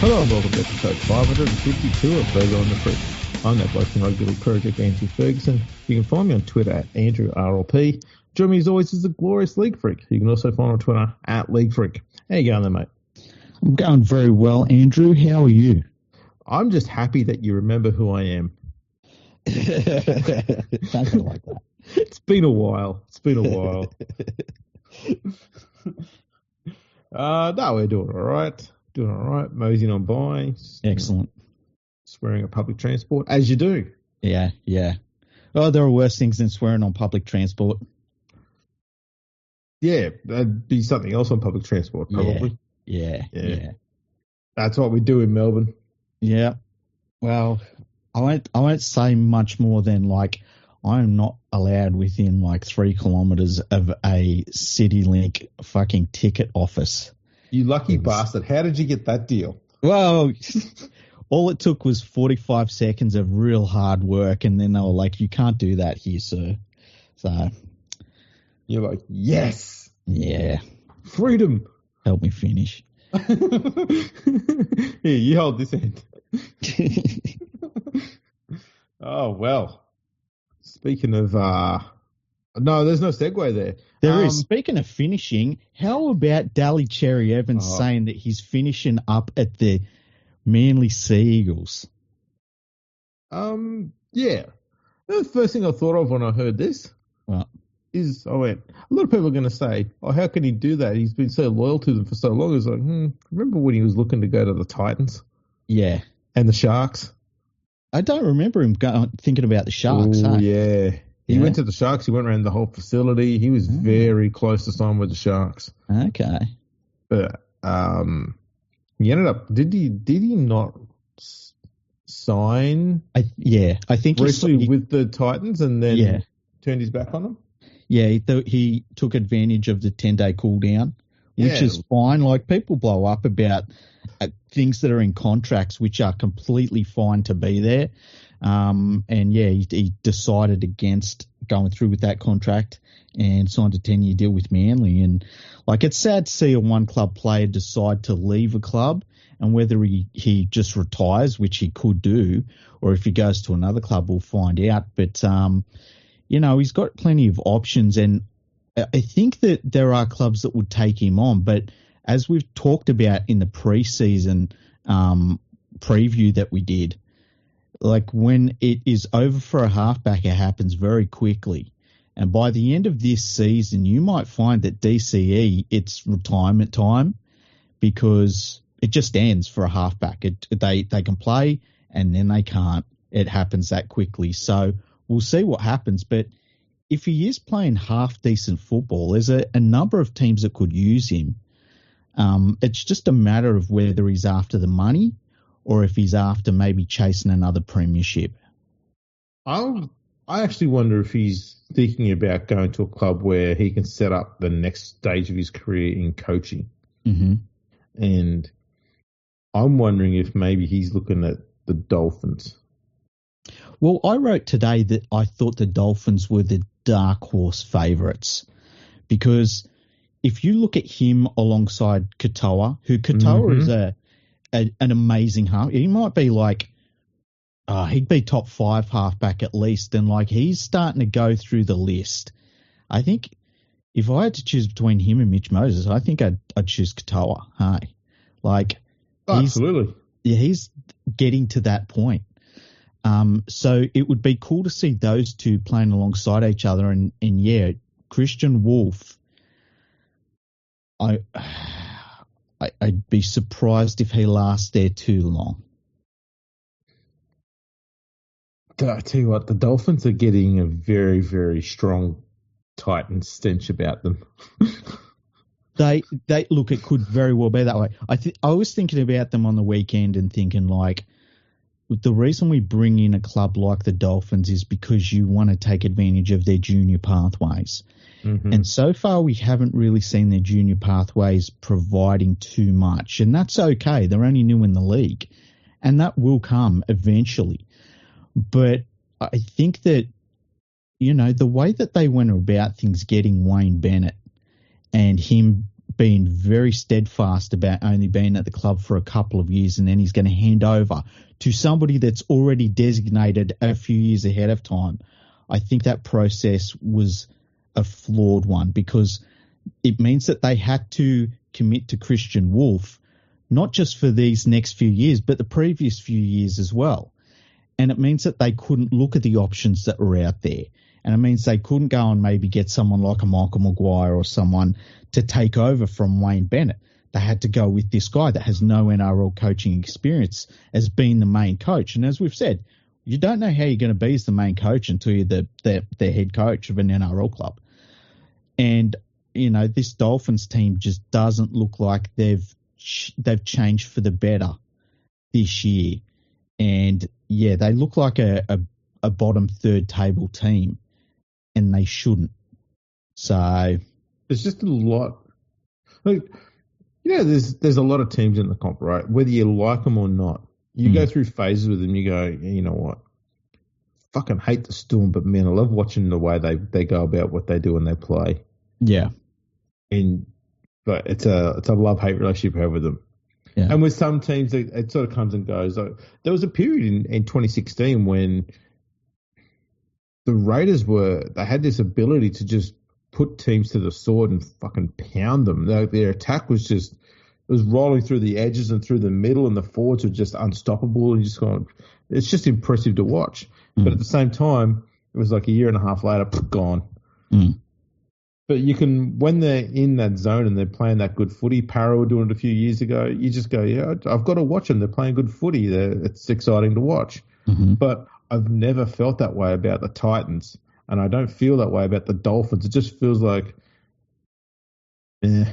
Hello and welcome to episode 552 of Fergo and the Freak. I'm that bloke from Rugby League Project, Andrew Ferguson. You can find me on Twitter at AndrewRLP. Join me as always is the glorious LeagueFreak. You can also find on Twitter at LeagueFreak. How you going there, mate? I'm going very well, Andrew. How are you? I'm just happy that you remember who I am. Don't go like that. It's been a while. No, we're doing all right. Moseying on by. Excellent. Swearing at public transport, as you do. Yeah. Oh, there are worse things than swearing on public transport. Yeah, that'd be something else on public transport, probably. Yeah. That's what we do in Melbourne. Yeah. Well, I won't say much more than I'm not allowed within 3 kilometres of a CityLink fucking ticket office. You lucky bastard. How did you get that deal? Well, all it took was 45 seconds of real hard work, and then they were like, you can't do that here, sir. So you're like, yes. Yeah. Freedom. Help me finish. Here, you hold this end. Oh, well. Speaking of... no, there's no segue there. There is. Speaking of finishing, how about Daly Cherry-Evans saying that he's finishing up at the Manly Sea Eagles? Yeah. The first thing I thought of when I heard this is a lot of people are going to say, how can he do that? He's been so loyal to them for so long. It's like, remember when he was looking to go to the Titans? Yeah. And the Sharks? I don't remember him thinking about the Sharks. Oh, yeah. He went to the Sharks. He went around the whole facility. He was very close to sign with the Sharks. Okay. But he ended up. Did he not sign? I think briefly with the Titans and then turned his back on them. Yeah, he took advantage of the 10-day cool down, which is fine. People blow up about things that are in contracts, which are completely fine to be there. He decided against going through with that contract and signed a 10-year deal with Manly. And it's sad to see a one club player decide to leave a club, and whether he just retires, which he could do, or if he goes to another club, we'll find out. But, he's got plenty of options, and I think that there are clubs that would take him on. But as we've talked about in the preseason preview that we did, when it is over for a halfback, it happens very quickly. And by the end of this season, you might find that DCE, it's retirement time, because it just ends for a halfback. They can play and then they can't. It happens that quickly. So we'll see what happens. But if he is playing half decent football, there's a number of teams that could use him. It's just a matter of whether he's after the money or if he's after maybe chasing another premiership. I actually wonder if he's thinking about going to a club where he can set up the next stage of his career in coaching. Mm-hmm. And I'm wondering if maybe he's looking at the Dolphins. Well, I wrote today that I thought the Dolphins were the dark horse favourites, because if you look at him alongside Katoa, is an amazing half. He might be he'd be top 5 halfback at least, and he's starting to go through the list. I think if I had to choose between him and Mitch Moses, I think I'd choose Katoa. Hey, absolutely, he's getting to that point. So it would be cool to see those two playing alongside each other, and Christian Wolf. I'd be surprised if he lasts there too long. I tell you what, the Dolphins are getting a very, very strong Titan stench about them. They look, it could very well be that way. I was thinking about them on the weekend and thinking the reason we bring in a club like the Dolphins is because you want to take advantage of their junior pathways. Mm-hmm. And so far, we haven't really seen their junior pathways providing too much. And that's okay. They're only new in the league. And that will come eventually. But I think that, the way that they went about things, getting Wayne Bennett and him been very steadfast about only being at the club for a couple of years, and then he's going to hand over to somebody that's already designated a few years ahead of time. I think that process was a flawed one, because it means that they had to commit to Christian Wolf, not just for these next few years, but the previous few years as well. And it means that they couldn't look at the options that were out there. And it means they couldn't go and maybe get someone like a Michael Maguire or someone to take over from Wayne Bennett. They had to go with this guy that has no NRL coaching experience as being the main coach. And as we've said, you don't know how you're going to be as the main coach until you're the head coach of an NRL club. And, you know, this Dolphins team just doesn't look like they've changed for the better this year. And, yeah, they look like a bottom third table team, and they shouldn't. So there's just a lot. Like, you know, there's a lot of teams in the comp, right? Whether you like them or not, you go through phases with them. You go, you know what? Fucking hate the Storm, but man, I love watching the way they go about what they do and they play. Yeah. But it's a love-hate relationship I have with them. Yeah. And with some teams, it sort of comes and goes. Like, there was a period in 2016 when the Raiders they had this ability to just put teams to the sword and fucking pound them. Their attack was it was rolling through the edges and through the middle, and the forwards were just unstoppable. And it's just impressive to watch. But at the same time, it was like a year and a half later, gone. But when they're in that zone and they're playing that good footy, Para were doing it a few years ago, you just go, yeah, I've got to watch them. They're playing good footy. It's exciting to watch. But I've never felt that way about the Titans, and I don't feel that way about the Dolphins. It just feels like, it's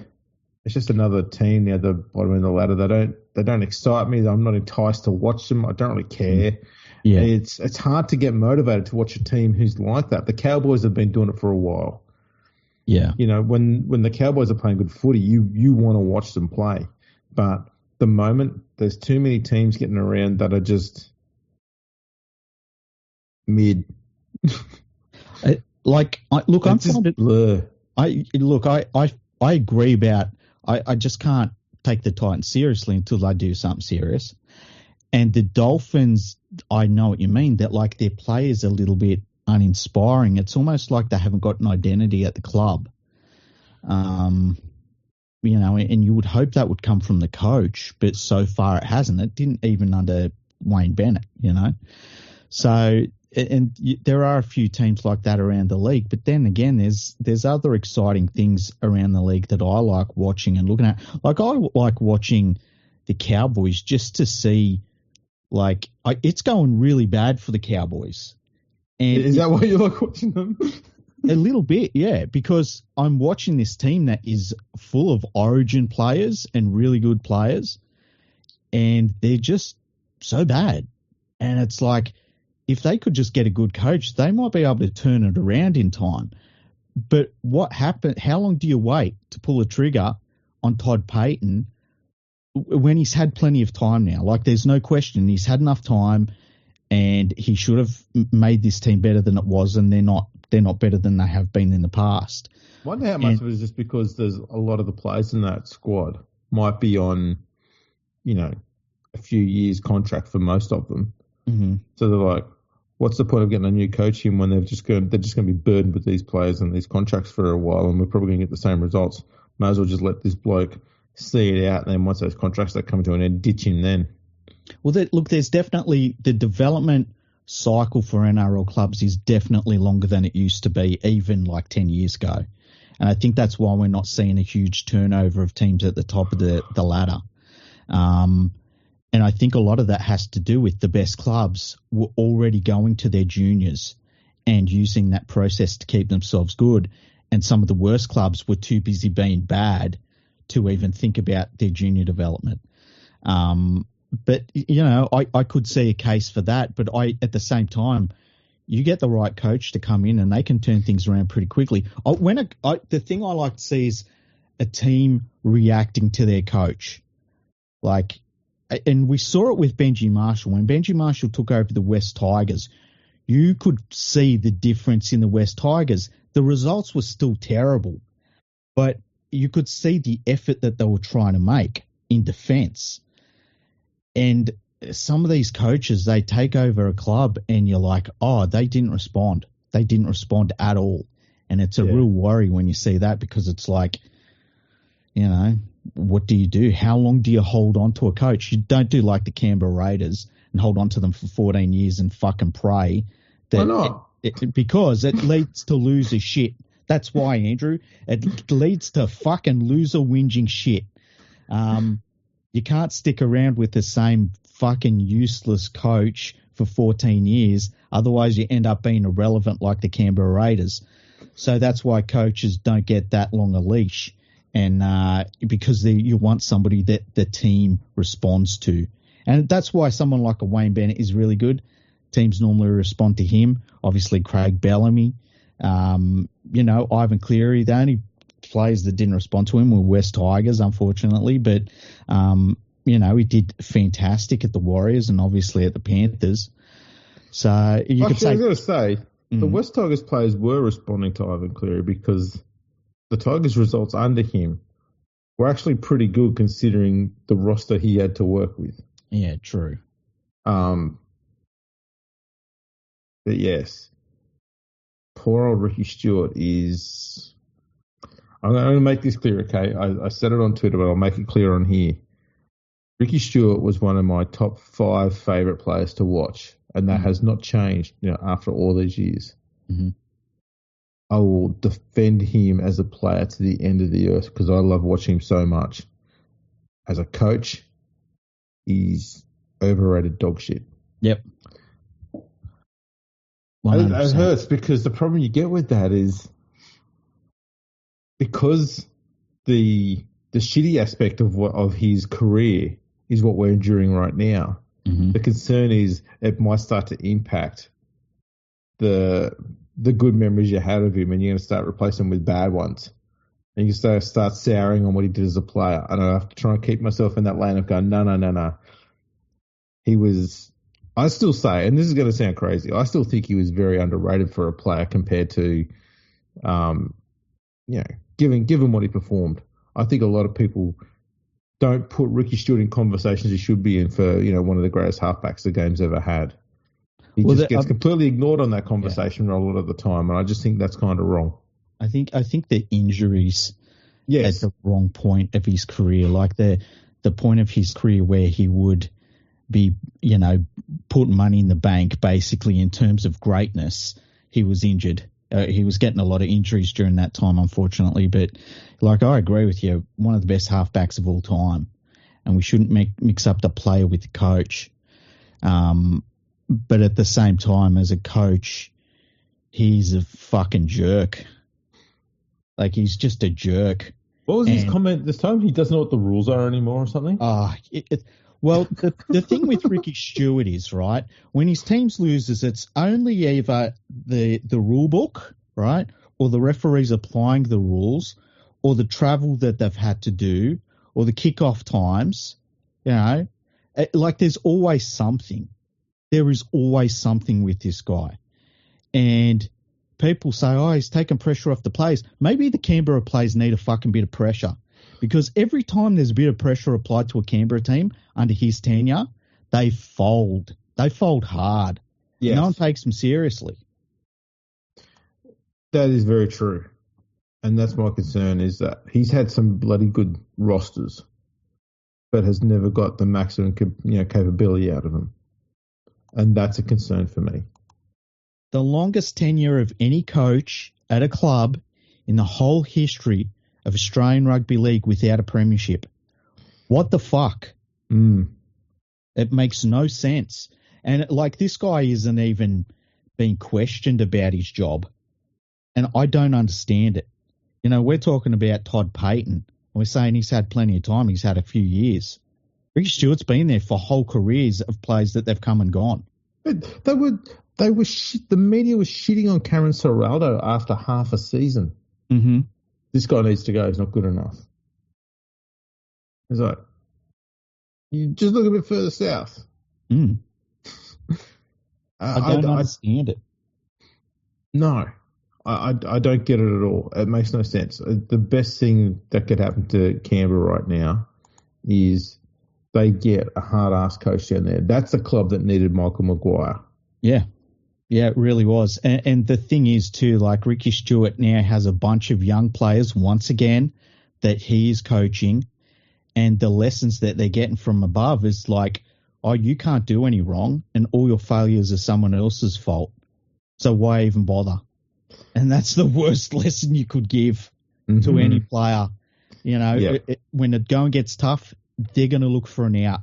just another team near the bottom of the ladder. They don't excite me. I'm not enticed to watch them. I don't really care. Yeah, it's hard to get motivated to watch a team who's like that. The Cowboys have been doing it for a while. Yeah, you know, when the Cowboys are playing good footy, you want to watch them play. But the moment there's too many teams getting around that are just mid. I'm just a bit blur. I agree about. I just can't take the Titans seriously until they do something serious. And the Dolphins, I know what you mean, that like their play is a little bit uninspiring. It's almost like they haven't got an identity at the club. You know, and you would hope that would come from the coach, but so far it hasn't. It didn't even under Wayne Bennett, you know. So, there are a few teams like that around the league, but then again, there's other exciting things around the league that I like watching and looking at. Like, I like watching the Cowboys just to see, like, it's going really bad for the Cowboys. And is that why you like watching them? A little bit, yeah, because I'm watching this team that is full of origin players and really good players, and they're just so bad. And it's like, if they could just get a good coach, they might be able to turn it around in time. But what happened? How long do you wait to pull a trigger on Todd Payton when he's had plenty of time now? Like, there's no question he's had enough time, and he should have made this team better than it was, and they're not better than they have been in the past. I wonder how much of it is just because there's a lot of the players in that squad might be on, you know, a few years contract for most of them. So they're like, what's the point of getting a new coach in when they're just going to be burdened with these players and these contracts for a while, and we're probably going to get the same results. Might as well just let this bloke see it out, and then once those contracts are coming to an end, ditch him then. Well, there's definitely the development cycle for NRL clubs is definitely longer than it used to be, even like 10 years ago. And I think that's why we're not seeing a huge turnover of teams at the top of the ladder. And I think a lot of that has to do with the best clubs were already going to their juniors and using that process to keep themselves good. And some of the worst clubs were too busy being bad to even think about their junior development. But, you know, I could see a case for that. But at the same time, you get the right coach to come in and they can turn things around pretty quickly. The thing I like to see is a team reacting to their coach. Like, and we saw it with Benji Marshall. When Benji Marshall took over the West Tigers, you could see the difference in the West Tigers. The results were still terrible, but you could see the effort that they were trying to make in defence. And some of these coaches, they take over a club and you're like, oh, they didn't respond. They didn't respond at all. And it's a real worry when you see that, because it's like, you know, what do you do? How long do you hold on to a coach? You don't do like the Canberra Raiders and hold on to them for 14 years and fucking pray. That Why not? Because it leads to loser shit. That's why, Andrew. It leads to fucking loser whinging shit. You can't stick around with the same fucking useless coach for 14 years. Otherwise, you end up being irrelevant like the Canberra Raiders. So that's why coaches don't get that long a leash. And because you want somebody that the team responds to. And that's why someone like a Wayne Bennett is really good. Teams normally respond to him. Obviously, Craig Bellamy. You know, Ivan Cleary. The only players that didn't respond to him were West Tigers, unfortunately. But, you know, he did fantastic at the Warriors and obviously at the Panthers. So you could say... I was going to say, the West Tigers players were responding to Ivan Cleary because the Tigers' results under him were actually pretty good considering the roster he had to work with. Yeah, true. But yes, poor old Ricky Stuart is... I'm going to make this clear, okay? I said it on Twitter, but I'll make it clear on here. Ricky Stuart was one of my top 5 favourite players to watch, and that has not changed, you know, after all these years. Mm-hmm. I will defend him as a player to the end of the earth because I love watching him so much. As a coach, he's overrated dog shit. Yep. It hurts because the problem you get with that is because the shitty aspect of his career is what we're enduring right now. Mm-hmm. The concern is it might start to impact the good memories you had of him, and you're going to start replacing them with bad ones. And you can start souring on what he did as a player. And I have to try and keep myself in that lane of going, no. He was, I still say, and this is going to sound crazy, I still think he was very underrated for a player compared to, you know, given what he performed. I think a lot of people don't put Ricky Stuart in conversations he should be in for, you know, one of the greatest halfbacks the game's ever had. He just gets completely ignored on that conversation a lot of the time, and I just think that's kind of wrong. I think the injuries at the wrong point of his career, like the point of his career where he would be, you know, put money in the bank basically in terms of greatness, he was injured. He was getting a lot of injuries during that time, unfortunately. But, like, I agree with you, one of the best halfbacks of all time, and we shouldn't mix up the player with the coach. But at the same time, as a coach, he's a fucking jerk. Like, he's just a jerk. What was his comment this time? He doesn't know what the rules are anymore or something? Well, the thing with Ricky Stuart is, right, when his teams loses, it's only either the rule book, right, or the referees applying the rules, or the travel that they've had to do, or the kickoff times, you know. Like, there's always something. There is always something with this guy. And people say, oh, he's taking pressure off the players. Maybe the Canberra players need a fucking bit of pressure. Because every time there's a bit of pressure applied to a Canberra team under his tenure, they fold. They fold hard. Yes. No one takes them seriously. That is very true. And that's my concern, is that he's had some bloody good rosters, but has never got the maximum capability out of them. And that's a concern for me. The longest tenure of any coach at a club in the whole history of Australian Rugby League without a premiership. What the fuck? It makes no sense. And, like, this guy isn't even being questioned about his job. And I don't understand it. You know, we're talking about Todd Payten. And we're saying he's had plenty of time. He's had a few years. Ricky Stuart's been there for whole careers of players that they've come and gone. The media was shitting on Cameron Ciraldo after half a season. Mm-hmm. This guy needs to go. He's not good enough. It's like, you just look a bit further south. I don't understand it. No. I don't get it at all. It makes no sense. The best thing that could happen to Canberra right now is they get a hard-ass coach down there. That's the club that needed Michael Maguire. Yeah. Yeah, it really was. And the thing is, too, like Ricky Stuart now has a bunch of young players, once again, that he is coaching. And the lessons that they're getting from above is like, oh, you can't do any wrong, and all your failures are someone else's fault. So why even bother? And that's the worst lesson you could give to any player. You know, when the going gets tough, they're going to look for an out.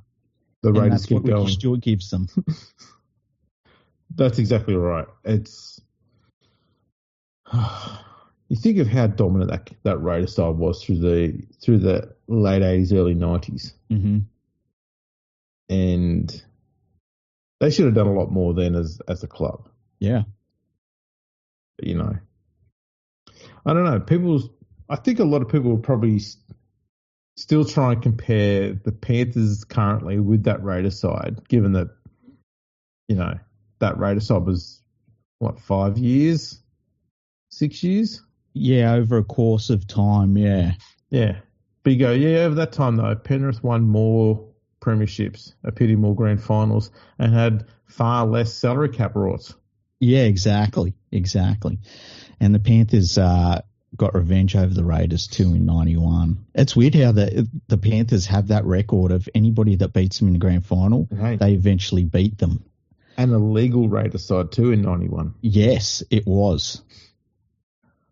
The Raiders keep going. Ricky Stuart gives them. That's exactly right. It's you think of how dominant that Raider side was through the late 80s, early 90s. Mm-hmm. And they should have done a lot more then as a club. Yeah. You know, I don't know. I think a lot of people will probably still try and compare the Panthers currently with that Raider side, given that, you know, that Raider side was, 5 years? 6 years? Yeah, over a course of time, yeah. Yeah. But you go, over that time, though, Penrith won more premierships, a pity more grand finals, and had far less salary cap rorts. Yeah, exactly. And the Panthers got revenge over the Raiders too in 91. It's weird how the Panthers have that record of anybody that beats them in the grand final, they eventually beat them. And a legal Raider side too in 91. Yes, it was.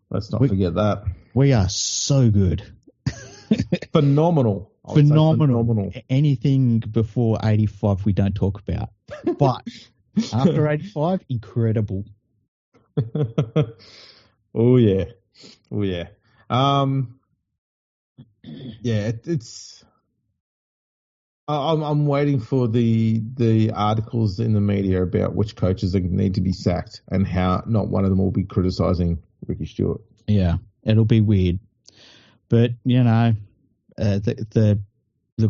Let's not forget that. We are so good. Phenomenal. Phenomenal. Anything before 85 we don't talk about. But after 85, incredible. Oh, yeah. It's. I'm waiting for the articles in the media about which coaches need to be sacked and how not one of them will be criticising Ricky Stuart. Yeah, it'll be weird, but you know, the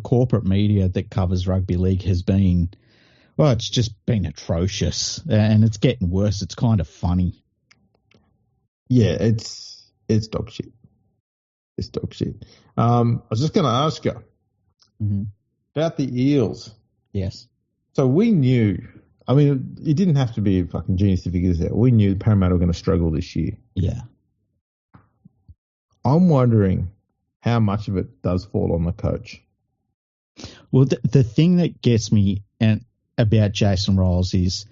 corporate media that covers rugby league has been, well, it's just been atrocious, and it's getting worse. It's kind of funny. Yeah, it's dog shit. It's dog shit. I was just going to ask you about the Eels. Yes. So we knew, I mean, it didn't have to be a fucking genius to figure this out. We knew Parramatta were going to struggle this year. Yeah. I'm wondering how much of it does fall on the coach. Well, the thing that gets me about Jason Ryles is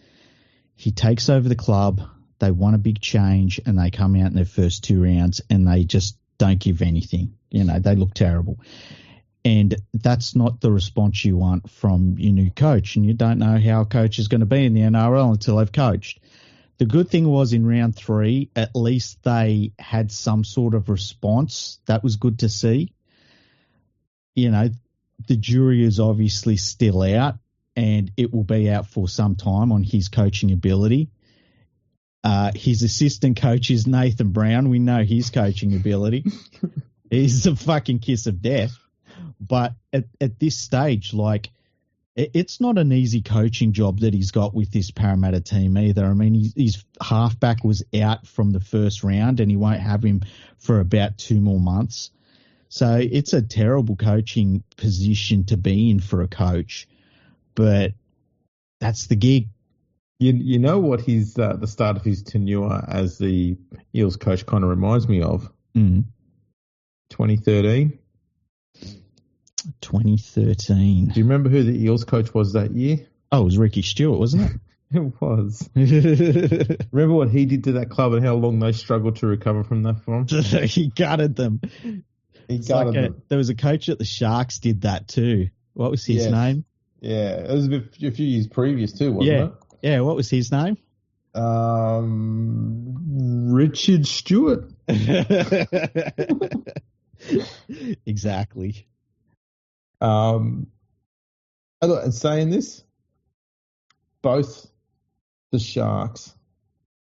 he takes over the club, they want a big change, and they come out in their first two rounds and they just don't give anything. You know, they look terrible. And that's not the response you want from your new coach. And you don't know how a coach is going to be in the NRL until they've coached. The good thing was in round 3, at least they had some sort of response. That was good to see. You know, the jury is obviously still out, and it will be out for some time on his coaching ability. His assistant coach is Nathan Brown. We know his coaching ability. He's the fucking kiss of death. But at this stage, like, it's not an easy coaching job that he's got with this Parramatta team either. I mean, his halfback was out from the first round, and he won't have him for about 2 more months. So it's a terrible coaching position to be in for a coach. But that's the gig. You know what his the start of his tenure as the Eels coach kind of reminds me of? 2013. 2013. Do you remember who the Eels coach was that year? Oh, it was Ricky Stuart, wasn't it? It was. Remember what he did to that club and how long they struggled to recover from that from? He gutted them. Them. There was a coach at the Sharks did that too. What was his name? Yeah, it was a few years previous too, wasn't it? Yeah, what was his name? Richard Stewart. Exactly. And saying this, both the Sharks.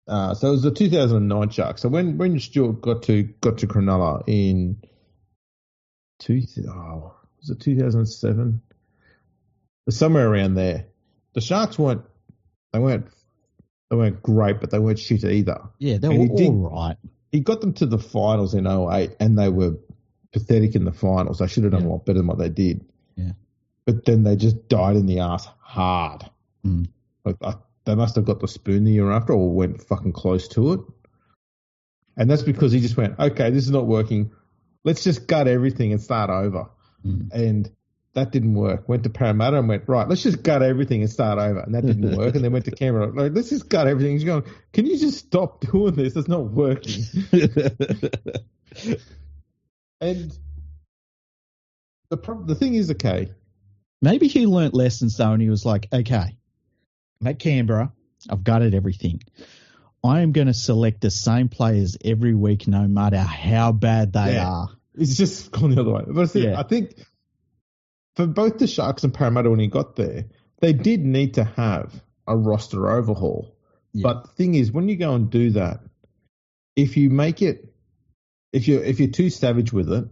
So it was the 2009 Sharks. So when Stewart got to Cronulla in was it 2007? Somewhere around there. The Sharks weren't They weren't great, but they weren't shit either. Yeah, they were all right. He got them to the finals in 2008, and they were pathetic in the finals. They should have done a lot better than what they did. Yeah. But then they just died in the ass hard. Mm. They must have got the spoon the year after or went fucking close to it. And that's because he just went, okay, this is not working. Let's just gut everything and start over. Mm. And that didn't work. Went to Parramatta and went, right, let's just gut everything and start over. And that didn't work. And then went to Canberra. Like, let's just gut everything. He's going, can you just stop doing this? It's not working. And the thing is, okay. Maybe he learnt lessons though, and he was like, okay, I'm at Canberra. I've gutted everything. I am going to select the same players every week, no matter how bad they are. It's just gone the other way. But I think for both the Sharks and Parramatta when he got there, they did need to have a roster overhaul. Yeah. But the thing is, when you go and do that, if you make it, if you're too savage with it,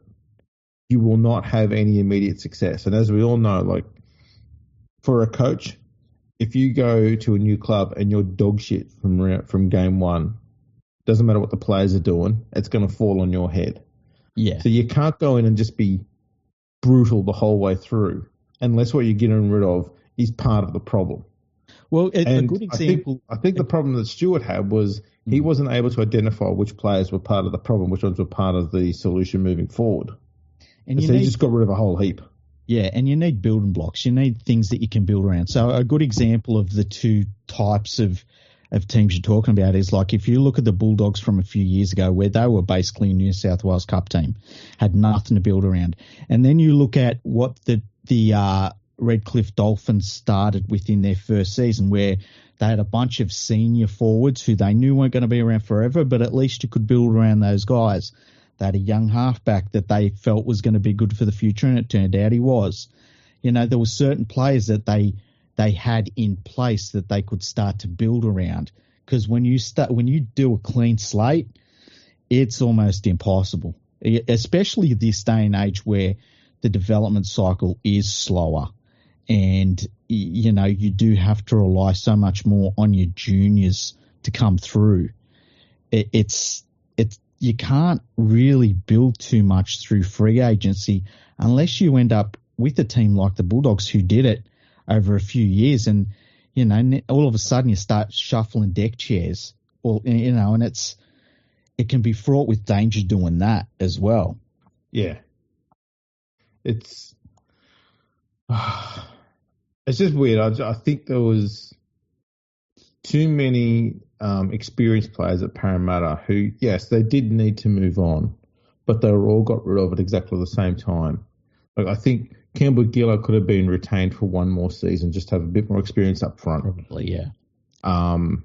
you will not have any immediate success. And as we all know, like for a coach, if you go to a new club and you're dog shit from game one, doesn't matter what the players are doing, it's going to fall on your head. Yeah. So you can't go in and just be brutal the whole way through unless what you're getting rid of is part of the problem. Well, a good example. I think the problem that Stuart had was he wasn't able to identify which players were part of the problem, which ones were part of the solution moving forward. And so he just got rid of a whole heap. Yeah, and you need building blocks. You need things that you can build around. So a good example of the two types of teams you're talking about is like if you look at the Bulldogs from a few years ago where they were basically a New South Wales Cup team, had nothing to build around. And then you look at what the Redcliffe Dolphins started within their first season where they had a bunch of senior forwards who they knew weren't going to be around forever, but at least you could build around those guys. They had a young halfback that they felt was going to be good for the future, and it turned out he was. You know, there were certain players that they had in place that they could start to build around. Because when you do a clean slate, it's almost impossible, especially this day and age where the development cycle is slower. And, you know, you do have to rely so much more on your juniors to come through. You can't really build too much through free agency unless you end up with a team like the Bulldogs who did it over a few years. And, you know, all of a sudden you start shuffling deck chairs, or, you know, and it can be fraught with danger doing that as well. Yeah. It's just weird. I think there was too many experienced players at Parramatta who, yes, they did need to move on, but they were all got rid of at exactly the same time. Like I think Campbell Gillo could have been retained for one more season, just to have a bit more experience up front. Probably, yeah. And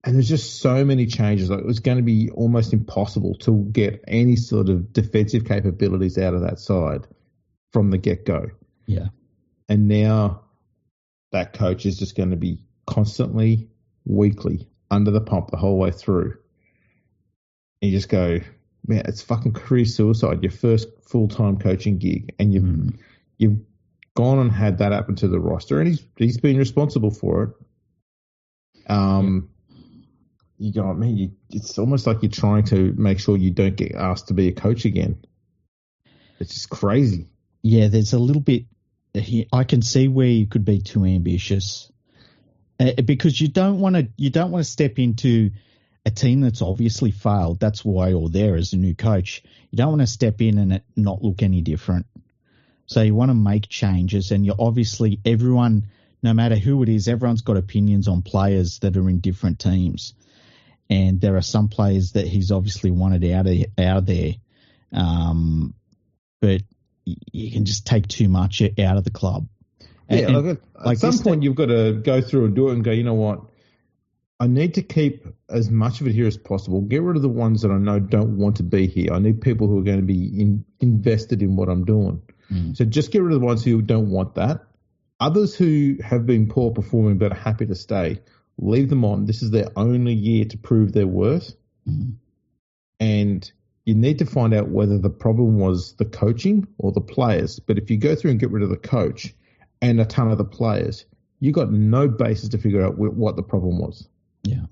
there's just so many changes. Like it was going to be almost impossible to get any sort of defensive capabilities out of that side from the get-go. Yeah. And now that coach is just going to be constantly, weekly, under the pump the whole way through. And you just go, man, it's fucking career suicide, your first full-time coaching gig. And you've gone and had that happen to the roster, and he's been responsible for it. You go, man, it's almost like you're trying to make sure you don't get asked to be a coach again. It's just crazy. Yeah, there's a little bit. I can see where you could be too ambitious, because you don't want to step into a team that's obviously failed. That's why you're there as a new coach. You don't want to step in and it not look any different. So you want to make changes, and you're obviously everyone, no matter who it is, everyone's got opinions on players that are in different teams. And there are some players that he's obviously wanted out of there. But you can just take too much out of the club. Yeah, at some point you've got to go through and do it and go, you know what? I need to keep as much of it here as possible. Get rid of the ones that I know don't want to be here. I need people who are going to be invested in what I'm doing. So just get rid of the ones who don't want that. Others who have been poor performing but are happy to stay, leave them on. This is their only year to prove their worth. And you need to find out whether the problem was the coaching or the players. But if you go through and get rid of the coach and a ton of the players, you got no basis to figure out what the problem was. Yeah.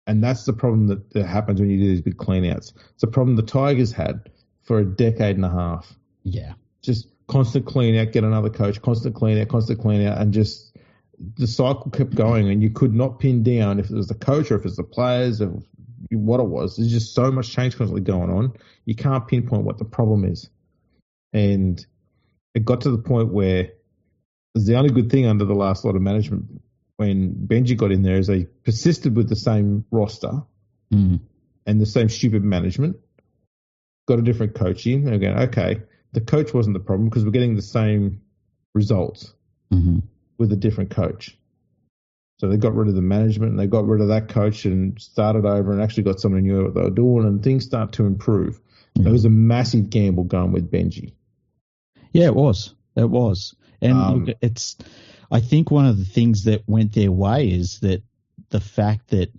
And that's the problem that happens when you do these big clean-outs. It's a problem the Tigers had for a decade and a half. Yeah. Just constant clean-out, get another coach, constant clean-out, and just the cycle kept going, and you could not pin down if it was the coach or if it was the players or what it was. There's just so much change constantly going on. You can't pinpoint what the problem is. And it got to the point where it was the only good thing under the last lot of management when Benji got in there is they persisted with the same roster and the same stupid management, got a different coach in, and again, okay, the coach wasn't the problem because we're getting the same results with a different coach. So they got rid of the management and they got rid of that coach and started over and actually got someone who knew what they were doing, and things start to improve. It was a massive gamble going with Benji. Yeah, it was. It was. And look, I think one of the things that went their way is that the fact that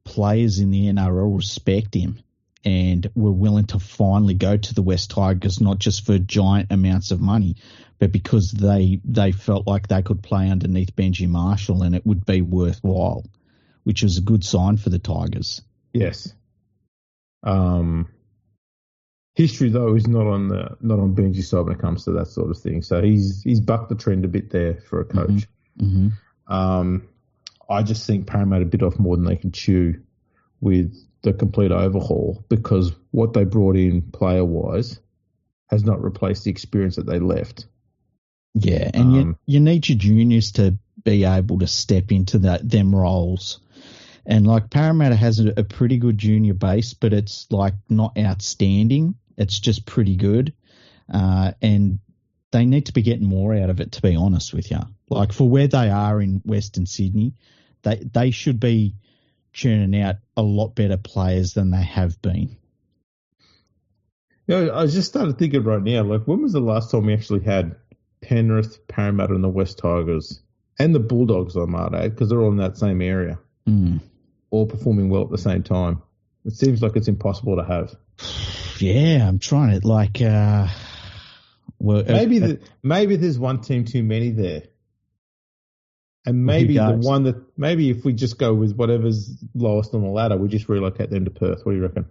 players in the NRL respect him and were willing to finally go to the West Tigers, not just for giant amounts of money, but because they felt like they could play underneath Benji Marshall and it would be worthwhile, which was a good sign for the Tigers. Yes. History though is not on Benji's side when it comes to that sort of thing. So he's bucked the trend a bit there for a coach. I just think Parramatta bit off more than they can chew with the complete overhaul, because what they brought in player wise has not replaced the experience that they left. Yeah, and you need your juniors to be able to step into them roles. And like Parramatta has a pretty good junior base, but it's like not outstanding. It's just pretty good. And they need to be getting more out of it, to be honest with you. Like for where they are in Western Sydney, they should be churning out a lot better players than they have been. Yeah, I just started thinking right now, like when was the last time we actually had Penrith, Parramatta and the West Tigers and the Bulldogs, I might add, because they're all in that same area, all performing well at the same time. It seems like it's impossible to have. Yeah, I'm trying to maybe there's one team too many there, and maybe maybe if we just go with whatever's lowest on the ladder, we just relocate them to Perth. What do you reckon?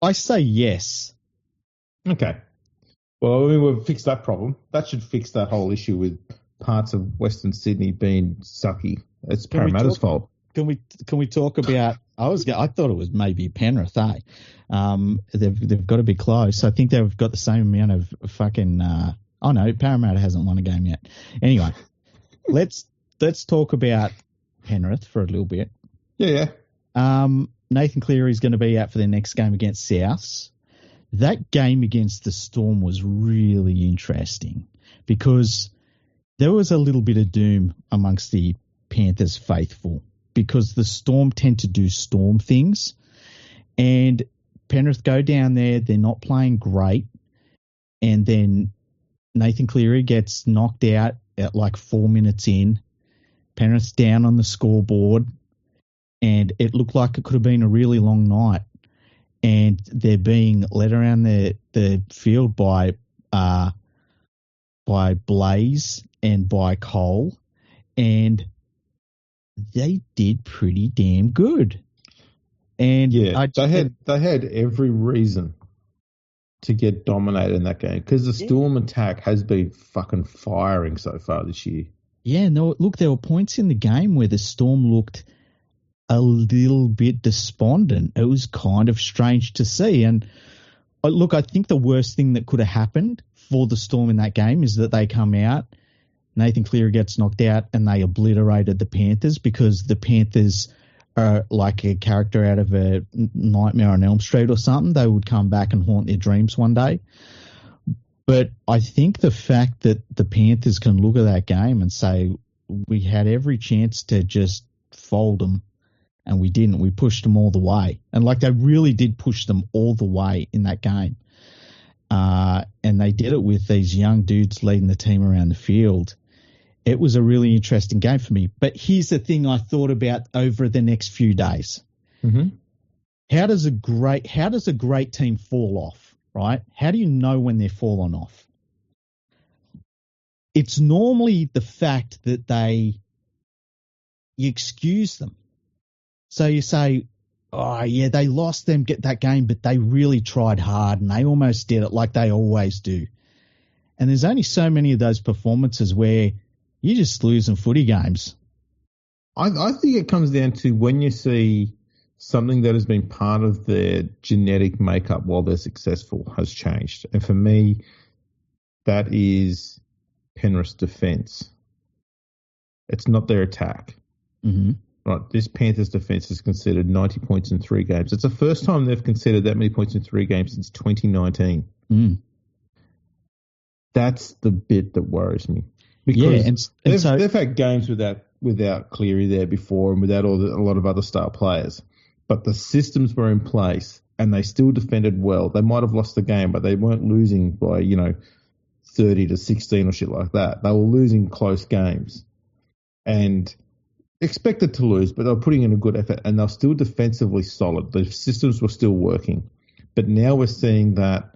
I say yes. Okay. Well, I mean, we've fixed that problem. That should fix that whole issue with parts of Western Sydney being sucky. It's Parramatta's fault. Can we talk about? I thought it was maybe Penrith. They've got to be close. I think they've got the same amount of fucking. Oh no, Parramatta hasn't won a game yet. Anyway, let's talk about Penrith for a little bit. Yeah. Nathan Cleary's going to be out for their next game against Souths. That game against the Storm was really interesting because there was a little bit of doom amongst the Panthers faithful because the Storm tend to do Storm things, and Penrith go down there, they're not playing great, and then Nathan Cleary gets knocked out at like 4 minutes in. Penrith's down on the scoreboard, and it looked like it could have been a really long night. And they're being led around the field by Blaze and by Cole, and they did pretty damn good. And yeah, they had every reason to get dominated in that game because the Storm attack has been fucking firing so far this year. Yeah, no, look, there were points in the game where the Storm looked a little bit despondent. It was kind of strange to see. And look, I think the worst thing that could have happened for the Storm in that game is that they come out, Nathan Cleary gets knocked out, and they obliterated the Panthers because the Panthers are like a character out of a Nightmare on Elm Street or something. They would come back and haunt their dreams one day. But I think the fact that the Panthers can look at that game and say, we had every chance to just fold them, and we didn't. We pushed them all the way. And like they really did push them all the way in that game. And they did it with these young dudes leading the team around the field. It was a really interesting game for me. But here's the thing I thought about over the next few days. Mm-hmm. How does a great team fall off, right? How do you know when they're falling off? it's normally the fact that you excuse them. So you say, oh, yeah, they lost them, get that game, but they really tried hard and they almost did it like they always do. And there's only so many of those performances where you're just losing footy games. I think it comes down to when you see something that has been part of their genetic makeup while they're successful has changed. And for me, that is Penrith's defence. It's not their attack. Mm-hmm. Right, this Panthers defence has conceded 90 points in 3 games. It's the first time they've conceded that many points in 3 games since 2019. That's the bit that worries me. Because they've had games without Cleary there before and without a lot of other star players. But the systems were in place and they still defended well. They might have lost the game, but they weren't losing by, 30-16 or shit like that. They were losing close games. And expected to lose, but they were putting in a good effort and they're still defensively solid. The systems were still working. But now we're seeing that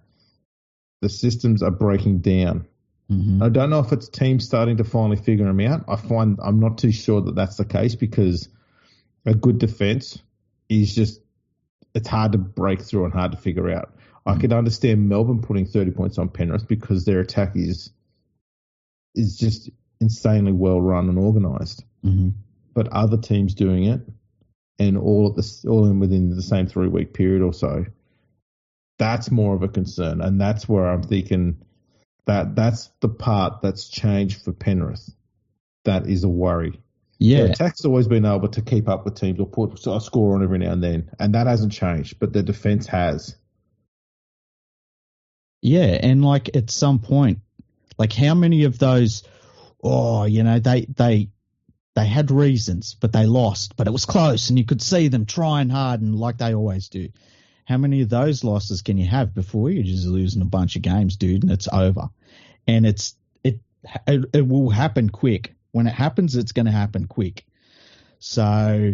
the systems are breaking down. Mm-hmm. I don't know if it's teams starting to finally figure them out. I'm not too sure that that's the case because a good defense is it's hard to break through and hard to figure out. Mm-hmm. I could understand Melbourne putting 30 points on Penrith because their attack is just insanely well run and organised. Mm-hmm. But other teams doing it and all within the same 3-week period or so, that's more of a concern. And that's where I'm thinking that's the part that's changed for Penrith. That is a worry. Yeah. Their attack's always been able to keep up with teams or put a score on every now and then, and that hasn't changed, but their defence has. Yeah, and at some point, how many of those, they had reasons, but they lost, but it was close and you could see them trying hard and like they always do. How many of those losses can you have before you're just losing a bunch of games, dude, and it's over? And it will happen quick. When it happens, it's going to happen quick. So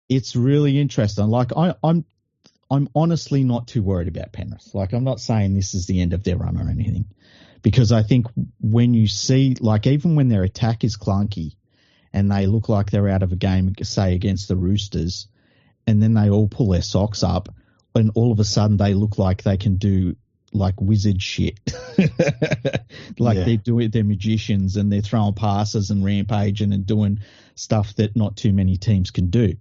it's really interesting. I'm honestly not too worried about Penrith. I'm not saying this is the end of their run or anything, because I think when you see, even when their attack is clunky and they look like they're out of a game, say against the Roosters, and then they all pull their socks up and all of a sudden they look like they can do wizard shit. They're magicians and they're throwing passes and rampaging and doing stuff that not too many teams can do.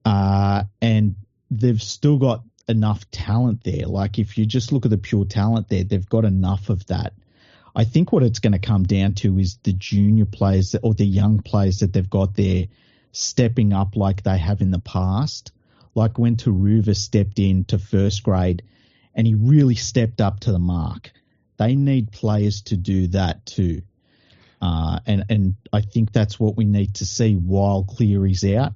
And they've still got enough talent there. If you just look at the pure talent there, they've got enough of that. I think what it's going to come down to is the junior players or the young players that they've got there stepping up like they have in the past. Like when Taruva stepped into first grade and he really stepped up to the mark. They need players to do that too. And I think that's what we need to see while Cleary's out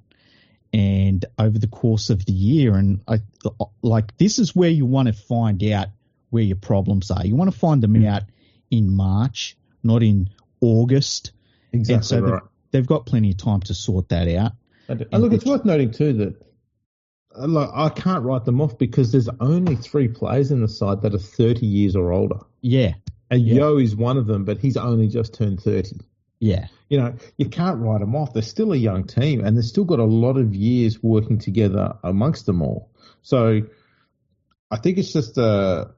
and over the course of the year. And this is where you want to find out where your problems are. You want to find them out in March, not in August. Exactly. And so right. They've got plenty of time to sort that out. And look, it's worth noting too that I can't write them off because there's only 3 players in the side that are 30 years or older. Yeah. And Yo is one of them, but he's only just turned 30. Yeah. You can't write them off. They're still a young team and they've still got a lot of years working together amongst them all. So I think it's just there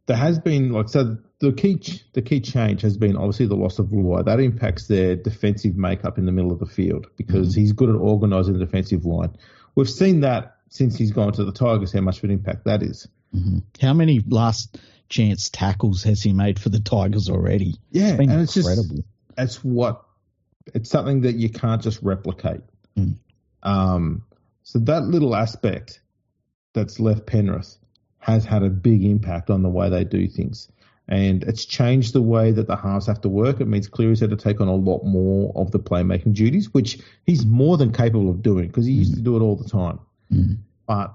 has been the key change has been obviously the loss of Luai. That impacts their defensive makeup in the middle of the field because he's good at organising the defensive line. We've seen that since he's gone to the Tigers, how much of an impact that is. Mm-hmm. How many last chance tackles has he made for the Tigers already? Yeah, it's been and incredible. It's something that you can't just replicate. So that little aspect that's left Penrith has had a big impact on the way they do things. And it's changed the way that the halves have to work. It means Cleary's had to take on a lot more of the playmaking duties, which he's more than capable of doing because he used to do it all the time. But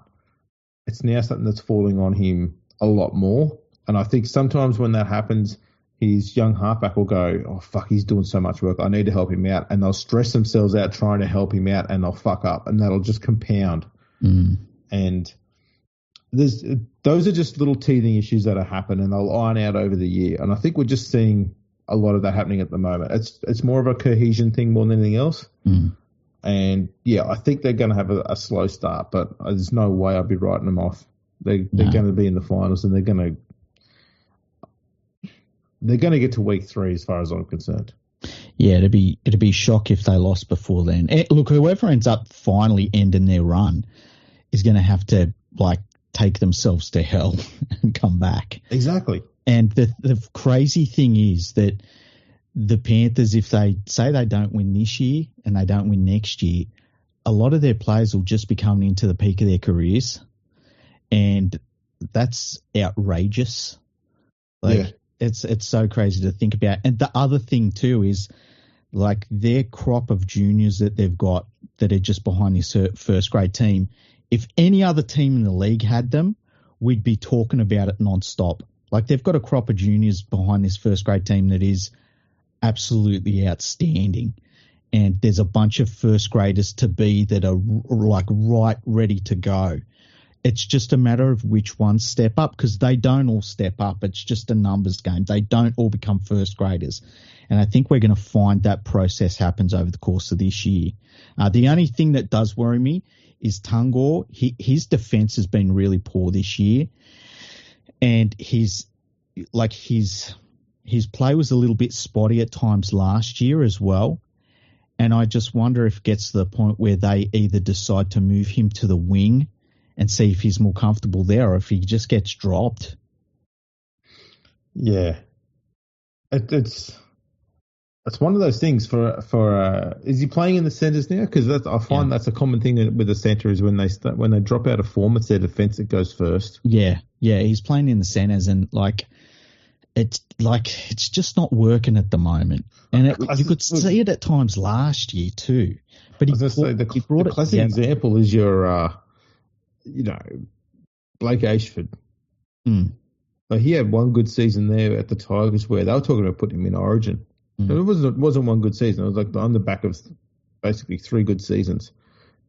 it's now something that's falling on him a lot more. And I think sometimes when that happens, his young halfback will go, oh, fuck, he's doing so much work. I need to help him out. And they'll stress themselves out trying to help him out and they'll fuck up and that'll just compound. And those are just little teething issues that happen and they'll iron out over the year. And I think we're just seeing a lot of that happening at the moment. It's more of a cohesion thing more than anything else. And yeah, I think they're going to have a slow start, but there's no way I'd be writing them off. They're going to be in the finals, and they're going to get to week 3 as far as I'm concerned. Yeah, it'd be shock if they lost before then. Look, whoever ends up finally ending their run is going to have to take themselves to hell and come back. Exactly. And the crazy thing is that the Panthers, if they say they don't win this year and they don't win next year, a lot of their players will just be coming into the peak of their careers. And that's outrageous. It's so crazy to think about. And the other thing too is their crop of juniors that they've got that are just behind this first grade team. If any other team in the league had them, we'd be talking about it nonstop. They've got a crop of juniors behind this first grade team that is absolutely outstanding. And there's a bunch of first graders to be that are right ready to go. It's just a matter of which ones step up, because they don't all step up. It's just a numbers game. They don't all become first graders. And I think we're going to find that process happens over the course of this year. The only thing that does worry me is Tungor. His defense has been really poor this year. And his play was a little bit spotty at times last year as well. And I just wonder if it gets to the point where they either decide to move him to the wing and see if he's more comfortable there, or if he just gets dropped. Yeah, it's one of those things. Is he playing in the centres now? Because I find that's a common thing with the centre is when they drop out of form, it's their defence that goes first. Yeah, he's playing in the centres, and it's just not working at the moment. And you could see it at times last year too. But the classic example is your. Blake Ashford. He had one good season there at the Tigers where they were talking about putting him in Origin. It wasn't one good season. It was on the back of basically 3 good seasons.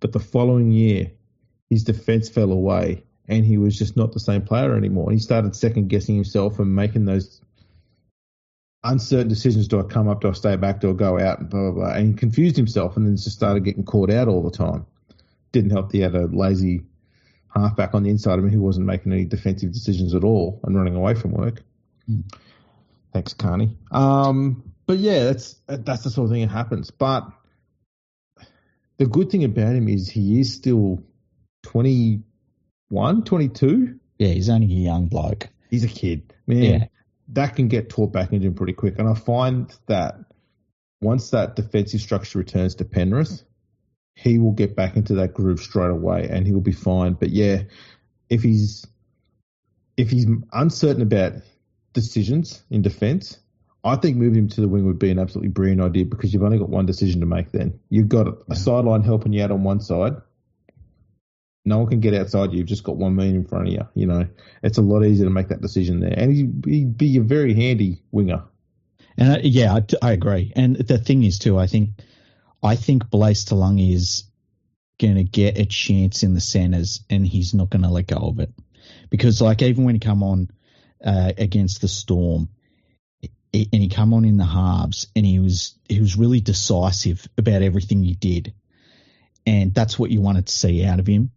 But the following year, his defence fell away and he was just not the same player anymore. He started second-guessing himself and making those uncertain decisions. Do I come up? Do I stay back? Do I go out? And blah, blah, blah. And he confused himself and then just started getting caught out all the time. Didn't help that he had a lazy halfback on the inside of him who wasn't making any defensive decisions at all and running away from work. Thanks, Carney. But yeah, that's the sort of thing that happens. But the good thing about him is he is still 21, 22. Yeah, he's only a young bloke. He's a kid. Man, that can get taught back into him pretty quick. And I find that once that defensive structure returns to Penrith, he will get back into that groove straight away and he'll be fine. But yeah, if he's uncertain about decisions in defence, I think moving him to the wing would be an absolutely brilliant idea, because you've only got one decision to make then. You've got a sideline helping you out on one side. No one can get outside you. You've just got 1 million in front of you. It's a lot easier to make that decision there. And he'd be a very handy winger. And I agree. And the thing is too, I think Blaise Talungi is going to get a chance in the centres and he's not going to let go of it. Because even when he come on against the Storm and he come on in the halves and he was really decisive about everything he did. And that's what you wanted to see out of him.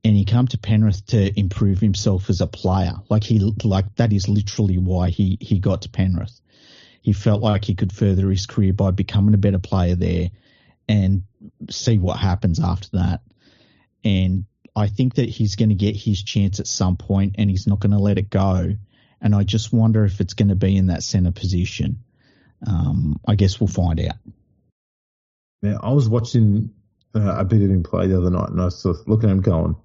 And he come to Penrith to improve himself as a player. That is literally why he got to Penrith. He felt like he could further his career by becoming a better player there and see what happens after that. And I think that he's going to get his chance at some point and he's not going to let it go. And I just wonder if it's going to be in that centre position. I guess we'll find out. Yeah, I was watching a bit of him play the other night and I was sort of looking at him going,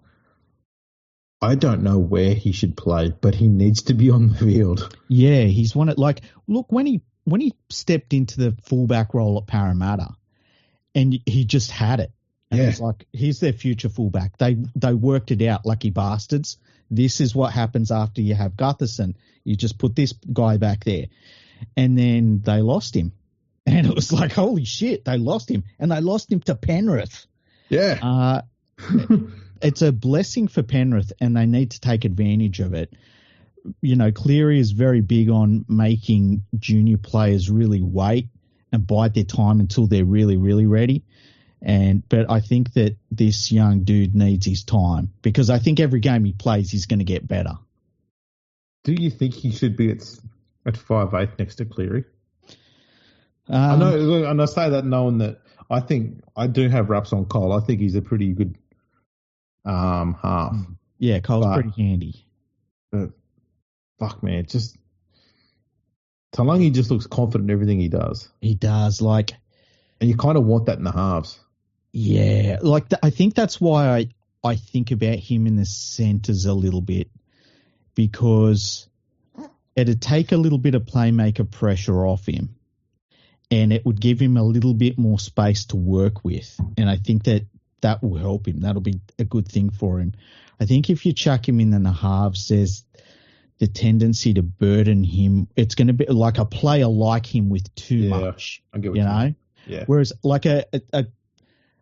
I don't know where he should play, but he needs to be on the field. Yeah, he's one of look, when he stepped into the fullback role at Parramatta and he just had it. And it was he's their future fullback. They worked it out, lucky bastards. This is what happens after you have Gutherson. You just put this guy back there. And then they lost him. And it was holy shit, they lost him. And they lost him to Penrith. Yeah. It's a blessing for Penrith and they need to take advantage of it. Cleary is very big on making junior players really wait and bide their time until they're really, really ready. But I think that this young dude needs his time because I think every game he plays, he's going to get better. Do you think he should be at 5'8" next to Cleary? I know, and I say that knowing that I think I do have raps on Cole. I think he's a pretty good half. Yeah, Cole's pretty handy. But fuck, man, Talangi just looks confident in everything he does. He does, and you kind of want that in the halves. Yeah, I think that's why I think about him in the centres a little bit, because it'd take a little bit of playmaker pressure off him, and it would give him a little bit more space to work with, and I think that will help him. That'll be a good thing for him. I think if you chuck him in the halves, there's the tendency to burden him. It's going to be like a player like him with too much, I get what you know? Yeah. Whereas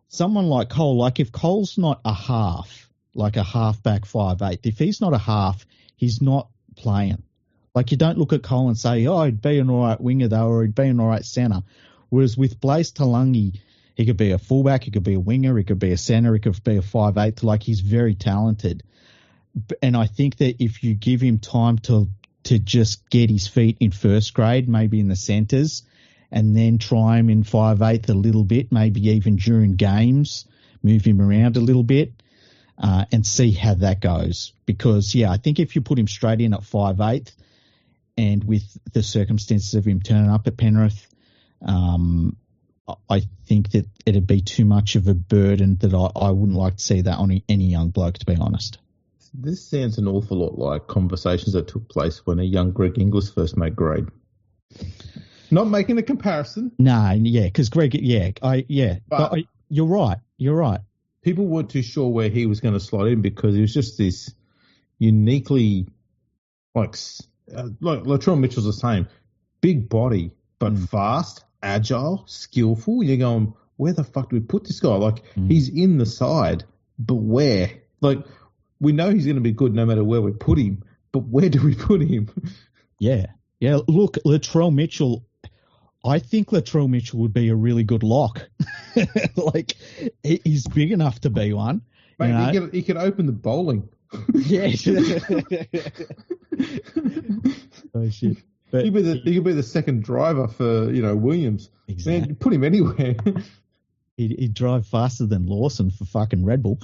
someone like Cole, if Cole's not a half, like a halfback 5'8", if he's not a half, he's not playing. You don't look at Cole and say, oh, he'd be an all right winger though, or he'd be an all right centre. Whereas with Blaise Talangi, he could be a fullback, he could be a winger, he could be a centre, he could be a 5'8". He's very talented. And I think that if you give him time to just get his feet in first grade, maybe in the centres, and then try him in 5'8" a little bit, maybe even during games, move him around a little bit, and see how that goes. Because, I think if you put him straight in at 5'8", and with the circumstances of him turning up at Penrith, I think that it'd be too much of a burden that I wouldn't like to see that on any young bloke, to be honest. This sounds an awful lot like conversations that took place when a young Greg Inglis first made grade. Not making a comparison. No, because Greg, but you're right. You're right. People weren't too sure where he was going to slot in because he was just this uniquely, Latrell Mitchell's the same, big body, but fast, agile, skillful. You're going, where the fuck do we put this guy? He's in the side, but where? We know he's going to be good no matter where we put him, but where do we put him? Yeah. Look, Latrell Mitchell, I think Latrell Mitchell would be a really good lock. He's big enough to be one. Mate, he could open the bowling. Yeah. Oh, shit. But he could be the second driver for, Williams. Exactly. Man, put him anywhere. He'd drive faster than Lawson for fucking Red Bull.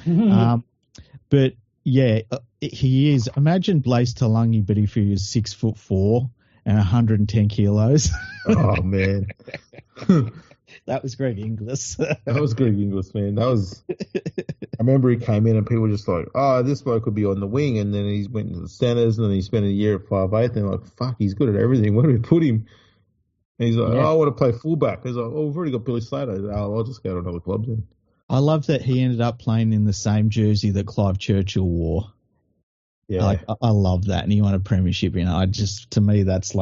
But yeah, he is. Imagine Blaise Talangi, but if he was 6'4" and 110 kilos. Oh man, that was Greg Inglis. That was Greg Inglis, man. I remember he came in and people were just like, "Oh, this bloke could be on the wing," and then he went to the centres, and then he spent a year at 5'8", and they're like, "Fuck, he's good at everything. Where do we put him?" And he's like, "Oh, I want to play fullback." He's like, "Oh, we've already got Billy Slater. I'll just go to another club then." I love that he ended up playing in the same jersey that Clive Churchill wore. Yeah, I love that, and he won a premiership. To me, that's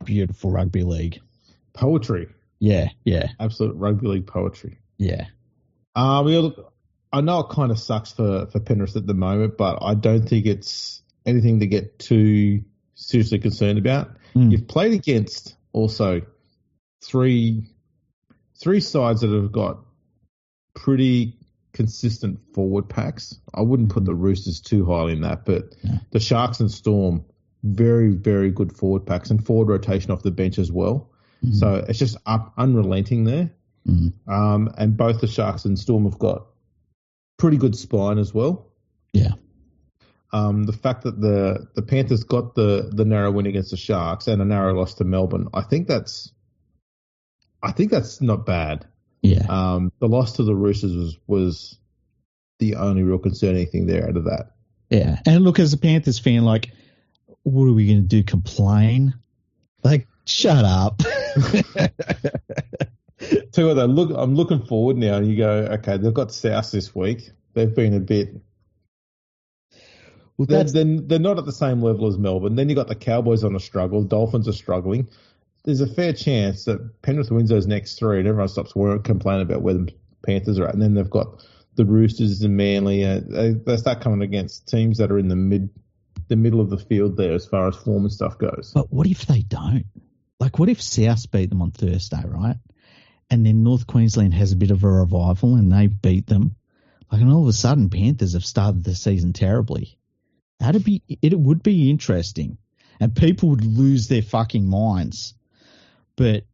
beautiful rugby league poetry. Yeah, absolute rugby league poetry. Yeah. I know it kind of sucks for Penrith at the moment, but I don't think it's anything to get too seriously concerned about. You've played against also three sides that have got pretty consistent forward packs. I wouldn't put the Roosters too highly in that, but the Sharks and Storm, very, very good forward packs and forward rotation off the bench as well. So it's just unrelenting there. And both the Sharks and Storm have got pretty good spine as well. Yeah. The fact that the Panthers got the narrow win against the Sharks and a narrow loss to Melbourne, I think that's not bad. Yeah. The loss to the Roosters was the only real concerning thing there out of that. Yeah. And look, as a Panthers fan, what are we going to do? Complain? Shut up. Tell you what, though, I'm looking forward now, and you go, okay, they've got South this week. They've been a bit. Well, they're not at the same level as Melbourne. Then you got the Cowboys on a struggle. The Dolphins are struggling. There's a fair chance that Penrith wins those next three, and everyone stops complaining about where the Panthers are at. And then they've got the Roosters and Manly. They start coming against teams that are in the the middle of the field there as far as form and stuff goes. But what if they don't? Like, what if South beat them on Thursday, right? And then North Queensland has a bit of a revival and they beat them. Like, and all of a sudden, Panthers have started the season terribly. It would be interesting. And people would lose their fucking minds. But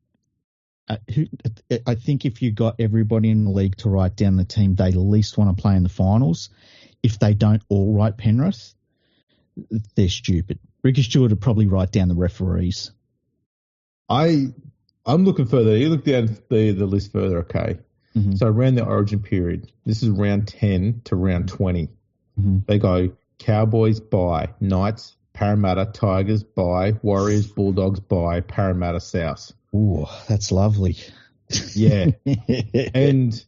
I think if you got everybody in the league to write down the team they least want to play in the finals, if they don't all write Penrith, they're stupid. Ricky Stuart would probably write down the referees. I'm looking further. You look down the list further, okay? Mm-hmm. So around the origin period, this is round 10 to round 20. Mm-hmm. They go Cowboys bye, Knights, Parramatta, Tigers bye, Warriors, Bulldogs bye, Parramatta, South. Ooh, that's lovely. Yeah. and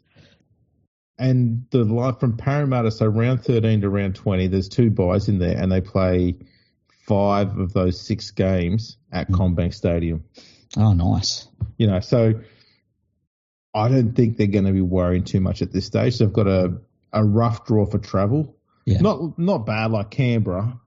the line from Parramatta, so round 13 to round 20, there's 2 byes in there, and they play 5 of those 6 games at CommBank Stadium. Oh, nice. You know, so I don't think they're going to be worrying too much at this stage. They've got a rough draw for travel. Yeah. Not bad like Canberra.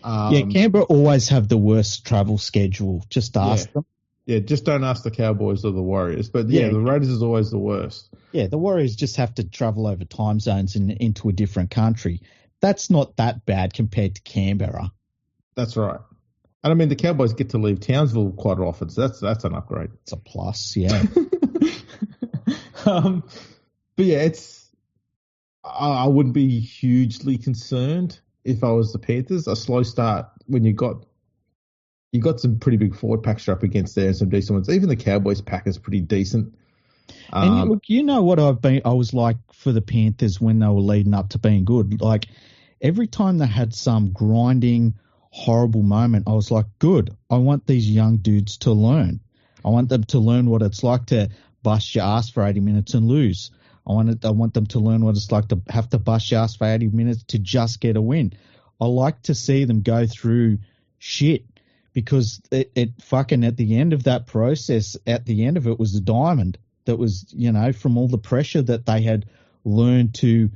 Canberra always have the worst travel schedule. Just ask them. Yeah, just don't ask the Cowboys or the Warriors. But the Raiders is always the worst. Yeah, the Warriors just have to travel over time zones and into a different country. That's not that bad compared to Canberra. That's right. And I mean, the Cowboys get to leave Townsville quite often, so that's an upgrade. It's a plus, yeah. But yeah, I wouldn't be hugely concerned if I was the Panthers. A slow start when you got some pretty big forward packs up against there and some decent ones. Even the Cowboys pack is pretty decent. And look, you know what I was like for the Panthers when they were leading up to being good. Like every time they had some grinding, horrible moment, I was like, good. I want these young dudes to learn. I want them to learn what it's like to bust your ass for 80 minutes and lose. I want them to learn what it's like to have to bust your ass for 80 minutes to just get a win. I like to see them go through shit because it fucking at the end of that process, at the end of it was a diamond that was, you know, from all the pressure that they had learned to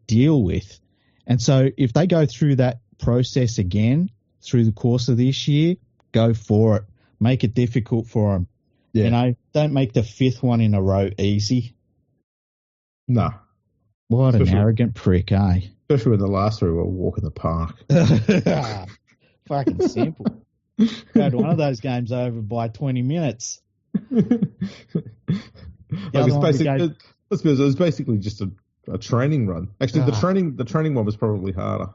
deal with. And so if they go through that process again through the course of this year, go for it. Make it difficult for them. Yeah. You know, don't make the 5th one in a row easy. No. What an arrogant prick, eh? Especially when the last 3 were a walk in the park. Fucking simple. Had one of those games over by 20 minutes. It was basically just a training run. Actually, the training one was probably harder.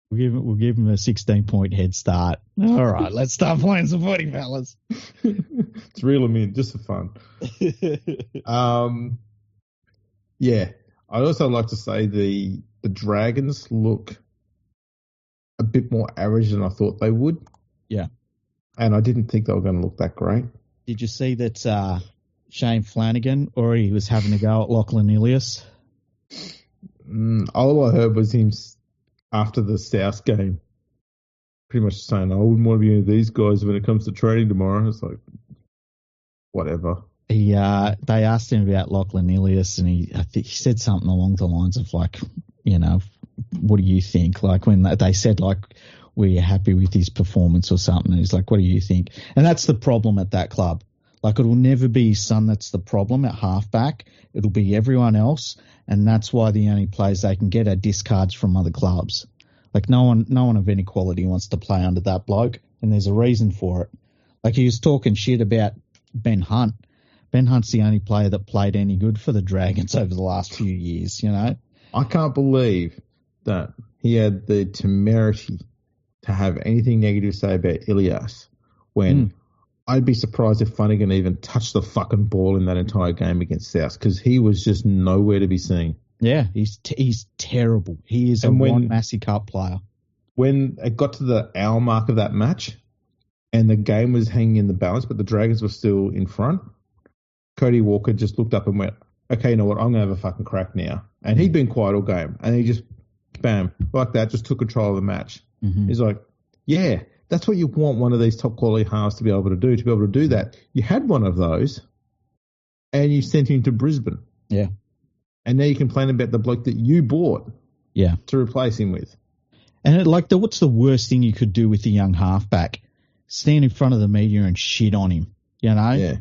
We'll give him a 16-point head start. All right, let's start playing some footy, fellas. It's reel them in, just for fun. Yeah. I'd also like to say the Dragons look a bit more average than I thought they would. Yeah. And I didn't think they were going to look that great. Did you see that Shane Flanagan already was having a go at Lachlan Ilias? All I heard was him after the South game pretty much saying, I wouldn't want to be any of these guys when it comes to training tomorrow. It's like, whatever. They asked him about Lachlan Ilias, and I think he said something along the lines of like, you know, what do you think? Like when they said like, were you happy with his performance or something? And he's like, what do you think? And that's the problem at that club. Like it will never be his son that's the problem at halfback. It'll be everyone else, and that's why the only players they can get are discards from other clubs. Like no one of any quality wants to play under that bloke, and there's a reason for it. Like he was talking shit about Ben Hunt. Ben Hunt's the only player that played any good for the Dragons over the last few years, you know? I can't believe that he had the temerity to have anything negative to say about Ilias when I'd be surprised if Flanagan even touched the fucking ball in that entire game against South because he was just nowhere to be seen. Yeah, he's terrible. He is Ron Massey Cup player. When it got to the hour mark of that match and the game was hanging in the balance but the Dragons were still in front, Cody Walker just looked up and went, okay, you know what, I'm going to have a fucking crack now. And he'd been quiet all game. And he just, bam, like that, just took control of the match. Mm-hmm. He's like, yeah, that's what you want one of these top quality halves to be able to do. To be able to do that, you had one of those and you sent him to Brisbane. Yeah. And now you complain about the bloke that you bought to replace him with. And what's the worst thing you could do with a young halfback? Stand in front of the media and shit on him, Yeah.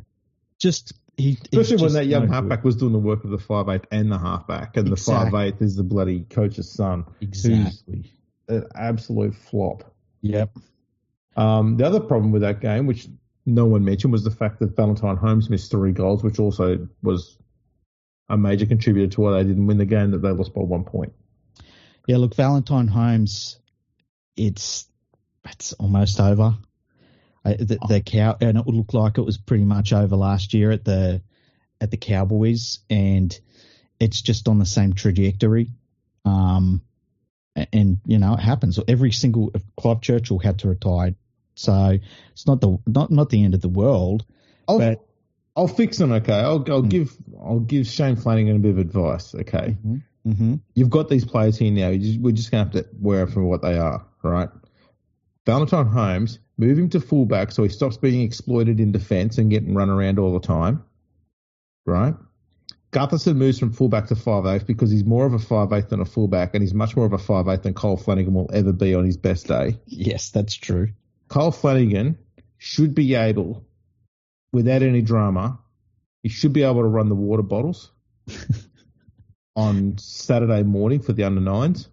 Especially when that young no halfback was doing the work of the 5'8" and the halfback, and Exactly. the 5'8" is the bloody coach's son. Exactly. Who's an absolute flop. Yep. The other problem with that game, which no one mentioned, was the fact that Valentine Holmes missed 3 goals, which also was a major contributor to why they didn't win the game, that they lost by 1 point. Yeah, look, Valentine Holmes, it's almost over. The cow, and it would look like it was pretty much over last year at the Cowboys, and it's just on the same trajectory. And it happens. Every single Clive Churchill had to retire, so it's not the end of the world. I'll fix them. Okay, I'll give Shane Flanagan a bit of advice. Okay, You've got these players here now. We're just going to have to wear them for what they are, right? Valentine Holmes, move him to fullback so he stops being exploited in defence and getting run around all the time, right? Gutherson moves from fullback to 5'8" because he's more of a 5'8" than a fullback, and he's much more of a 5'8" than Cole Flanagan will ever be on his best day. Yes, that's true. Cole Flanagan should be able, without any drama, he should be able to run the water bottles on Saturday morning for the under-9s,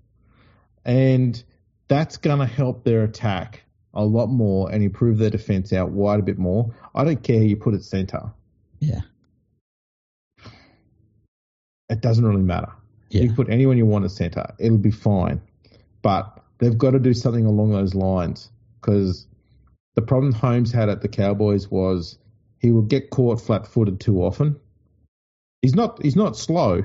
and that's going to help their attack a lot more and improve their defence out wide a bit more. I don't care who you put at centre. Yeah. It doesn't really matter. Yeah. You can put anyone you want at centre. It'll be fine. But they've got to do something along those lines, because the problem Holmes had at the Cowboys was he would get caught flat-footed too often. He's not slow,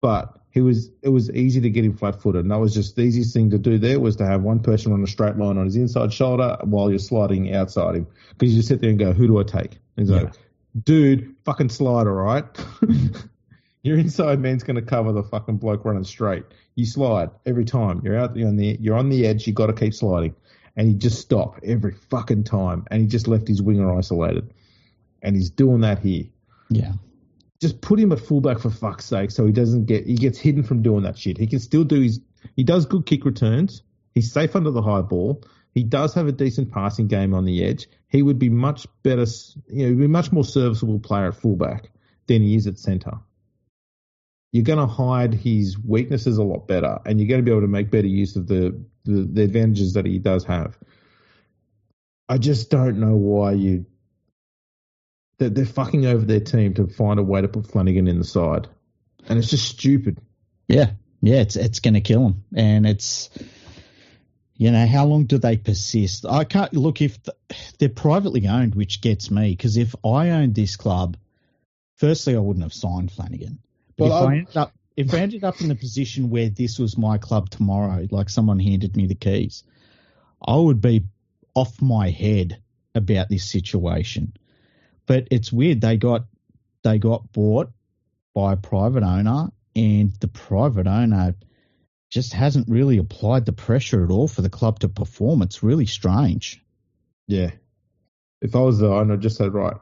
but it was easy to get him flat-footed, and that was just the easiest thing to do there was to have one person run a straight line on his inside shoulder while you're sliding outside him, because you just sit there and go, who do I take? And he's like, dude, fucking slide, all right? Your inside man's going to cover the fucking bloke running straight. You slide every time. You're on the edge. You got to keep sliding, and he just stopped every fucking time, and he just left his winger isolated, and he's doing that here. Yeah. Just put him at fullback for fuck's sake, so he gets hidden from doing that shit. He can still he does good kick returns. He's safe under the high ball. He does have a decent passing game on the edge. He would be much better, he'd be a much more serviceable player at fullback than he is at centre. You're going to hide his weaknesses a lot better, and you're going to be able to make better use of the advantages that he does have. I just don't know why they're fucking over their team to find a way to put Flanagan in the side, and it's just stupid. Yeah, it's going to kill them, and it's how long do they persist? I can't look if they're privately owned, which gets me, because if I owned this club, firstly I wouldn't have signed Flanagan. But if I ended up in the position where this was my club tomorrow, like someone handed me the keys, I would be off my head about this situation. But it's weird. They got bought by a private owner, and the private owner just hasn't really applied the pressure at all for the club to perform. It's really strange. Yeah. If I was the owner, I'd just say, right,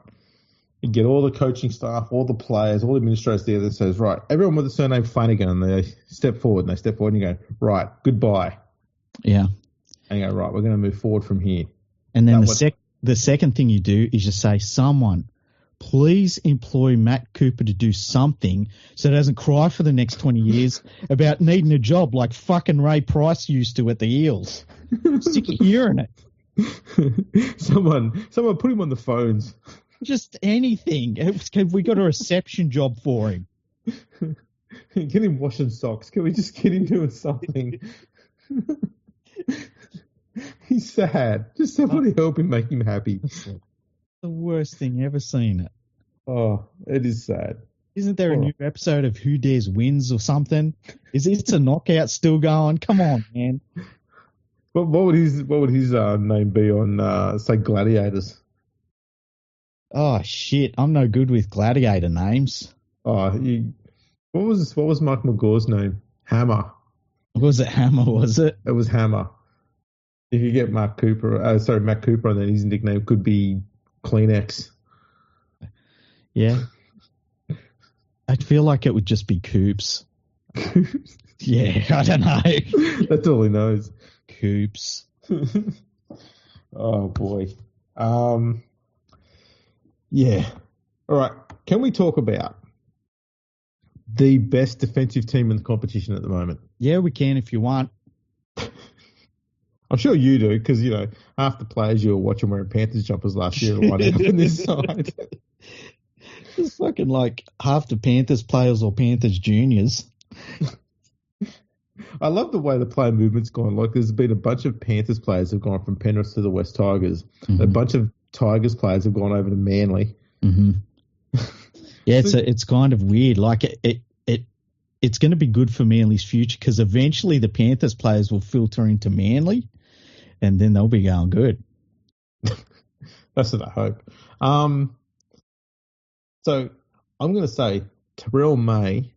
you get all the coaching staff, all the players, all the administrators there that says, right, everyone with the surname Flanagan, and they step forward, and you go, right, goodbye. Yeah. And you go, right, we're going to move forward from here. And then the second thing you do is just say, someone, please employ Matt Cooper to do something so it doesn't cry for the next 20 years about needing a job like fucking Ray Price used to at the Eels. Sick of hearing it. Someone put him on the phones. Just anything. We got a reception job for him. Get him washing socks. Can we just get him doing something? He's sad. Just somebody help him, make him happy. The worst thing ever seen it. Oh, it is sad. Isn't there a new episode of Who Dares Wins or something? Is It's a Knockout still going? Come on, man. What would his name be on say Gladiators? Oh shit! I'm no good with gladiator names. Oh, what was Mike McGaw's name? Hammer. Was it Hammer? Was it? It was Hammer. If you get Matt Cooper, and then his nickname could be Kleenex. Yeah. I feel like it would just be Coops. Yeah, I don't know. That's all he knows. hoops. Oh, boy. Yeah. All right. Can we talk about the best defensive team in the competition at the moment? Yeah, we can if you want. I'm sure you do, because, half the players you were watching wearing Panthers jumpers last year are winding up in this side. It's fucking like half the Panthers players or Panthers juniors. I love the way the player movement's gone. Like, there's been a bunch of Panthers players who've gone from Penrith to the West Tigers. Mm-hmm. A bunch of Tigers players have gone over to Manly. Mm-hmm. Yeah, it's kind of weird. Like, it's going to be good for Manly's future, because eventually the Panthers players will filter into Manly, and then they'll be going good. That's what I hope. So I'm going to say Terrell May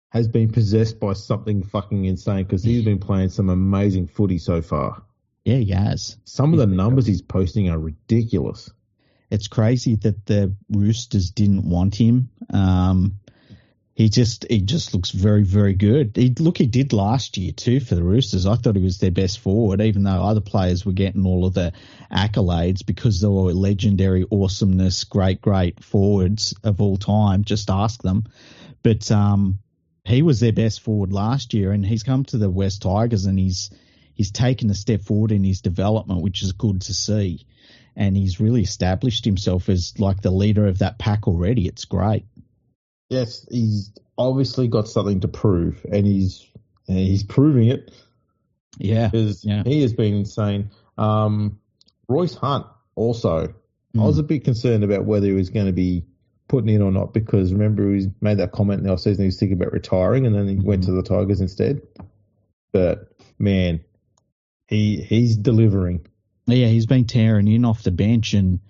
has been possessed by something fucking insane, because he's been playing some amazing footy so far. Yeah, he has. Some of the numbers he's posting are ridiculous. It's crazy that the Roosters didn't want him. He just looks very, very good. He did last year too for the Roosters. I thought he was their best forward, even though other players were getting all of the accolades because they were legendary awesomeness, great forwards of all time. Just ask them. But he was their best forward last year, and he's come to the West Tigers, and he's taken a step forward in his development, which is good to see. And he's really established himself as like the leader of that pack already. It's great. Yes, he's obviously got something to prove, and he's proving it. Yeah, he has been insane. Royce Hunt also. I was a bit concerned about whether he was going to be putting in or not, because remember he made that comment in the offseason he was thinking about retiring, and then he went to the Tigers instead. But man, he's delivering. Yeah, he's been tearing in off the bench, and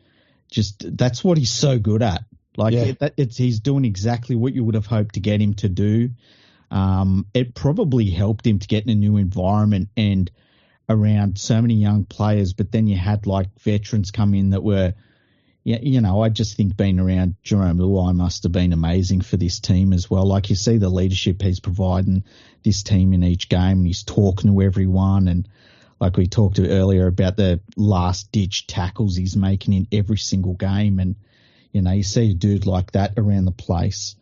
just that's what he's so good at. Like, he's doing exactly what you would have hoped to get him to do. It probably helped him to get in a new environment and around so many young players, but then you had like veterans come in that were, I just think being around Jerome Luai must have been amazing for this team as well. Like, you see the leadership he's providing this team in each game, and he's talking to everyone, and like we talked to earlier about the last-ditch tackles he's making in every single game. And, you see a dude like that around the place,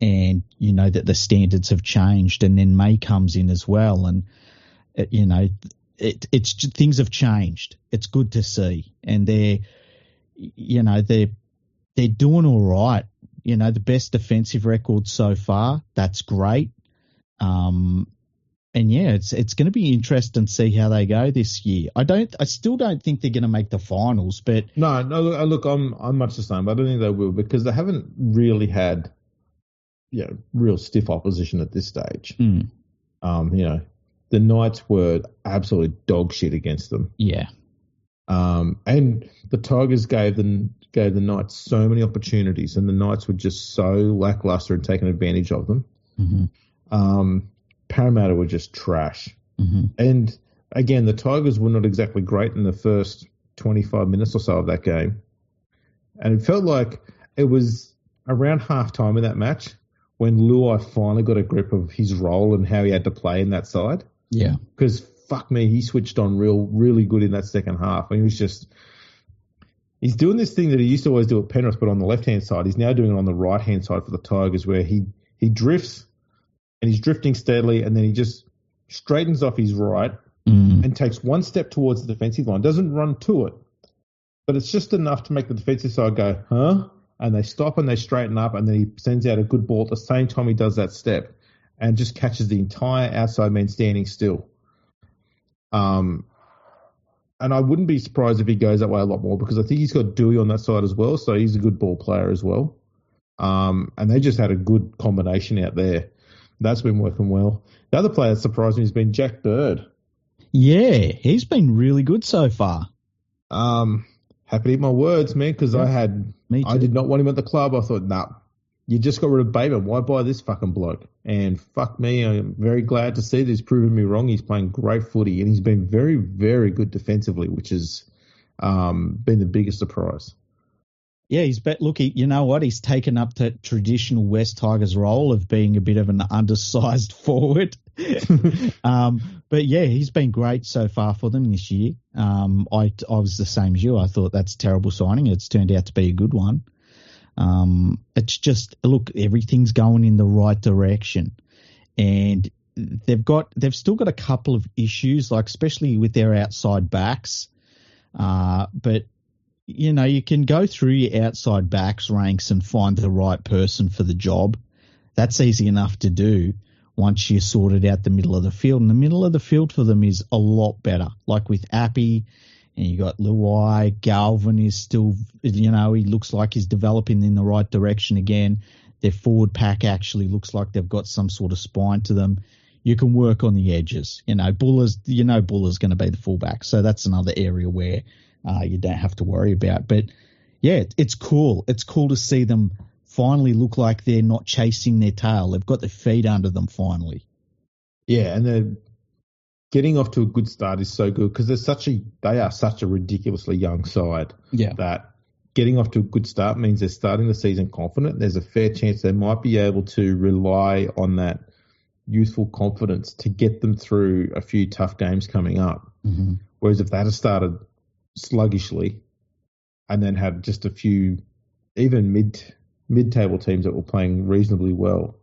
and you know that the standards have changed. And then May comes in as well, and, it's just, things have changed. It's good to see. And they're doing all right. The best defensive record so far. That's great. And yeah, it's going to be interesting to see how they go this year. I still don't think they're going to make the finals, but no. Look, I'm much the same. But I don't think they will, because they haven't really had, real stiff opposition at this stage. The Knights were absolute dog shit against them. Yeah. And the Tigers gave the Knights so many opportunities, and the Knights were just so lackluster and taking advantage of them. Mm-hmm. Parramatta were just trash. Mm-hmm. And again, the Tigers were not exactly great in the first 25 minutes or so of that game. And it felt like it was around halftime in that match when Luai finally got a grip of his role and how he had to play in that side. Yeah. Because fuck me, he switched on really good in that second half. And he's doing this thing that he used to always do at Penrith, but on the left-hand side. He's now doing it on the right-hand side for the Tigers, where he drifts, and he's drifting steadily, and then he just straightens off his right and takes one step towards the defensive line. Doesn't run to it, but it's just enough to make the defensive side go, huh? And they stop and they straighten up, and then he sends out a good ball at the same time he does that step, and just catches the entire outside man standing still. And I wouldn't be surprised if he goes that way a lot more, because I think he's got Dewey on that side as well, so he's a good ball player as well. And they just had a good combination out there. That's been working well. The other player that surprised me has been Jack Bird. Yeah, he's been really good so far. Happy to eat my words, man, because I did not want him at the club. I thought, nah, you just got rid of Bateman. Why buy this fucking bloke? And fuck me, I'm very glad to see that he's proven me wrong. He's playing great footy, and he's been very, very good defensively, which has been the biggest surprise. Yeah, you know what? He's taken up the traditional West Tigers role of being a bit of an undersized forward. But yeah, he's been great so far for them this year. I was the same as you. I thought that's a terrible signing. It's turned out to be a good one. It's just, look, everything's going in the right direction, and they've still got a couple of issues, like especially with their outside backs. But you can go through your outside backs ranks and find the right person for the job. That's easy enough to do once you sorted out the middle of the field. And the middle of the field for them is a lot better. Like with Appy, and you got Luai, Galvin is still, he looks like he's developing in the right direction again. Their forward pack actually looks like they've got some sort of spine to them. You can work on the edges. Buller's going to be the fullback. So that's another area where you don't have to worry about. But yeah, it's cool. It's cool to see them finally look like they're not chasing their tail. They've got their feet under them finally. Yeah, and they're getting off to a good start is so good because they are such a ridiculously young side. Yeah. That getting off to a good start means they're starting the season confident. There's a fair chance they might be able to rely on that youthful confidence to get them through a few tough games coming up. Mm-hmm. Whereas if they had started sluggishly and then had just a few even mid-table teams that were playing reasonably well,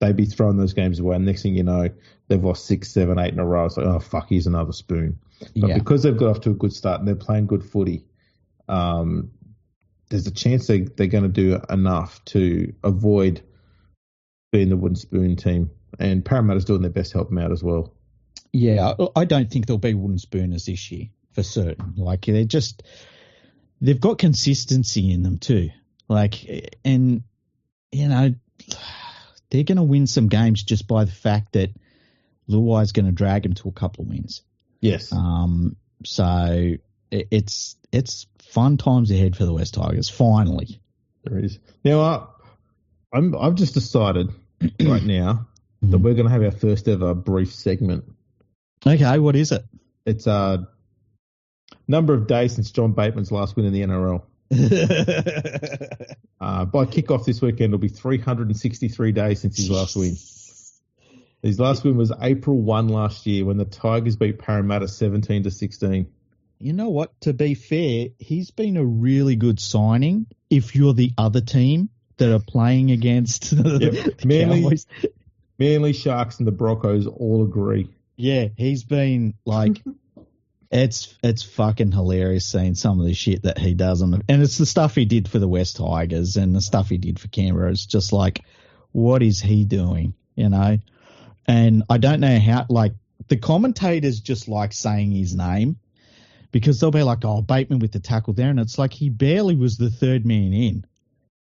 they'd be throwing those games away. And next thing you know, they've lost 6, 7, 8 in a row. It's like, oh, fuck, here's another spoon. But because they've got off to a good start and they're playing good footy, there's a chance they're going to do enough to avoid being the wooden spoon team. And Parramatta's doing their best to help them out as well. Yeah, I don't think they'll be wooden spooners this year, for certain. Like, they've got consistency in them too. Like, and, they're going to win some games just by the fact that Luai's going to drag them to a couple of wins. Yes. So it's fun times ahead for the West Tigers, finally. There is. Now, I've just decided right now that we're going to have our first ever brief segment. Okay, what is it? It's a number of days since John Bateman's last win in the NRL. By kickoff this weekend, it'll be 363 days since his last win. His last win was April 1 last year when the Tigers beat Parramatta 17-16. You know what? To be fair, he's been a really good signing if you're the other team that are playing against the Cowboys. Manly, Sharks, and the Broncos all agree. Yeah, he's been like, it's fucking hilarious seeing some of the shit that he does. And it's the stuff he did for the West Tigers and the stuff he did for Canberra. It's just like, what is he doing? And I don't know how, like, the commentators just like saying his name because they'll be like, oh, Bateman with the tackle there. And it's like, he barely was the third man in.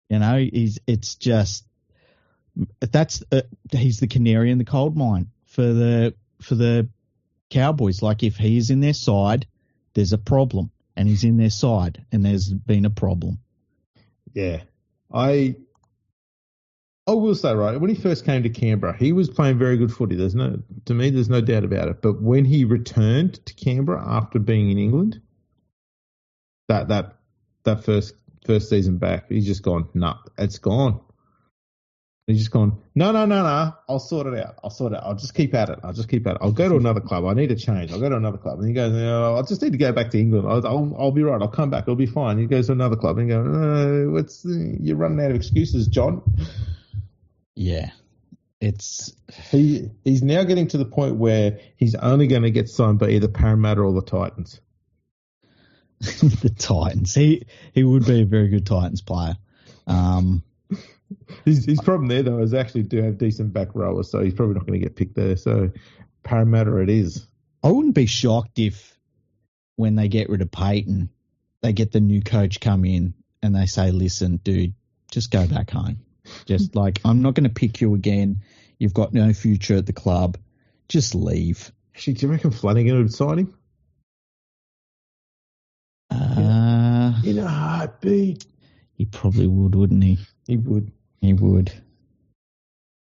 He's the canary in the coal mine for the Cowboys. Like, if he's in their side, there's a problem, and he's in their side, and there's been a problem. Yeah, I will say, right, when he first came to Canberra, he was playing very good footy. There's no doubt about it. But when he returned to Canberra after being in England, that first season back, he's just gone, nah, it's gone. He's just gone, no, I'll sort it out. I'll just keep at it. I'll go to another club. I need a change. I'll go to another club. And he goes, no, I just need to go back to England. I'll be right. I'll come back. It'll be fine. He goes to another club and he goes, you're running out of excuses, John. Yeah. He's now getting to the point where he's only going to get signed by either Parramatta or the Titans. The Titans. He would be a very good Titans player. His problem there, though, is they actually do have decent back rowers, so he's probably not going to get picked there. So Parramatta it is. I wouldn't be shocked if when they get rid of Payton, they get the new coach come in and they say, listen, dude, just go back home. Just like, I'm not going to pick you again. You've got no future at the club. Just leave. Actually, do you reckon Flanagan would sign him? In a heartbeat. He probably would, wouldn't he? He would. He would.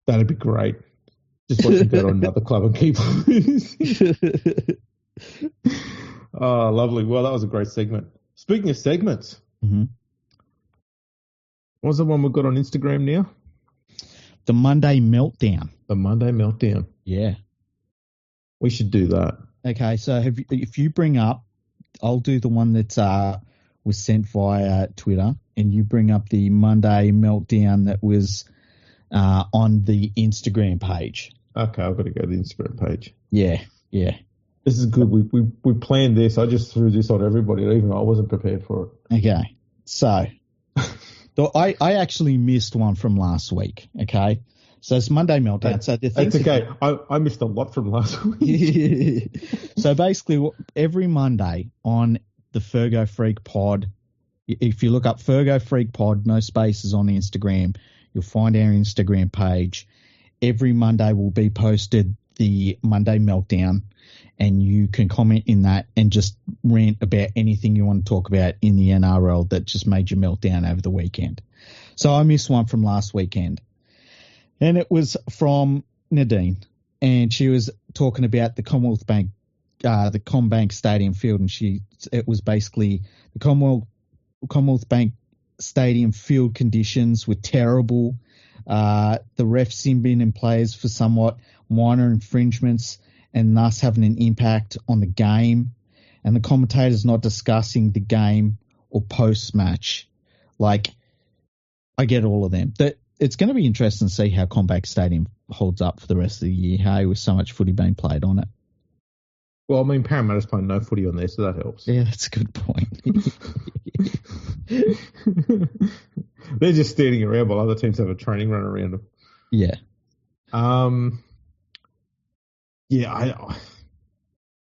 That'd be great. Just watch him go to another club and keep losing. Oh, lovely. Well, that was a great segment. Speaking of segments, what's the one we've got on Instagram now? The Monday Meltdown. The Monday Meltdown. Yeah. We should do that. Okay, so if you bring up, I'll do the one that was sent via Twitter, and you bring up the Monday meltdown that was on the Instagram page. Okay, I've got to go to the Instagram page. Yeah. This is good. We planned this. I just threw this on everybody, even though I wasn't prepared for it. Okay, so I actually missed one from last week. Okay, so it's Monday meltdown. So the it's okay. I missed a lot from last week. So basically, every Monday on the Fergo Freak Pod, if you look up Fergo Freak Pod, no spaces on Instagram, you'll find our Instagram page. Every Monday will be posted the Monday meltdown, and you can comment in that and just rant about anything you want to talk about in the NRL that just made you melt down over the weekend. So I missed one from last weekend, and it was from Nadine, and she was talking about the Commonwealth Bank, the CommBank Stadium field, and it was basically the Commonwealth Bank Stadium field conditions were terrible. The refs simming in players for somewhat minor infringements and thus having an impact on the game, and the commentators not discussing the game or post-match. Like, I get all of them. It's going to be interesting to see how CommBank Stadium holds up for the rest of the year, hey, with so much footy being played on it. Well, I mean, Parramatta's playing no footy on there, so that helps. Yeah, that's a good point. They're just standing around while other teams have a training run around them. Yeah. Yeah,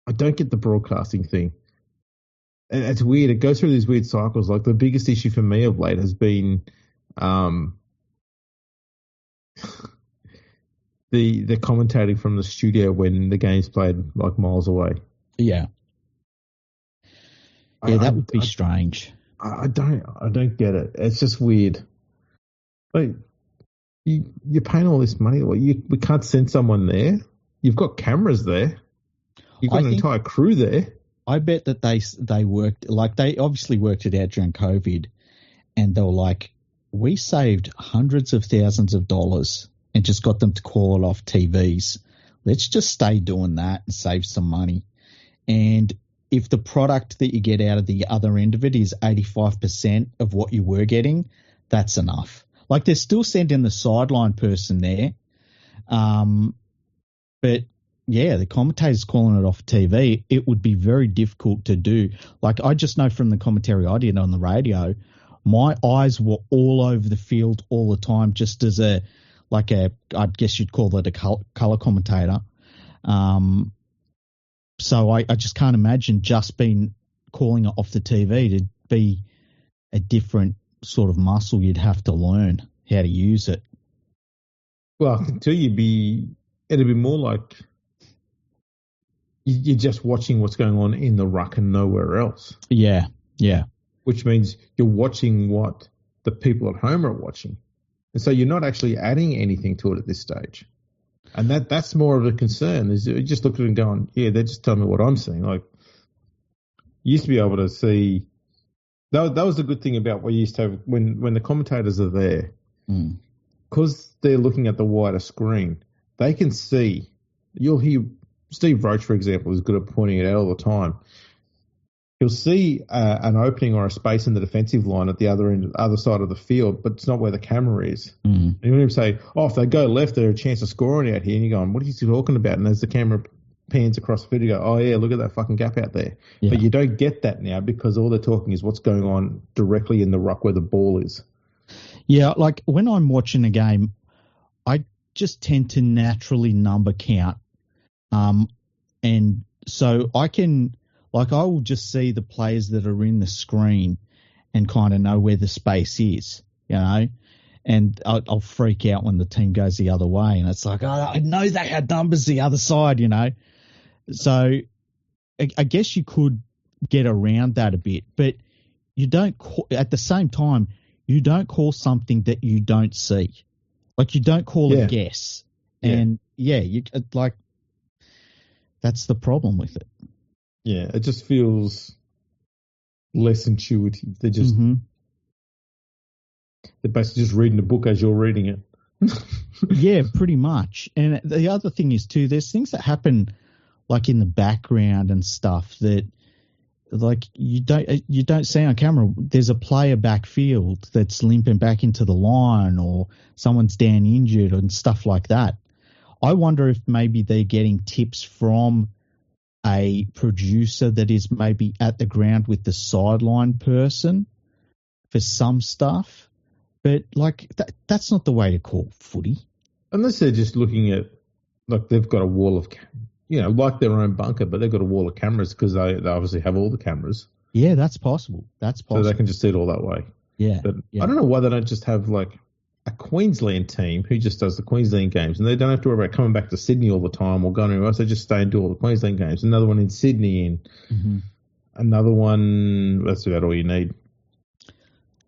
I don't get the broadcasting thing. It's weird. It goes through these weird cycles. Like, the biggest issue for me of late has been the commentating from the studio when the game's played like miles away. Yeah. Yeah, that would be strange. I don't get it. It's just weird. Like, you're paying all this money. We can't send someone there. You've got cameras there. You've got an entire crew there. I bet that they worked, like, they obviously worked it out during COVID, and they were like, we saved hundreds of thousands of dollars and just got them to call it off TVs. Let's just stay doing that and save some money. And if the product that you get out of the other end of it is 85% of what you were getting, that's enough. Like, they're still sending the sideline person there. But yeah, the commentators calling it off TV, it would be very difficult to do. Like, I just know from the commentary I did on the radio, my eyes were all over the field all the time, just as I guess you'd call it a color commentator. So I just can't imagine just calling it off the TV. It'd be a different sort of muscle you'd have to learn how to use it. Well, I can tell you, it'd be more like you're just watching what's going on in the ruck and nowhere else. Yeah. Which means you're watching what the people at home are watching. And so you're not actually adding anything to it at this stage. And that's more of a concern, is you just look at it and going, yeah, they're just telling me what I'm seeing. Like, you used to be able to see. That was the good thing about what you used to have when the commentators are there. Because they're looking at the wider screen, they can see. You'll hear Steve Roach, for example, is good at pointing it out all the time. He'll see an opening or a space in the defensive line at the other side of the field, but it's not where the camera is. And he'll even say, if they go left, there's a chance of scoring out here. And you're going, what are you talking about? And as the camera pans across the field, you go, oh, yeah, look at that fucking gap out there. Yeah. But you don't get that now because all they're talking is what's going on directly in the ruck where the ball is. Yeah, like when I'm watching a game, I just tend to naturally number count. And so I will just see the players that are in the screen and kind of know where the space is, you know, and I'll freak out when the team goes the other way. And it's like, I know they had numbers the other side, you know. So I guess you could get around that a bit, but you don't, at the same time, you don't call something that you don't see. Like, you don't call a guess. Yeah. And you like, that's the problem with it. Yeah, it just feels less intuitive. They're just they're basically just reading the book as you're reading it. Yeah, pretty much. And the other thing is too, there's things that happen like in the background and stuff that like you don't see on camera. There's a player backfield that's limping back into the line, or someone's down injured and stuff like that. I wonder if maybe they're getting tips from a producer that is maybe at the ground with the sideline person for some stuff. But like that's not the way to call footy. Unless they're just looking at, like, they've got a wall of, like their own bunker, but they've got a wall of cameras because they obviously have all the cameras. Yeah, that's possible. So they can just see it all that way. Yeah. But I don't know why they don't just have, like, a Queensland team who just does the Queensland games, and they don't have to worry about coming back to Sydney all the time or going anywhere else. They just stay and do all the Queensland games. Another one in Sydney and another one. That's about all you need.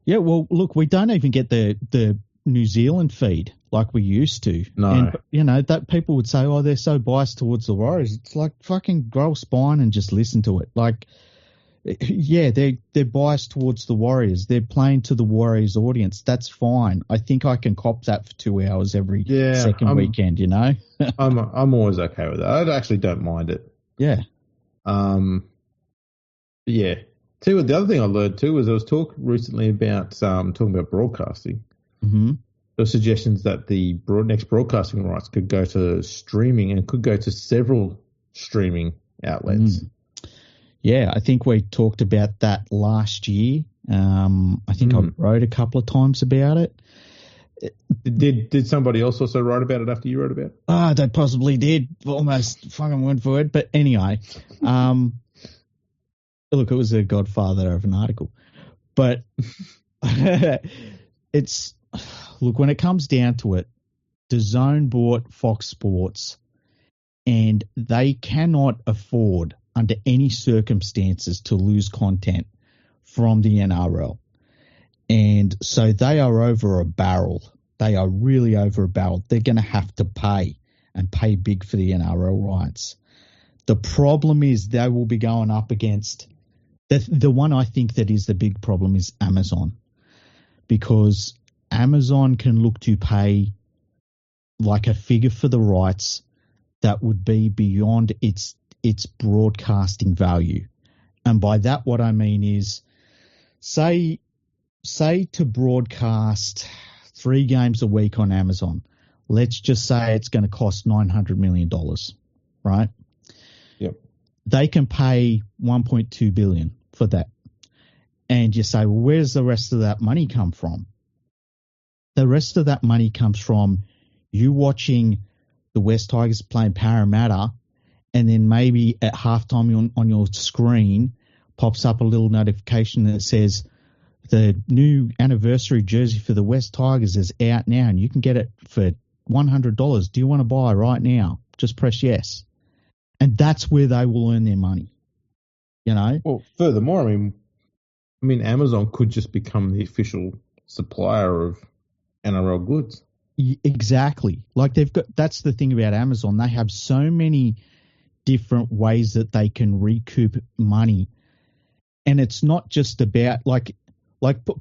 Yeah, well, look, we don't even get the New Zealand feed like we used to. No. And, that people would say, oh, they're so biased towards the Warriors. It's like fucking grow a spine and just listen to it. Like, yeah, they're biased towards the Warriors. They're playing to the Warriors audience. That's fine. I think I can cop that for 2 hours every second weekend, I'm always okay with that. I actually don't mind it. Yeah. Yeah. Too, the other thing I learned too was there was talk recently about talking about broadcasting. Mm-hmm. There were suggestions that the next broadcasting rights could go to streaming and could go to several streaming outlets. Yeah, I think we talked about that last year. I think I wrote a couple of times about it. Did somebody else also write about it after you wrote about it? They possibly did. Almost fucking word for word. But anyway, look, it was a godfather of an article. But look, when it comes down to it, DAZN bought Fox Sports and they cannot afford under any circumstances to lose content from the NRL. And so they are over a barrel. They are really over a barrel. They're going to have to pay and pay big for the NRL rights. The problem is they will be going up against the one I think that is the big problem is Amazon, because Amazon can look to pay like a figure for the rights that would be beyond its broadcasting value. And by that, what I mean is, say to broadcast 3 games a week on Amazon, let's just say it's going to cost $900 million, right? Yep. They can pay $1.2 billion for that. And you say, well, where's the rest of that money come from? The rest of that money comes from you watching the West Tigers playing Parramatta, and then maybe at halftime on your screen pops up a little notification that says the new anniversary jersey for the West Tigers is out now and you can get it for $100. Do you want to buy right now? Just press yes. And that's where they will earn their money. Well, furthermore, I mean, Amazon could just become the official supplier of NRL goods. Exactly. Like that's the thing about Amazon. They have so many different ways that they can recoup money. And it's not just about like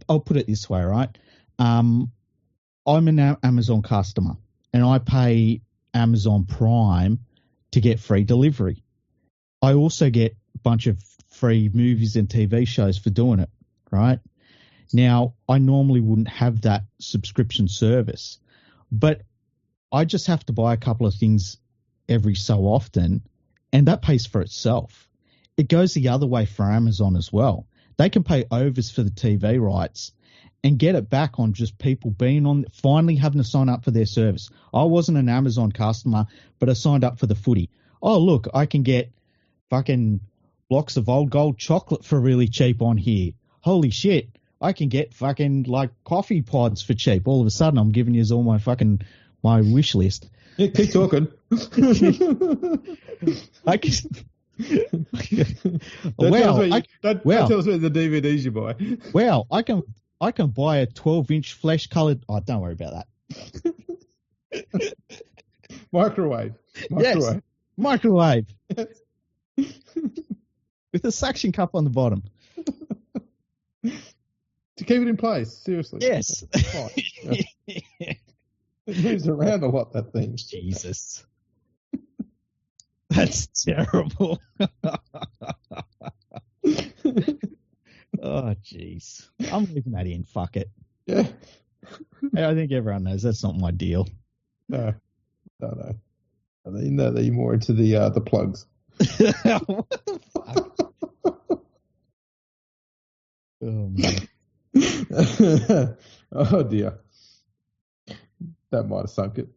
I'll put it this way, right? I'm an Amazon customer and I pay Amazon Prime to get free delivery. I also get a bunch of free movies and TV shows for doing it, right? Now, I normally wouldn't have that subscription service, but I just have to buy a couple of things every so often, and that pays for itself. It goes the other way for Amazon as well. They can pay overs for the TV rights and get it back on just people finally having to sign up for their service. I wasn't an Amazon customer, but I signed up for the footy. Oh, look, I can get fucking blocks of old gold chocolate for really cheap on here. Holy shit. I can get fucking like coffee pods for cheap. All of a sudden, I'm giving you all my wish list. Yeah, keep talking. I can. Don't tell us about the DVDs you buy. Well, I can buy a 12-inch flesh-coloured. Oh, don't worry about that. Microwave. Yes, microwave. Yes. With a suction cup on the bottom. To keep it in place, seriously. Yes. It moves around a lot, that thing. Jesus. That's terrible. Oh, jeez. I'm leaving that in. Fuck it. Yeah. I think everyone knows that's not my deal. No. I know that you're more into the plugs. What the fuck? Oh, man. Oh, dear. That might have sunk it.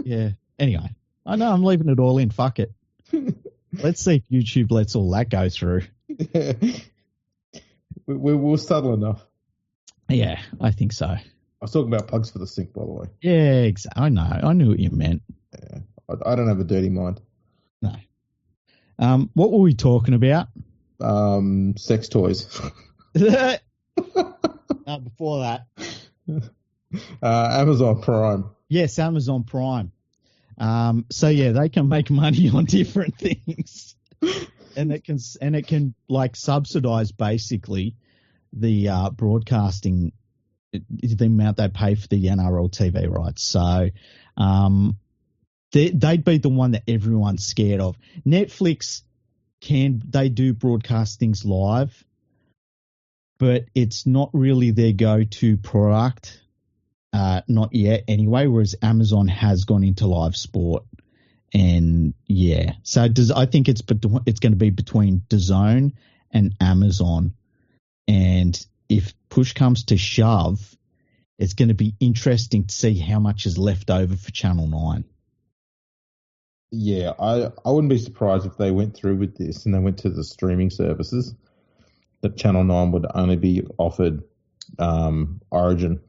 Yeah. Anyway, I know I'm leaving it all in. Fuck it. Let's see if YouTube lets all that go through. Yeah. We're subtle enough. Yeah, I think so. I was talking about plugs for the sink, by the way. Yeah, exactly. I know. I knew what you meant. Yeah. I don't have a dirty mind. No. What were we talking about? Sex toys. Before that. Amazon Prime. Yes, Amazon Prime. So yeah, they can make money on different things, and it can like subsidize basically the broadcasting, the amount they pay for the NRL TV rights. So they'd be the one that everyone's scared of. Netflix they do broadcast things live, but it's not really their go-to product. Not yet anyway, whereas Amazon has gone into live sport. And yeah, so I think it's going to be between DAZN and Amazon. And if push comes to shove, it's going to be interesting to see how much is left over for Channel 9. Yeah, I wouldn't be surprised if they went through with this and they went to the streaming services, that Channel 9 would only be offered Origin.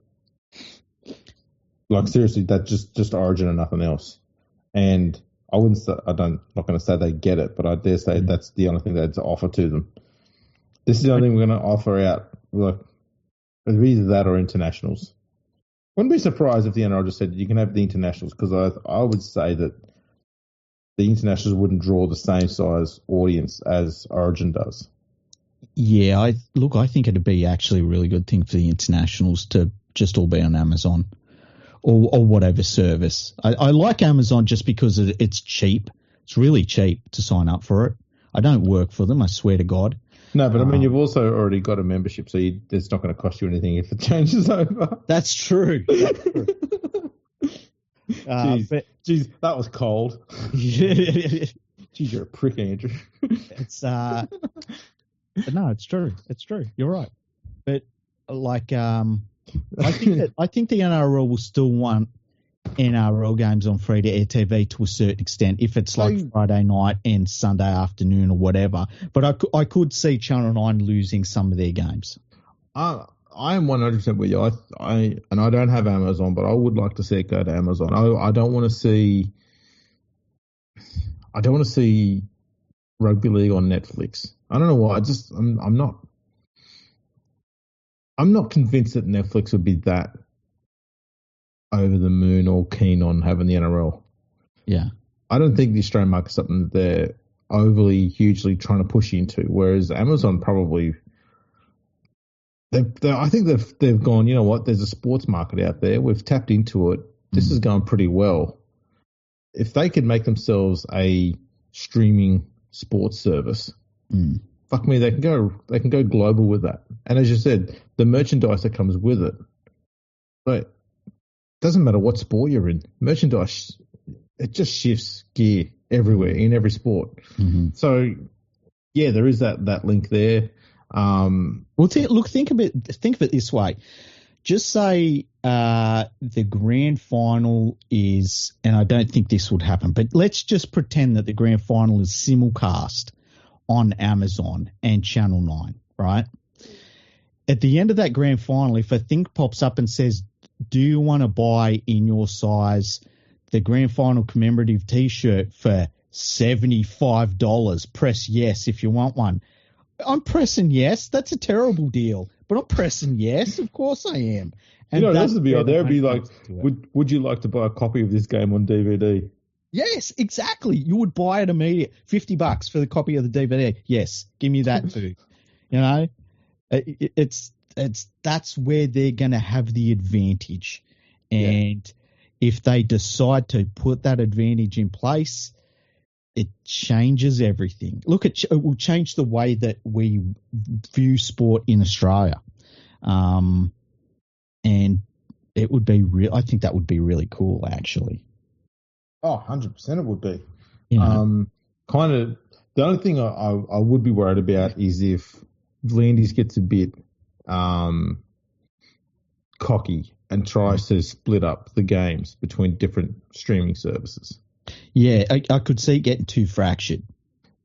Like seriously, that just Origin and nothing else. And I'm not going to say they get it, but I dare say that's the only thing that's offered to them. This is the only thing we're going to offer out. Like, either that or internationals. Wouldn't be surprised if the NRL just said you can have the internationals, because I would say that the internationals wouldn't draw the same size audience as Origin does. Yeah, I think it'd be actually a really good thing for the internationals to just all be on Amazon. Or whatever service. I like Amazon just because it's cheap. It's really cheap to sign up for it. I don't work for them, I swear to God. No, but I mean, you've also already got a membership, so it's not going to cost you anything if it changes over. That's true. Jeez, that was cold. Jeez, you're a prick, Andrew. It's but no, it's true. It's true. You're right. But like I think the NRL will still want NRL games on free-to-air TV to a certain extent, if it's like Friday night and Sunday afternoon or whatever. But I could see Channel 9 losing some of their games. I am 100% with you. I don't have Amazon, but I would like to see it go to Amazon. I don't want to see rugby league on Netflix. I don't know why. I'm not convinced that Netflix would be that over the moon or keen on having the NRL. Yeah. I don't think the Australian market's something that they're overly, hugely trying to push into, whereas Amazon probably, I think they've gone, you know what, there's a sports market out there. We've tapped into it. This is going pretty well. If they could make themselves a streaming sports service, fuck me, they can go global with that. And as you said, the merchandise that comes with it, but it doesn't matter what sport you're in. Merchandise, it just shifts gear everywhere in every sport. Mm-hmm. So yeah, there is that link there. Well, think of it this way. Just say the grand final is, and I don't think this would happen, but let's just pretend that the grand final is simulcast on Amazon and Channel 9, right? At the end of that grand final, if a thing pops up and says, do you want to buy in your size the grand final commemorative T-shirt for $75? Press yes if you want one. I'm pressing yes. That's a terrible deal, but I'm pressing yes. Of course I am. And this would be on there. It'd be like, would you like to buy a copy of this game on DVD? Yes, exactly. You would buy it immediately. $50 for the copy of the DVD. Yes, give me that too. You know, that's where they're going to have the advantage. And if they decide to put that advantage in place, it changes everything. Look, it will change the way that we view sport in Australia. And it would be I think that would be really cool, actually. Oh, 100% it would be. You know? Kind of, the only thing I would be worried about is if V'landys gets a bit cocky and tries to split up the games between different streaming services. Yeah, I could see it getting too fractured.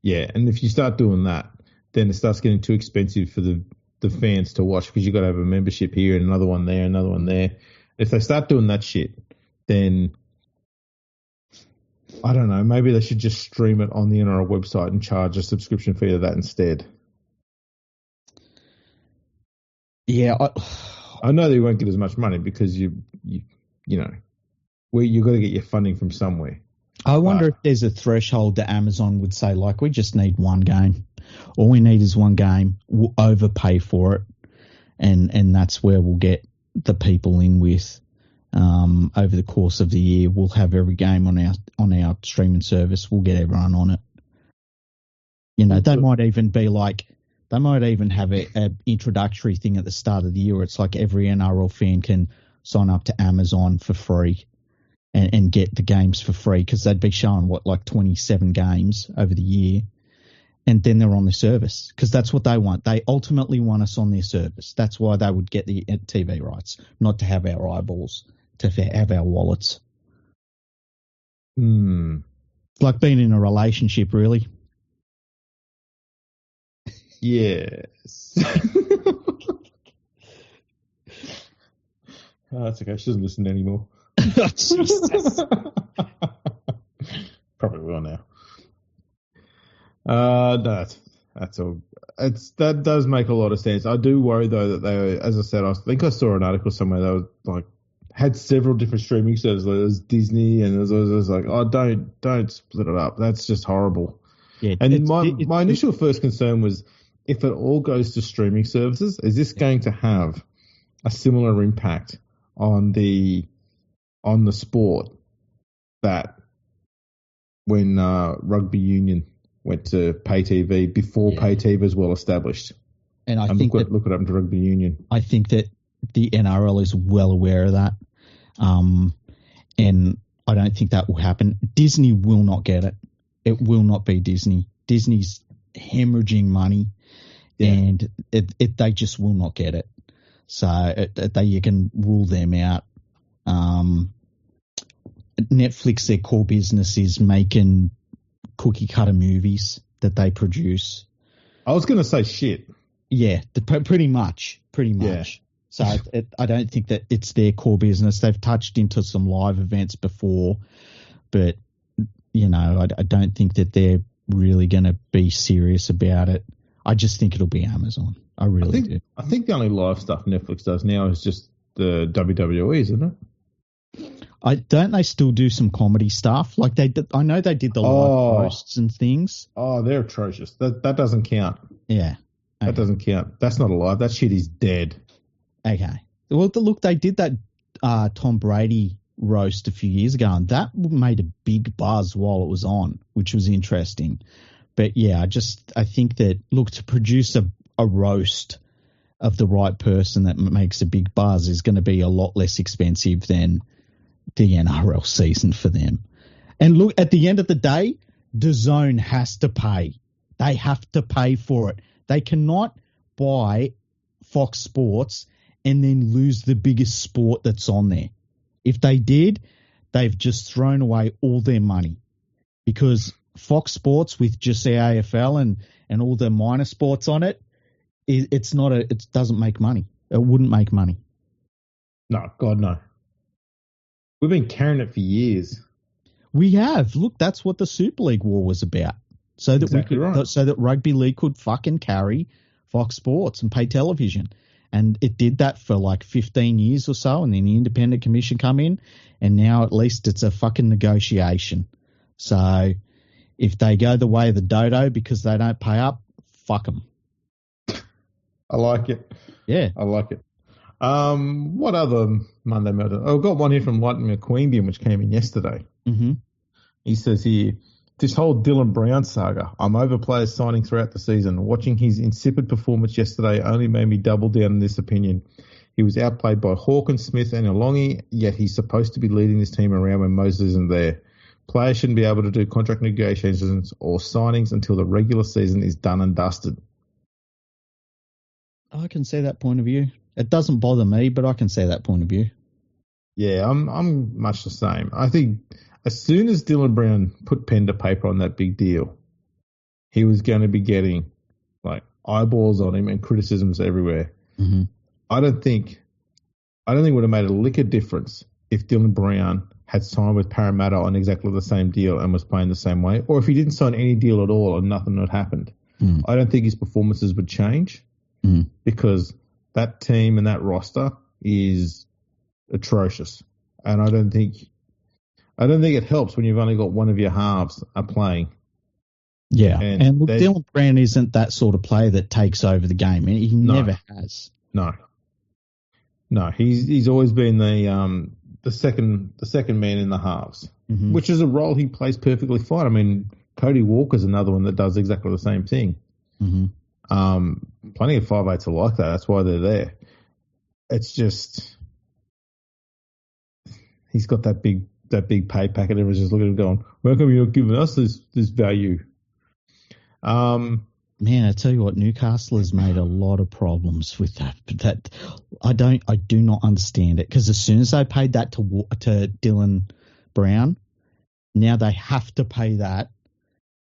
Yeah, and if you start doing that, then it starts getting too expensive for the fans to watch because you've got to have a membership here and another one there, another one there. If they start doing that shit, then I don't know, maybe they should just stream it on the NRL website and charge a subscription fee to that instead. Yeah, I know that you won't get as much money because you know, where you've got to get your funding from somewhere. I wonder if there's a threshold that Amazon would say, like, we just need one game. All we need is one game. We'll overpay for it, and that's where we'll get the people in with. Over the course of the year, we'll have every game on our streaming service. We'll get everyone on it. You know, they might even have an introductory thing at the start of the year where it's like every NRL fan can sign up to Amazon for free and get the games for free because they'd be showing, like 27 games over the year. And then they're on the service because that's what they want. They ultimately want us on their service. That's why they would get the TV rights, not to have our eyeballs, to have our wallets. It's like being in a relationship, really. Yes. Oh, that's okay. She doesn't listen anymore. Jesus. Probably will now. No, that's all. That does make a lot of sense. I do worry though that they, as I said, I think I saw an article somewhere that was like had several different streaming services. Like, there was Disney, and there was like, oh, don't split it up. That's just horrible. Yeah, and my initial first concern was if it all goes to streaming services, is this going to have a similar impact on the sport that when rugby union went to pay TV before pay TV was well established? And I think look what happened to rugby union. I think that the NRL is well aware of that. And I don't think that will happen. Disney will not get it. It will not be Disney. Disney's hemorrhaging money, and they just will not get it. So you can rule them out. Netflix, their core business is making cookie cutter movies that they produce. I was going to say shit. Yeah, pretty much. Yeah. So I don't think that it's their core business. They've touched into some live events before, but, you know, I don't think that they're really going to be serious about it. I just think it'll be Amazon. I really do. I think the only live stuff Netflix does now is just the WWE, isn't it? Don't they still do some comedy stuff? Like I know they did the live posts and things. Oh, they're atrocious. That doesn't count. Yeah. Okay. That doesn't count. That's not alive. That shit is dead. Okay. Well, look, they did that Tom Brady roast a few years ago, and that made a big buzz while it was on, which was interesting. But yeah, I think that, look, to produce a roast of the right person that makes a big buzz is going to be a lot less expensive than the NRL season for them. And look, at the end of the day, DAZN has to pay. They have to pay for it. They cannot buy Fox Sports and then lose the biggest sport that's on there. If they did, they've just thrown away all their money, because Fox Sports with just the AFL and all the minor sports on it, it doesn't make money. It wouldn't make money. No, God, no. We've been carrying it for years. We have. Look, that's what the Super League war was about. So that so that rugby league could fucking carry Fox Sports and pay television. And it did that for like 15 years or so, and then the Independent Commission come in, and now at least it's a fucking negotiation. So if they go the way of the dodo because they don't pay up, fuck them. I like it. Yeah. I like it. What other Monday murder? I've got one here from Lightning McQueenian, which came in yesterday. Mm-hmm. He says here, this whole Dylan Brown saga. I'm over players signing throughout the season. Watching his insipid performance yesterday only made me double down on this opinion. He was outplayed by Hawkins, Smith and Alongi, yet he's supposed to be leading this team around when Moses isn't there. Players shouldn't be able to do contract negotiations or signings until the regular season is done and dusted. I can see that point of view. It doesn't bother me, but I can see that point of view. Yeah, I'm much the same. I think as soon as Dylan Brown put pen to paper on that big deal, he was going to be getting like eyeballs on him and criticisms everywhere. Mm-hmm. I don't think it would have made a lick of difference if Dylan Brown had signed with Parramatta on exactly the same deal and was playing the same way, or if he didn't sign any deal at all and nothing had happened. I don't think his performances would change because that team and that roster is atrocious, and I don't think it helps when you've only got one of your halves are playing. Yeah, and look, Dylan Brown isn't that sort of player that takes over the game. He never has. No, he's always been the second man in the halves, which is a role he plays perfectly fine. I mean, Cody Walker's another one that does exactly the same thing. Plenty of 5'8" are like that. That's why they're there. It's just he's got that big pay packet. Everyone's just looking at him going, "Why come you're not giving us this value?" Man, I tell you what, Newcastle has made a lot of problems with that. But that I do not understand it, because as soon as they paid that to Dylan Brown, now they have to pay that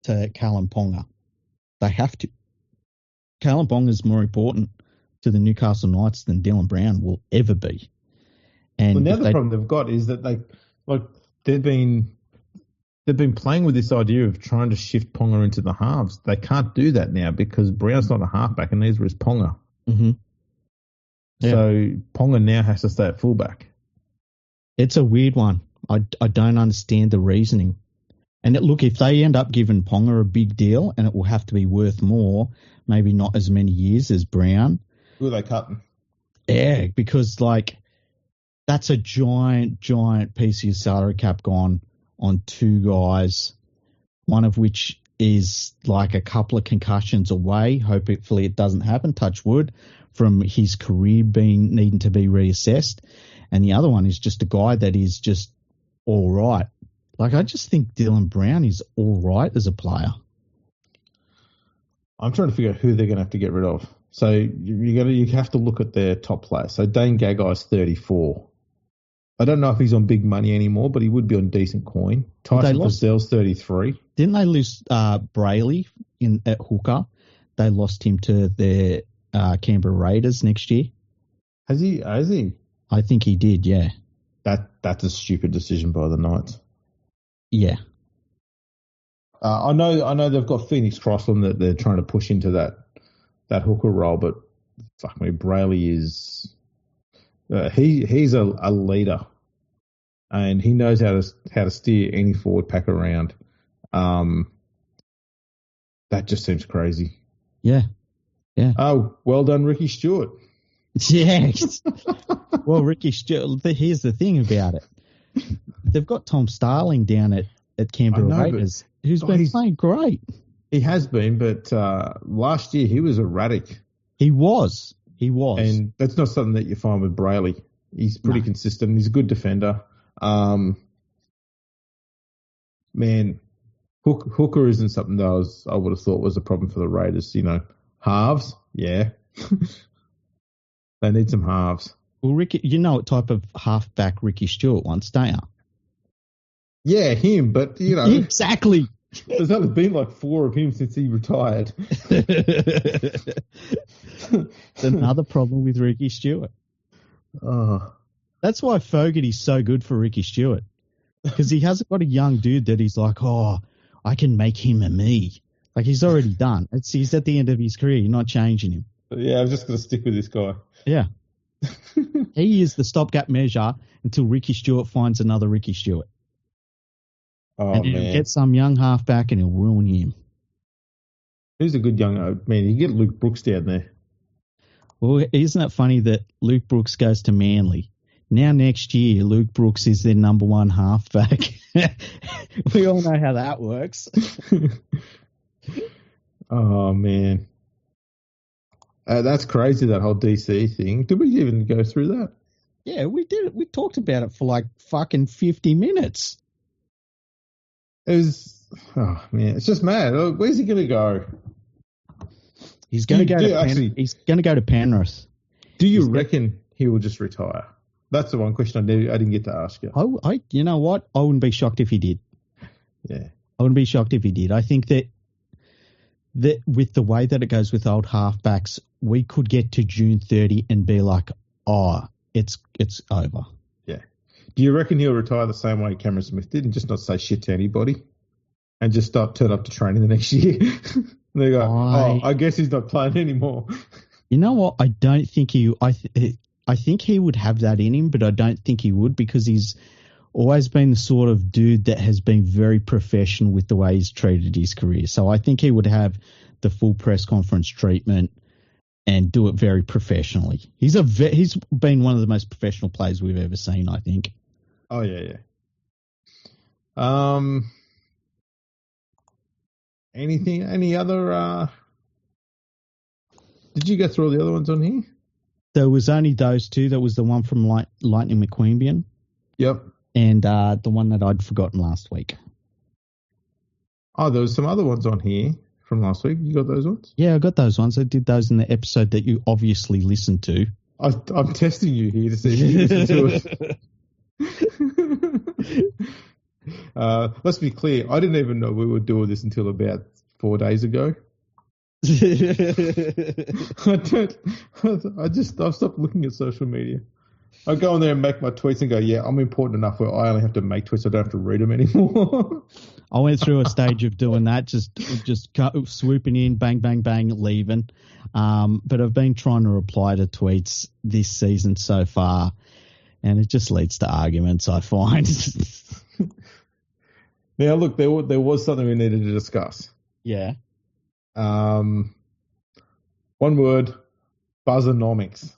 to Callum Ponga. They have to. Callum Ponga is more important to the Newcastle Knights than Dylan Brown will ever be. And now the problem they've got is that they've been playing with this idea of trying to shift Ponga into the halves. They can't do that now because Brown's not a halfback and neither is Ponga. Yeah. So Ponga now has to stay at fullback. It's a weird one. I don't understand the reasoning. And look, if they end up giving Ponga a big deal and it will have to be worth more, maybe not as many years as Brown. Who are they cutting? Yeah, because that's a giant piece of your salary cap gone on two guys, one of which is like a couple of concussions away. Hopefully it doesn't happen, touch wood, from his career needing to be reassessed. And the other one is just a guy that is just all right. I just think Dylan Brown is all right as a player. I'm trying to figure out who they're going to have to get rid of. So you have to look at their top players. So Dane Gagai's 34. I don't know if he's on big money anymore, but he would be on decent coin. Tyson Frizzell's 33. Didn't they lose Brayley at hooker? They lost him to the Canberra Raiders next year. Has he? I think he did, yeah. That's a stupid decision by the Knights. Yeah. I know they've got Phoenix Crossland that they're trying to push into that hooker role, but fuck me, Brayley is he's a leader, and he knows how to steer any forward pack around. That just seems crazy. Yeah. Oh, well done, Ricky Stuart. Yeah. Well, Ricky Stuart. Here's the thing about it. They've got Tom Starling down at Canberra Raiders, who's been playing great. He has been, but last year he was erratic. He was. And that's not something that you find with Brayley. He's pretty consistent. He's a good defender. Man, hooker isn't something that I would have thought was a problem for the Raiders. Halves, yeah. They need some halves. Well, Ricky, you know what type of halfback Ricky Stuart wants, don't you? Yeah, him, but, Exactly. There's only been like 4 of him since he retired. It's another problem with Ricky Stuart. Oh. That's why Fogarty's so good for Ricky Stuart. Because he hasn't got a young dude that he's like, oh, I can make him a me. He's already done. He's at the end of his career. You're not changing him. Yeah, I'm just going to stick with this guy. Yeah. He is the stopgap measure until Ricky Stuart finds another Ricky Stuart. Oh, and he'll get some young halfback and he'll ruin him. Who's a good young man? You get Luke Brooks down there. Well, isn't it funny that Luke Brooks goes to Manly? Now next year, Luke Brooks is their number one halfback. We all know how that works. Oh, man. That's crazy, that whole DC thing. Did we even go through that? Yeah, we did it. We talked about it for like fucking 50 minutes. It was, oh, man, it's just mad. Where's he going to go? He's going to go he's going to go to Penrith. Do you reckon he will just retire? That's the one question I didn't get to ask you. You know what? I wouldn't be shocked if he did. Yeah. I wouldn't be shocked if he did. I think that with the way that it goes with old halfbacks, we could get to June 30 and be like, oh, it's over. Yeah. Do you reckon he'll retire the same way Cameron Smith did and just not say shit to anybody and just turn up to training the next year? They go, I guess he's not playing anymore. You know what? I don't think I think he would have that in him, but I don't think he would, because he's always been the sort of dude that has been very professional with the way he's treated his career. So I think he would have the full press conference treatment and do it very professionally. He's been one of the most professional players we've ever seen, I think. Oh, yeah. Any other, did you go through all the other ones on here? There was only those two. There was the one from Lightning McQueanbeyan. Yep. And the one that I'd forgotten last week. Oh, there was some other ones on here from last week. You got those ones? Yeah, I got those ones. I did those in the episode that you obviously listened to. I'm testing you here to see if you listen to it. Let's be clear. I didn't even know we were doing this until about 4 days ago. I've stopped looking at social media. I go on there and make my tweets and go, yeah, I'm important enough where I only have to make tweets. I don't have to read them anymore. I went through a stage of doing that, just swooping in, bang, bang, bang, leaving. But I've been trying to reply to tweets this season so far, and it just leads to arguments, I find. Now, look, there was something we needed to discuss. Yeah. One word, Buzzonomics.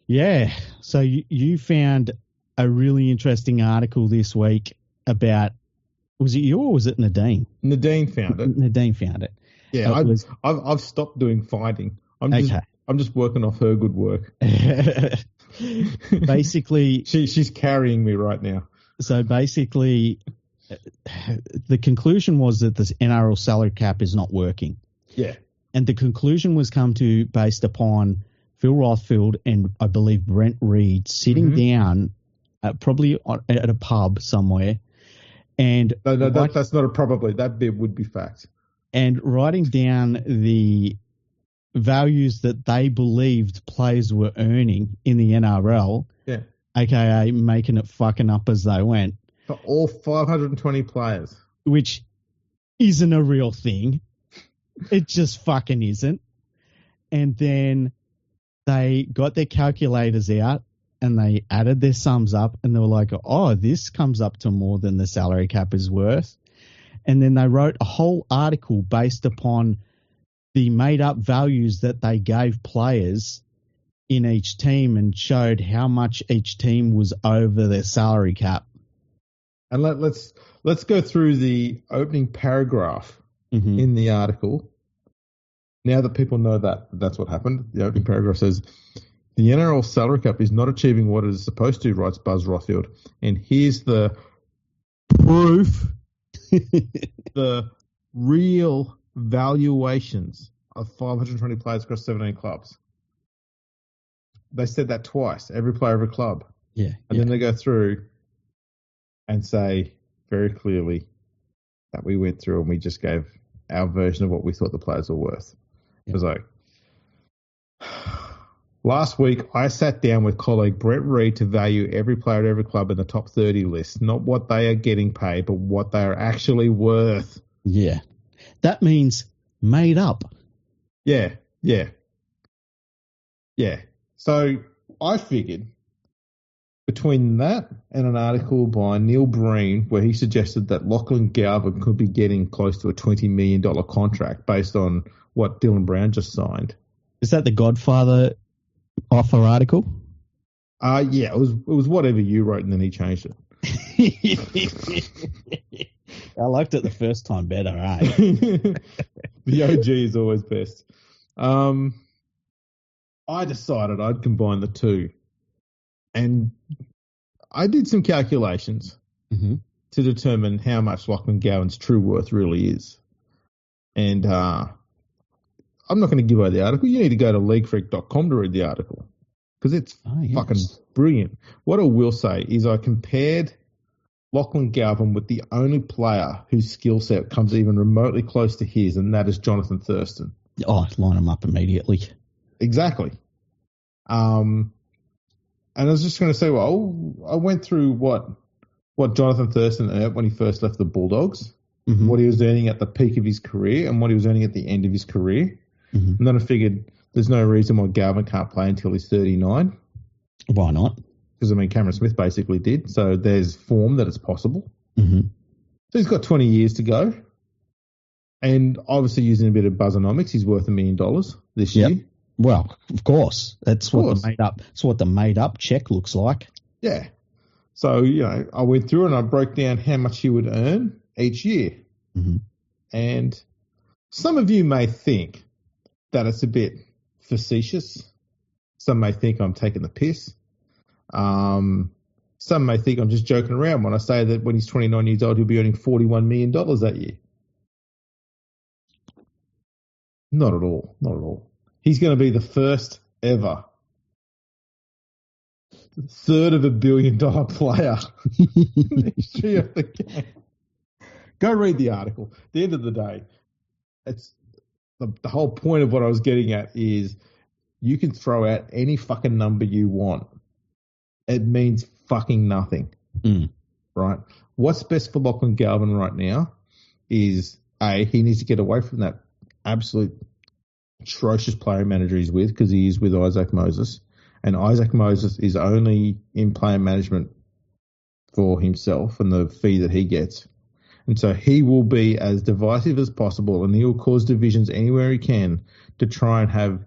Yeah. So you found a really interesting article this week about, was it you or was it Nadine? Nadine found it. Nadine found it. Yeah, I've stopped doing finding. I'm just working off her good work. Basically, she's carrying me right now. So basically, the conclusion was that the NRL salary cap is not working. Yeah. And the conclusion was come to based upon Phil Rothfield and I believe Brent Reed sitting down probably at a pub somewhere. And no, that's not a probably. That bit would be fact. And writing down the values that they believed players were earning in the NRL. Yeah. AKA making it fucking up as they went. For all 520 players. Which isn't a real thing. It just fucking isn't. And then they got their calculators out and they added their sums up and they were like, oh, this comes up to more than the salary cap is worth. And then they wrote a whole article based upon the made up values that they gave players in each team and showed how much each team was over their salary cap. And let's go through the opening paragraph in the article. Now that people know that that's what happened, the opening paragraph says, the NRL salary cap is not achieving what it is supposed to, writes Buzz Rothfield. And here's the proof, the real valuations of 520 players across 17 clubs. They said that twice, every player, every club. Yeah. And then they go through and say very clearly that we went through and we just gave our version of what we thought the players were worth. It was like, last week I sat down with colleague Brett Reed to value every player at every club in the top 30 list, not what they are getting paid, but what they are actually worth. Yeah. That means made up. Yeah. So I figured between that and an article by Neil Breen where he suggested that Lachlan Galvin could be getting close to a $20 million contract based on what Dylan Brown just signed. Is that the Godfather offer article? Yeah, it was whatever you wrote and then he changed it. liked it the first time better, eh? The OG is always best. I decided I'd combine the two. And I did some calculations to determine how much Lachlan Gowan's true worth really is. And I'm not going to give away the article. You need to go to LeagueFreak.com to read the article because it's fucking brilliant. What I will say is I compared Lachlan Gowan with the only player whose skill set comes even remotely close to his, and that is Jonathan Thurston. Oh, line him up immediately. Exactly. And I was just going to say, well, I went through what Jonathan Thurston earned when he first left the Bulldogs, what he was earning at the peak of his career, and what he was earning at the end of his career. And then I figured there's no reason why Gowan can't play until he's 39. Why not? Because, I mean, Cameron Smith basically did. So there's form that it's possible. So he's got 20 years to go. And obviously using a bit of Buzzonomics, he's worth $1 million this year. Well, of course. That's what the made up check looks like. Yeah. So, I went through and I broke down how much he would earn each year. And some of you may think that it's a bit facetious. Some may think I'm taking the piss. Some may think I'm just joking around when I say that when he's 29 years old, he'll be earning $41 million that year. Not at all. Not at all. He's going to be the first ever third of $1 billion player in the history of the game. Go read the article. At the end of the day, it's the whole point of what I was getting at is you can throw out any fucking number you want. It means fucking nothing. Right? What's best for Lachlan Gowan right now is, A, he needs to get away from that absolute atrocious player manager he's with because he is with Isaac Moses. And Isaac Moses is only in player management for himself and the fee that he gets. And so he will be as divisive as possible and he will cause divisions anywhere he can to try and have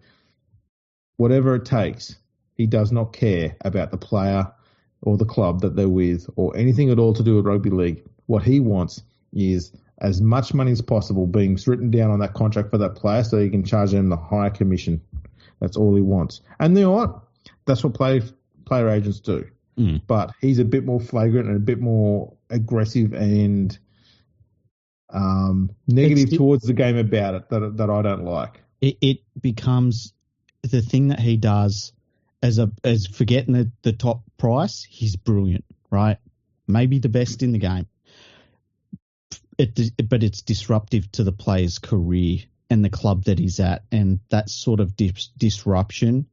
whatever it takes. He does not care about the player or the club that they're with or anything at all to do with rugby league. What he wants is as much money as possible being written down on that contract for that player so he can charge them the higher commission. That's all he wants. And you know what? That's what player agents do. But he's a bit more flagrant and a bit more aggressive and negative towards the game about it that I don't like. It becomes the thing that he does as forgetting the top price. He's brilliant, right? Maybe the best in the game. But it's disruptive to the player's career and the club that he's at, and that sort of disruption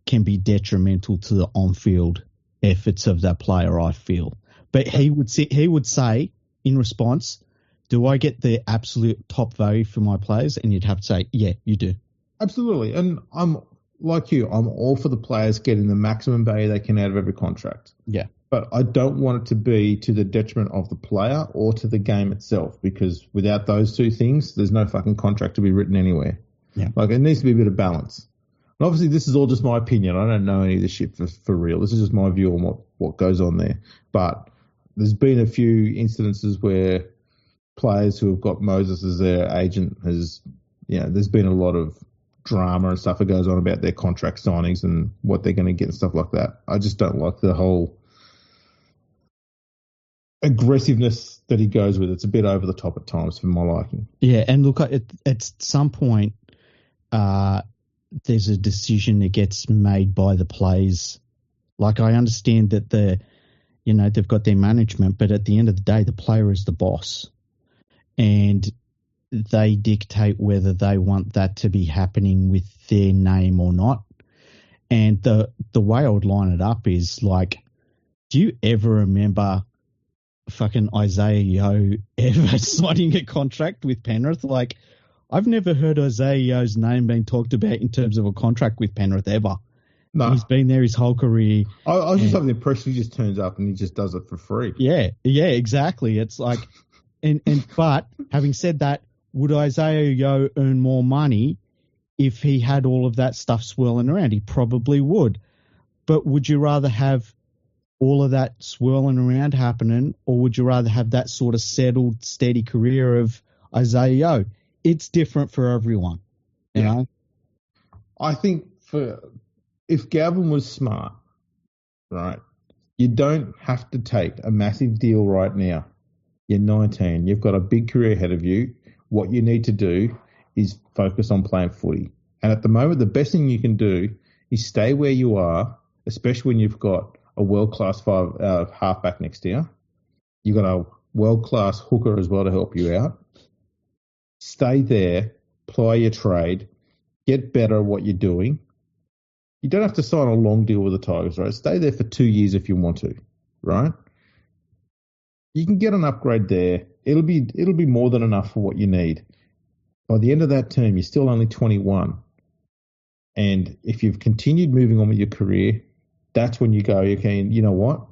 can be detrimental to the on-field efforts of that player, I feel. But he would say in response, do I get the absolute top value for my players? And you'd have to say, yeah, you do. Absolutely. And I'm like you, I'm all for the players getting the maximum value they can out of every contract. Yeah. But I don't want it to be to the detriment of the player or to the game itself, because without those two things, there's no fucking contract to be written anywhere. Yeah. Like, it needs to be a bit of balance. And obviously, this is all just my opinion. I don't know any of this shit for real. This is just my view on what goes on there. But there's been a few incidences where players who have got Moses as their agent there's been a lot of drama and stuff that goes on about their contract signings and what they're going to get and stuff like that. I just don't like the whole aggressiveness that he goes with. It's a bit over the top at times for my liking. Yeah, and look, at some point, there's a decision that gets made by the players. Like, I understand that they've got their management, but at the end of the day, the player is the boss, and they dictate whether they want that to be happening with their name or not. And the way I would line it up is like, do you ever remember fucking Isaiah Yeo ever signing a contract with Penrith? Like, I've never heard Isaiah Yeo's name being talked about in terms of a contract with Penrith ever. No. He's been there his whole career. I was just having the impression he just turns up and he just does it for free. Yeah, exactly. It's like, but having said that, would Isaiah Yeo earn more money if he had all of that stuff swirling around? He probably would. But would you rather have all of that swirling around happening, or would you rather have that sort of settled, steady career of Isaiah Yeo? It's different for everyone, you know? I think if Galvin was smart, right, you don't have to take a massive deal right now. You're 19. You've got a big career ahead of you. What you need to do is focus on playing footy. And at the moment, the best thing you can do is stay where you are, especially when you've got a world-class halfback next to you. You've got a world-class hooker as well to help you out. Stay there, ply your trade, get better at what you're doing. You don't have to sign a long deal with the Tigers, right? Stay there for 2 years if you want to, right? You can get an upgrade there. It'll be more than enough for what you need. By the end of that term, you're still only 21. And if you've continued moving on with your career, that's when you go, okay, you know what?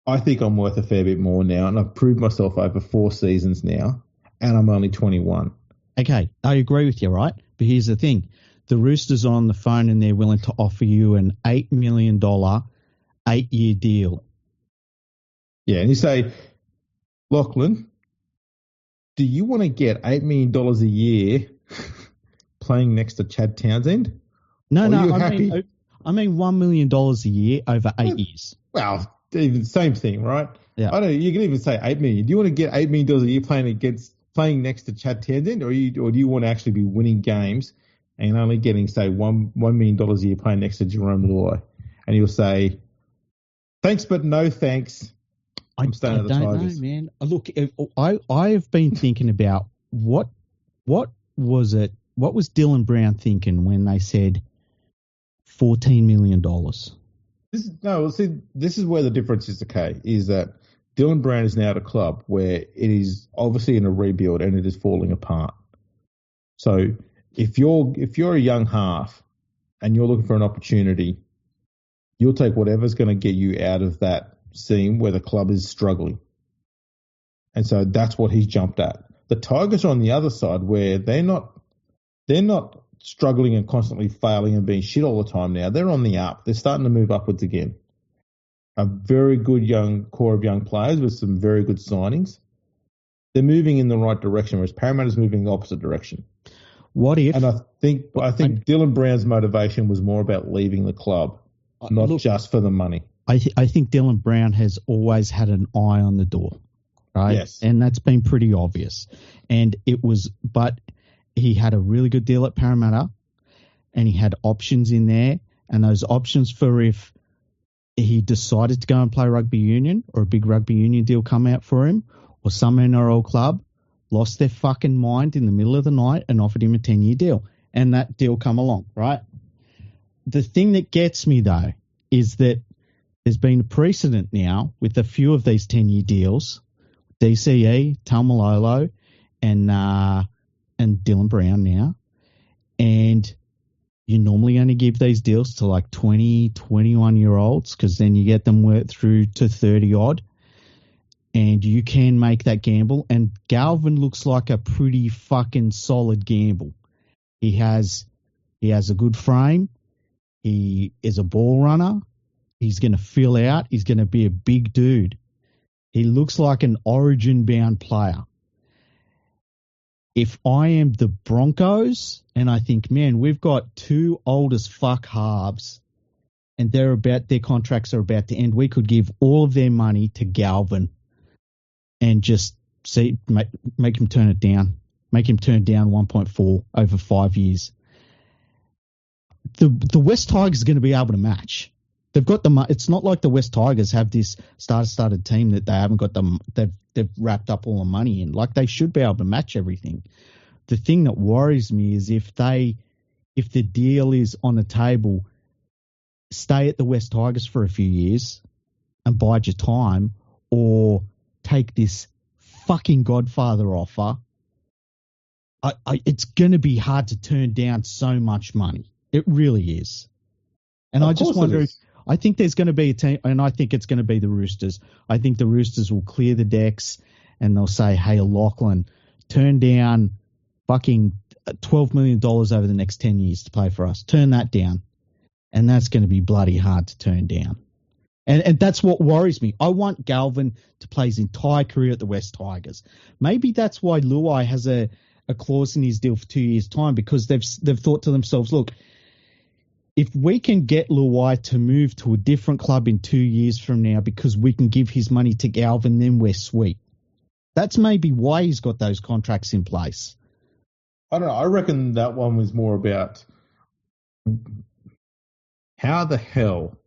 I think I'm worth a fair bit more now, and I've proved myself over 4 seasons now, and I'm only 21. Okay, I agree with you, right? But here's the thing. The Roosters are on the phone and they're willing to offer you an $8 million 8-year deal. Yeah, and you say, Lachlan, do you want to get $8 million a year playing next to Chad Townsend? No, I mean $1 million a year over 8 years. Well, even same thing, right? Yeah. I don't. You can even say $8 million. Do you want to get $8 million a year playing next to Chad Townsend, or do you want to actually be winning games and only getting, say, $1 million a year playing next to Jerome Luai? And you'll say, thanks, but no thanks. I'm staying at the Tigers. I don't know, man. Look, I've been thinking about what was it? What was Dylan Brown thinking when they said $14 million? This is where the difference is, okay, is that Dylan Brown is now at a club where it is obviously in a rebuild and it is falling apart. So if you're a young half and you're looking for an opportunity, you'll take whatever's going to get you out of that scene where the club is struggling. And so that's what he's jumped at. The Tigers are on the other side where they're not struggling and constantly failing and being shit all the time now. They're on the up. They're starting to move upwards again. A very good young core of young players with some very good signings. They're moving in the right direction, whereas Parramatta's moving in the opposite direction. What if? And I think Dylan Brown's motivation was more about leaving the club, not just for the money. I think Dylan Brown has always had an eye on the door, right? Yes. And that's been pretty obvious. But he had a really good deal at Parramatta, and he had options in there, and those options for if he decided to go and play rugby union or a big rugby union deal come out for him, or some NRL club lost their fucking mind in the middle of the night and offered him a 10-year deal, and that deal come along, right? The thing that gets me, though, is that there's been a precedent now with a few of these 10-year deals, DCE, Taumalolo, and Dylan Brown now, and you normally only give these deals to like 20, 21-year-olds because then you get them worked through to 30-odd, and you can make that gamble. And Galvin looks like a pretty fucking solid gamble. He has a good frame. He is a ball runner. He's going to fill out. He's going to be a big dude. He looks like an origin-bound player. If I am the Broncos and I think, man, we've got 2 old as fuck halves and their contracts are about to end, we could give all of their money to Galvin and just make him turn it down. Make him turn down 1.4 over 5 years. The West Tigers are going to be able to match. They've got it's not like the West Tigers have this started team that they haven't got they've wrapped up all the money in. Like, they should be able to match everything. The thing that worries me is if the deal is on the table, stay at the West Tigers for a few years and bide your time, or take this fucking Godfather offer. It's going to be hard to turn down so much money. It really is. And I just wonder if, I think there's going to be a team, and I think it's going to be the Roosters. I think the Roosters will clear the decks and they'll say, hey, Lachlan, turn down fucking $12 million over the next 10 years to play for us. Turn that down. And that's going to be bloody hard to turn down. And that's what worries me. I want Galvin to play his entire career at the West Tigers. Maybe that's why Luai has a clause in his deal for 2 years' time, because they've thought to themselves, look, if we can get Luai to move to a different club in 2 years from now because we can give his money to Galvin, then we're sweet. That's maybe why he's got those contracts in place. I don't know. I reckon that one was more about how the hell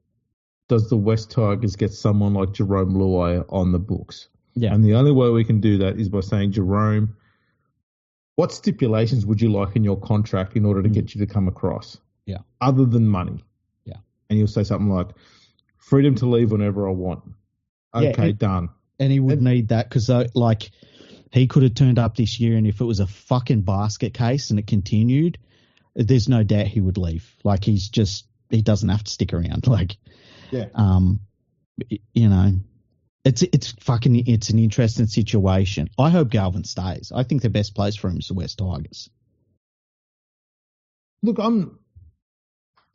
does the West Tigers get someone like Jerome Luai on the books? Yeah. And the only way we can do that is by saying, Jerome, what stipulations would you like in your contract in order to get you to come across? Yeah. Other than money. Yeah. And you'll say something like, freedom to leave whenever I want. Okay, done. And he would need that because, like, he could have turned up this year, and if it was a fucking basket case and it continued, there's no doubt he would leave. Like, he doesn't have to stick around. Like, yeah. You know, it's an interesting situation. I hope Galvin stays. I think the best place for him is the West Tigers. Look, I'm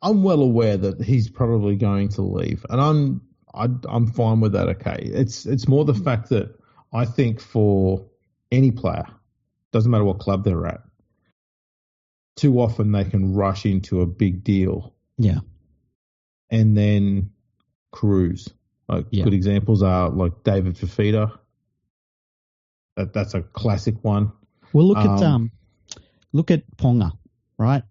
well aware that he's probably going to leave, and I'm fine with that. Okay, it's more the fact that I think for any player, doesn't matter what club they're at, too often they can rush into a big deal. Yeah, and then cruise. Good examples are like David Fafita. That's a classic one. Well, look at Ponga, right?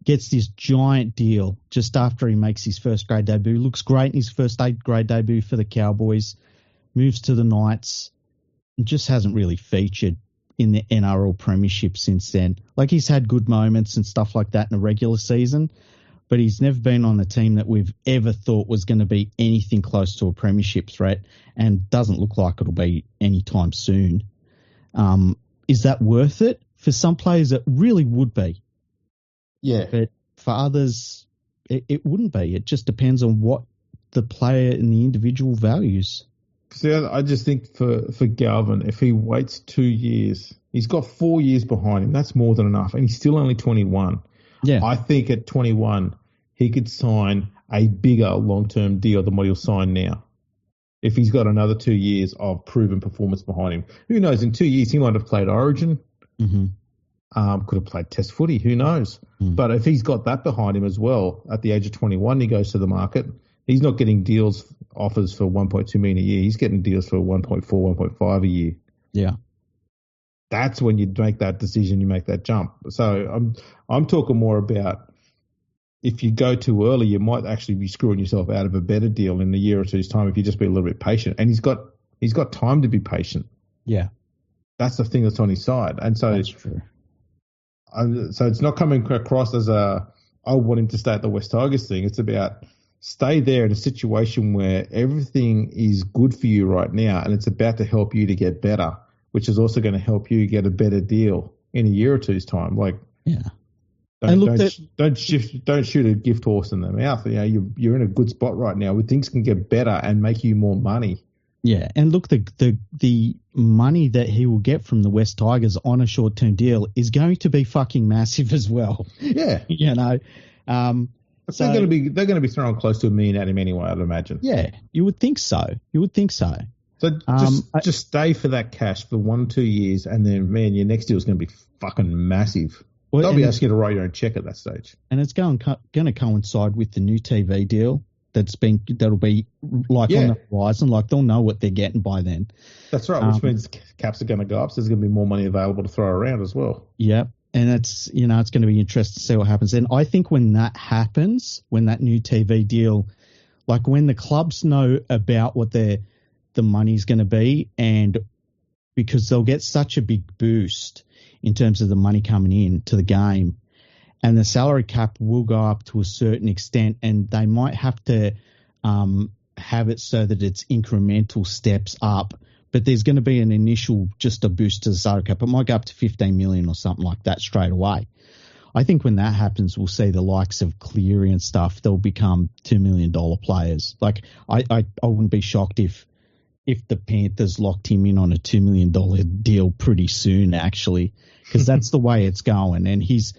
Gets this giant deal just after he makes his first grade debut. Looks great in his first grade debut for the Cowboys. Moves to the Knights. And just hasn't really featured in the NRL Premiership since then. Like, he's had good moments and stuff like that in the regular season, but he's never been on a team that we've ever thought was going to be anything close to a Premiership threat, and doesn't look like it'll be anytime soon. Is that worth it? For some players, it really would be. Yeah. But for others, it wouldn't be. It just depends on what the player and the individual values. See, I just think for Galvin, if he waits 2 years, he's got 4 years behind him. That's more than enough. And he's still only 21. Yeah. I think at 21, he could sign a bigger long-term deal than what he'll sign now. If he's got another 2 years of proven performance behind him. Who knows? In 2 years, he might have played Origin. Mm-hmm. Could have played Test footy. Who knows? Mm. But if he's got that behind him as well, at the age of 21, he goes to the market. He's not getting offers for 1.2 million a year. He's getting deals for 1.4, 1.5 a year. Yeah. That's when you make that decision, you make that jump. So I'm talking more about if you go too early, you might actually be screwing yourself out of a better deal in a year or two's time if you just be a little bit patient. And he's got time to be patient. Yeah. That's the thing that's on his side. And so that's true. So it's not coming across as I want him to stay at the West Tigers thing. It's about stay there in a situation where everything is good for you right now, and it's about to help you to get better, which is also going to help you get a better deal in a year or two's time. Like, yeah, don't shoot a gift horse in the mouth. You know, you're in a good spot right now where things can get better and make you more money. Yeah, and look, the money that he will get from the West Tigers on a short-term deal is going to be fucking massive as well. Yeah, you know, so they're going to be throwing close to $1 million at him anyway, I'd imagine. Yeah, you would think so. So just stay for that cash for 1-2 years, and then your next deal is going to be fucking massive. Well, they'll be asking you to write your own check at that stage, and it's going to coincide with the new TV deal. That'll be like on the horizon. Like, they'll know what they're getting by then. That's right, which means caps are going to go up, so there's going to be more money available to throw around as well. Yeah, and it's going to be interesting to see what happens. And I think when that happens, when that new TV deal, like when the clubs know about what the money's going to be, and because they'll get such a big boost in terms of the money coming in to the game, and the salary cap will go up to a certain extent, and they might have to have it so that it's incremental steps up. But there's going to be an initial, just a boost to the salary cap. It might go up to 15 million or something like that straight away. I think when that happens, we'll see the likes of Cleary and stuff. They'll become $2 million players. Like, I wouldn't be shocked if the Panthers locked him in on a $2 million deal pretty soon, actually, because that's the way it's going. And he's,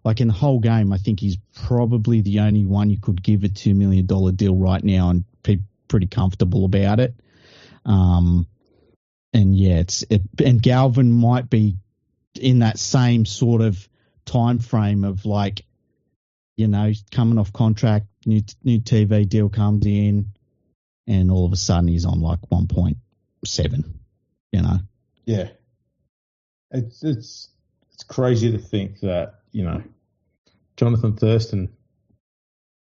like, in the whole game, I think he's probably the only one you could give a $2 million deal right now, and pretty comfortable about it. And yeah, and Galvin might be in that same sort of time frame of like, coming off contract, new TV deal comes in, and all of a sudden he's on like 1.7. Yeah, it's crazy to think that Jonathan Thurston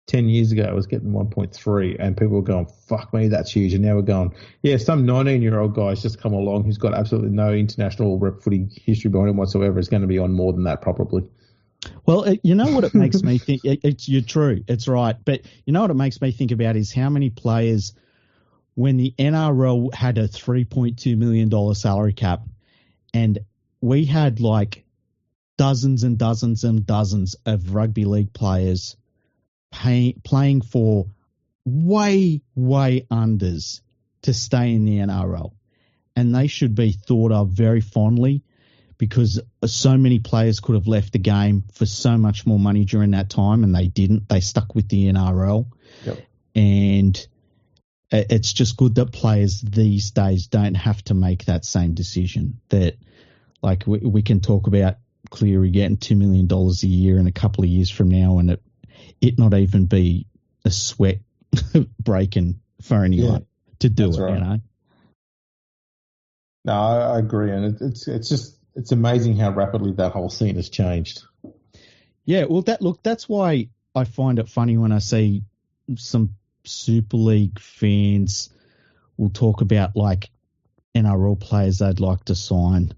10 years ago was getting 1.3, and people were going, fuck me, that's huge. And now we're going, yeah, some 19-year-old guy's just come along who's got absolutely no international rep footy history behind him whatsoever is going to be on more than that probably. Well, you know what it makes me think? You're true. It's right. But you know what it makes me think about is how many players, when the NRL had a $3.2 million salary cap, and we had like dozens and dozens and dozens of rugby league players playing for way, way unders to stay in the NRL. And they should be thought of very fondly, because so many players could have left the game for so much more money during that time, and they didn't. They stuck with the NRL. Yep. And it's just good that players these days don't have to make that same decision. That, like, we can talk about Cleary getting $2 million a year in a couple of years from now, and it not even be a sweat breaking for anyone to do it, right. No, I agree, and it's amazing how rapidly that whole scene has changed. Yeah, well, that's why I find it funny when I see some Super League fans will talk about like NRL players they'd like to sign,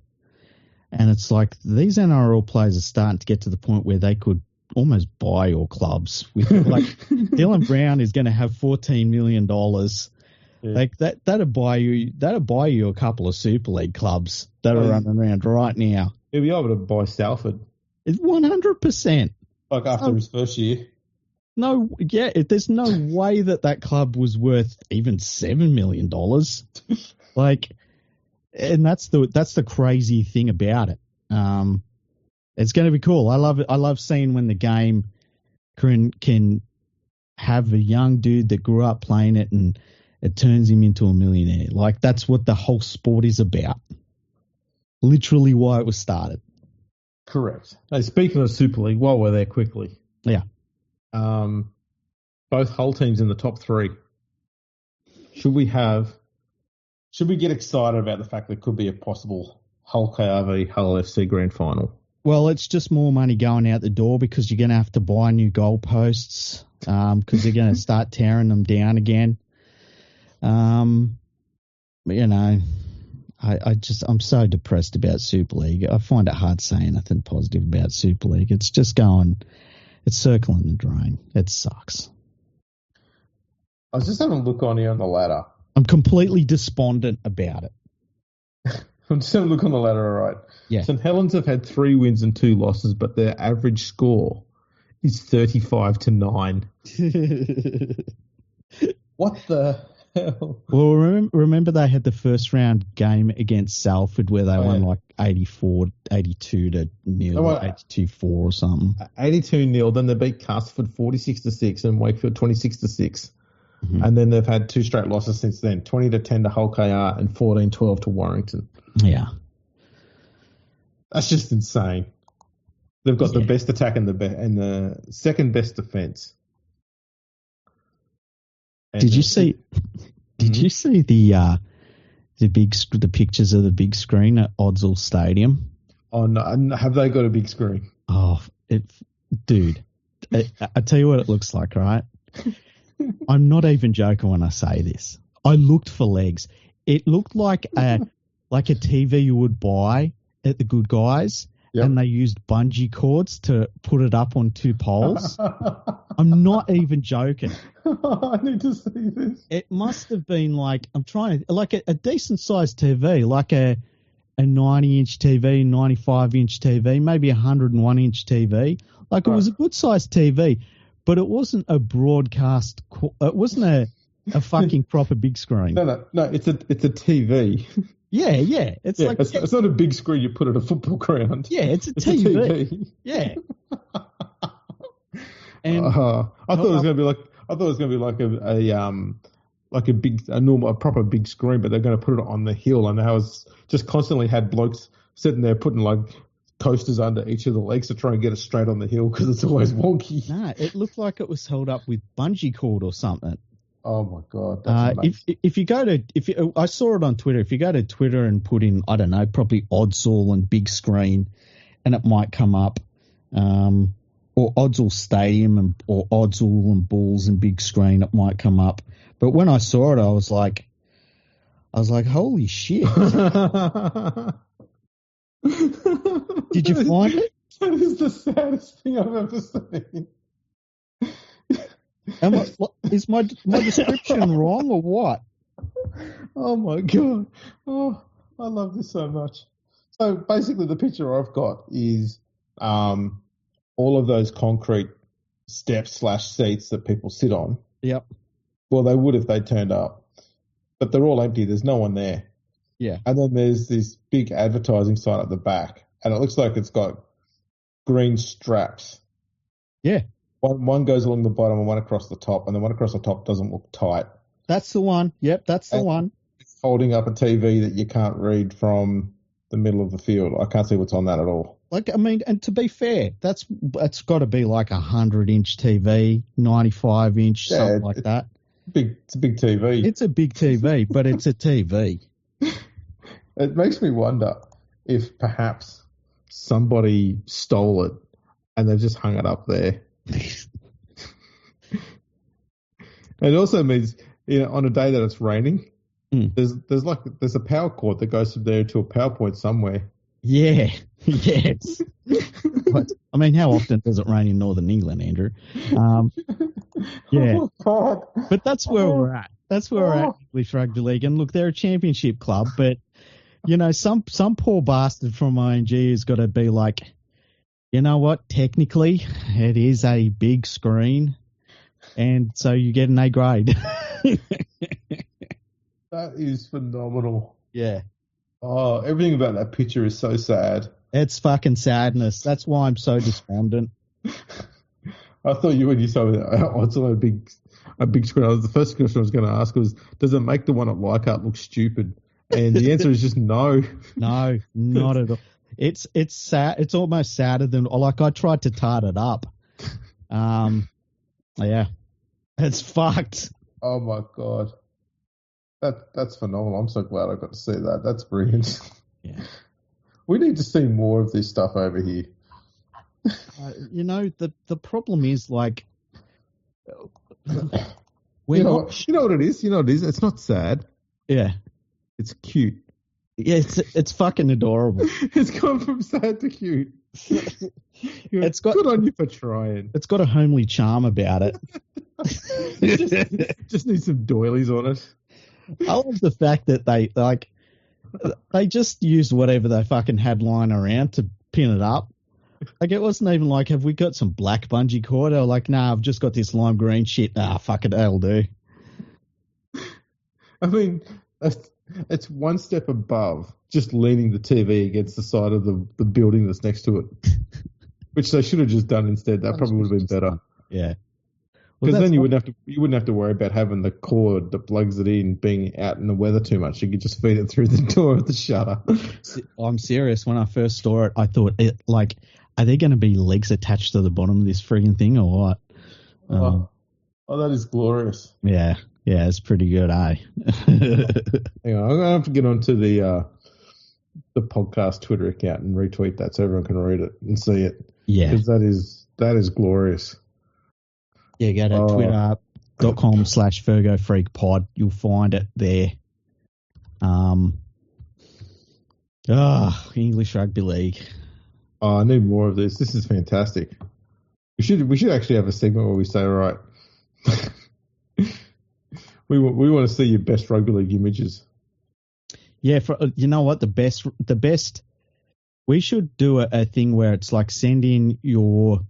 and it's like these NRL players are starting to get to the point where they could almost buy your clubs. With like Dylan Brown is going to have $14 million. Yeah. Like that'll buy you a couple of Super League clubs that are running around right now. He'll be able to buy Salford. It's 100%. Like after his first year. No, yeah, there's no way that club was worth even $7 million. Like, and that's the crazy thing about it. It's going to be cool. I love it. I love seeing when the game can have a young dude that grew up playing it and it turns him into a millionaire. Like, that's what the whole sport is about. Literally why it was started. Correct. Hey, speaking of Super League, while we're there quickly. Yeah. Both Hull teams in the top three. Should we get excited about the fact there could be a possible Hull KRV, Hull FC grand final? Well, it's just more money going out the door because you're going to have to buy new goalposts because they're going to start tearing them down again. I'm so depressed about Super League. I find it hard saying anything positive about Super League. It's just it's circling the drain. It sucks. I was just having a look on here on the ladder. I'm completely despondent about it. I'm just having a look on the ladder, all right. Yeah. St Helens have had 3 wins and 2 losses, but their average score is 35-9. What the hell? Well, remember they had the first round game against Salford where they won like 82-0, 82-4 or something. 82-0. Then they beat Castleford 46-6 and Wakefield 26-6. Mm-hmm. And then they've had 2 straight losses since then, 20-10 to Hull KR and 14-12 to Warrington. Yeah. That's just insane. They've got the best attack and the second best defence. Did you see the pictures of the big screen at Odsal Stadium? Oh no! Have they got a big screen? Oh, dude! I tell you what it looks like, right? I'm not even joking when I say this. I looked for legs. It looked like a TV you would buy at the Good Guys, and they used bungee cords to put it up on 2 poles. I'm not even joking. I need to see this. It must have been like a decent sized TV, like a 90-inch TV, 95-inch TV, maybe a 101-inch TV. Like, it was a good sized TV, but it wasn't a broadcast. It wasn't a fucking proper big screen. No. It's a TV. Yeah. It's not a big screen you put at a football ground. Yeah, it's a TV. Yeah. And I thought it was going to be like like a proper big screen, but they're going to put it on the hill, and I was just constantly had blokes sitting there putting like coasters under each of the legs to try and get it straight on the hill because it's always wonky. Nah, it looked like it was held up with bungee cord or something. Oh my god! That's amazing. I saw it on Twitter. If you go to Twitter and put in, I don't know, probably Odsal and big screen, and it might come up, or Odsal Stadium or Odsal and Bulls and big screen, it might come up. But when I saw it, I was like, holy shit! Did you find it? That is the saddest thing I've ever seen. Is my description wrong or what? Oh my god! Oh, I love this so much. So basically, the picture I've got is all of those concrete steps/seats that people sit on. Yep. Well, they would if they turned up, but they're all empty. There's no one there. Yeah. And then there's this big advertising sign at the back, and it looks like it's got green straps. Yeah. One goes along the bottom and one across the top, and the one across the top doesn't look tight. That's the one. Yep, that's the one. It's holding up a TV that you can't read from the middle of the field. I can't see what's on that at all. Like, I mean, and to be fair, that's got to be like 100-inch TV, 95-inch, something like that. It's a big TV. It's a big TV, but it's a TV. It makes me wonder if perhaps somebody stole it and they've just hung it up there. It also means, on a day that it's raining, there's a power cord that goes from there to a PowerPoint somewhere. Yeah, yes. I mean, how often does it rain in Northern England, Andrew? Yeah, oh, but that's where we're at. That's where we're at, English Rugby League. And look, they're a championship club, but some poor bastard from ING has got to be like, you know what? Technically, it is a big screen, and so you get an A grade. That is phenomenal. Yeah. Oh, everything about that picture is so sad. It's fucking sadness. That's why I'm so despondent. I thought when you saw Odsal a big screen, the first question I was going to ask was, does it make the one at Leichhardt look stupid? And the answer is just no. No, not at all. It's sad. It's almost sadder than, like, I tried to tart it up. Yeah, it's fucked. Oh my god, that's phenomenal. I'm so glad I got to see that. That's brilliant. Yeah, we need to see more of this stuff over here. The problem is, like, you know what it is. It's not sad. Yeah, it's cute. Yeah, it's fucking adorable. It's gone from sad to cute. It's got good on you for trying. It's got a homely charm about it. just need some doilies on it. I love the fact that they just used whatever they fucking had lying around to pin it up. Like, it wasn't even like, have we got some black bungee cord? They were like, nah, I've just got this lime green shit. Ah, fuck it, that'll do. I mean, it's one step above just leaning the TV against the side of the building that's next to it, which they should have just done instead. That probably would have been better. Yeah, because then you wouldn't have to worry about having the cord that plugs it in being out in the weather too much. You could just feed it through the door of the shutter. I'm serious. When I first saw it, I thought, are there going to be legs attached to the bottom of this frigging thing or what? Oh, that is glorious. Yeah. Yeah, it's pretty good, eh? Hang on, I'm gonna have to get onto the podcast Twitter account and retweet that so everyone can read it and see it. Yeah, because that is glorious. Yeah, go to twitter.com/FergoFreakPod. You'll find it there. English Rugby League. Oh, I need more of this. This is fantastic. We should actually have a segment where we say, all right. We want to see your best rugby league images. Yeah, you know what? The best. We should do a thing where it's like, send in your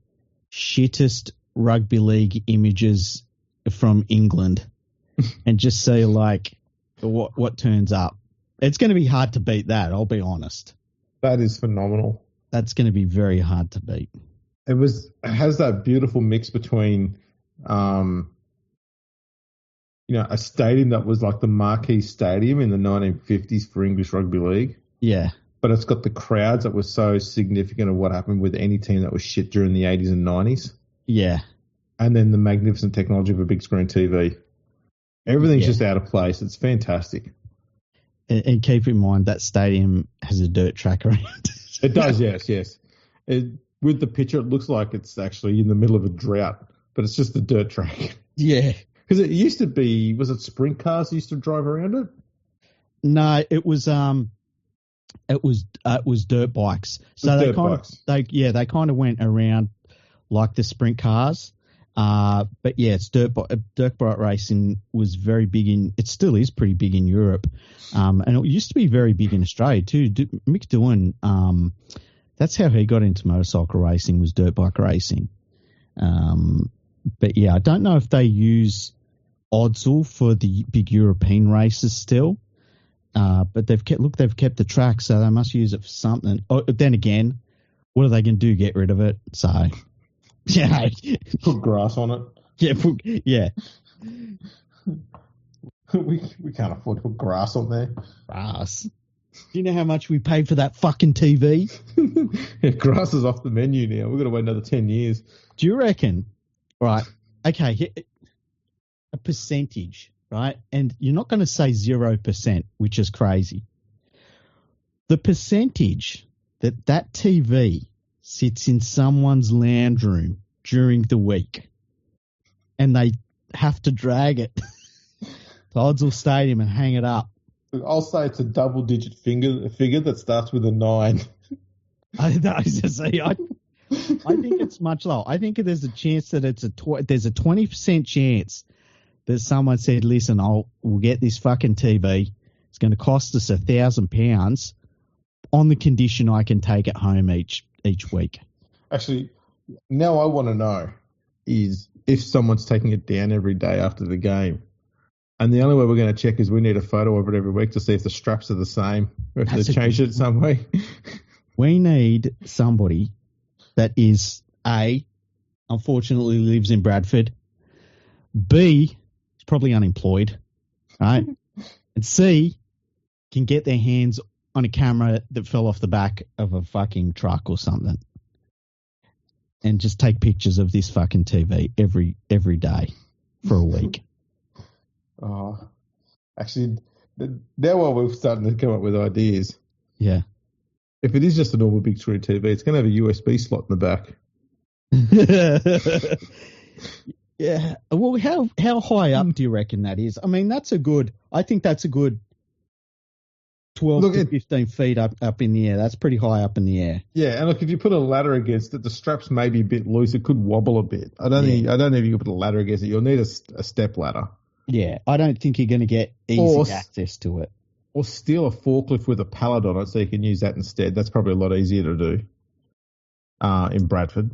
shittest rugby league images from England, and just see like what turns up. It's going to be hard to beat that. I'll be honest. That is phenomenal. That's going to be very hard to beat. It has that beautiful mix between, a stadium that was like the marquee stadium in the 1950s for English Rugby League. Yeah. But it's got the crowds that were so significant of what happened with any team that was shit during the 80s and 90s. Yeah. And then the magnificent technology of a big screen TV. Everything's just out of place. It's fantastic. And keep in mind that stadium has a dirt track around it. It does, yes. With the picture, it looks like it's actually in the middle of a drought, but it's just a dirt track. Yeah. Because it used to be, was it sprint cars that used to drive around it? No, it was dirt bikes. So they kind of went around like the sprint cars. But yeah, it's dirt bike racing was very big it still is pretty big in Europe. And it used to be very big in Australia too. Mick Doohan, that's how he got into motorcycle racing, was dirt bike racing. But yeah, I don't know if they use Odsal for the big European races still. But they've kept the track, so they must use it for something. Oh, then again, what are they going to do? Get rid of it? So, yeah, put grass on it. Yeah, we can't afford to put grass on there. Grass. Do you know how much we pay for that fucking TV? Yeah, grass is off the menu now. We've got to wait another 10 years. Do you reckon? Right. Okay. A percentage. Right? And you're not going to say 0%, which is crazy. The percentage that TV sits in someone's lounge room during the week and they have to drag it to Odsal Stadium and hang it up. I'll say it's a double-digit figure that starts with a 9. I think it's much lower. I think there's a chance that there's a 20% chance that someone said, listen, we'll get this fucking TV. It's going to cost us £1,000 on the condition I can take it home each week. Actually, now I want to know is if someone's taking it down every day after the game. And the only way we're going to check is we need a photo of it every week to see if the straps are the same or if they changed it some way. We need somebody that is, A, unfortunately lives in Bradford, B, probably unemployed, right? And C, can get their hands on a camera that fell off the back of a fucking truck or something and just take pictures of this fucking TV every day for a week. Oh, actually, now while we're starting to come up with ideas, yeah. If it is just a normal big screen TV, it's going to have a USB slot in the back. Yeah. Well, how high up do you reckon that is? I mean, I think that's a good 12 to 15 feet up in the air. That's pretty high up in the air. Yeah, and look, if you put a ladder against it, the straps may be a bit loose. It could wobble a bit. I don't know if you could put a ladder against it. You'll need a step ladder. Yeah, I don't think you're going to get easy access to it. Or steal a forklift with a pallet on it so you can use that instead. That's probably a lot easier to do in Bradford.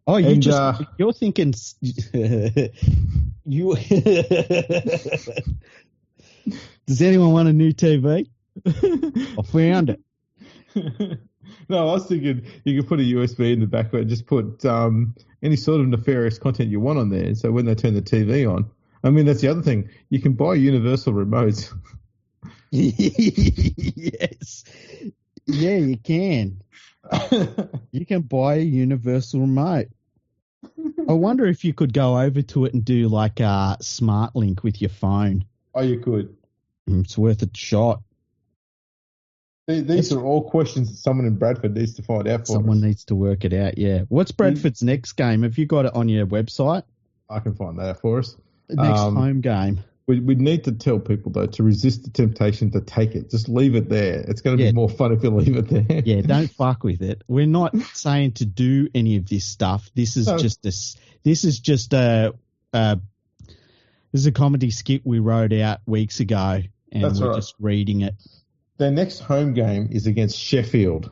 Oh, you're thinking you. Does anyone want a new TV? I found it. No, I was thinking you could put a USB in the back and just put any sort of nefarious content you want on there. So when they turn the TV on, I mean, that's the other thing. You can buy universal remotes. Yes. Yeah, you can. You can buy a universal remote. I wonder if you could go over to it and do like a smart link with your phone. Oh, you could. It's worth a shot. These are all questions that someone in Bradford needs to find out for us. Someone needs to work it out, yeah. What's Bradford's next game? Have you got it on your website? I can find that out for us. Next home game. We need to tell people, though, to resist the temptation to take it. Just leave it there. It's going to be more fun if you leave it there. Yeah, don't fuck with it. We're not saying to do any of this stuff. This is just a comedy skit we wrote out weeks ago, and we're just reading it. Their next home game is against Sheffield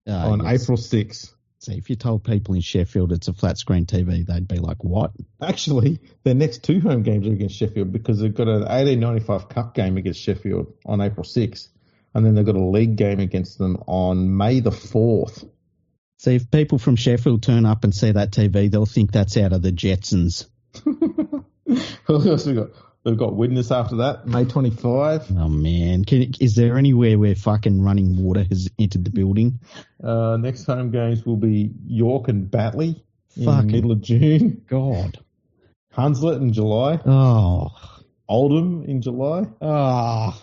on April 6th. So if you told people in Sheffield it's a flat screen TV, they'd be like, what? Actually, their next two home games are against Sheffield because they've got an 1895 Cup game against Sheffield on April 6th, and then they've got a league game against them on May the 4th. So if people from Sheffield turn up and see that TV, they'll think that's out of the Jetsons. What else we got? We've got Widnes after that, May 25. Oh, man. Is there anywhere where fucking running water has entered the building? Next home games will be York and Batley in the Fucking middle of June. God. Hunslet in July. Oh. Oldham in July. Oh.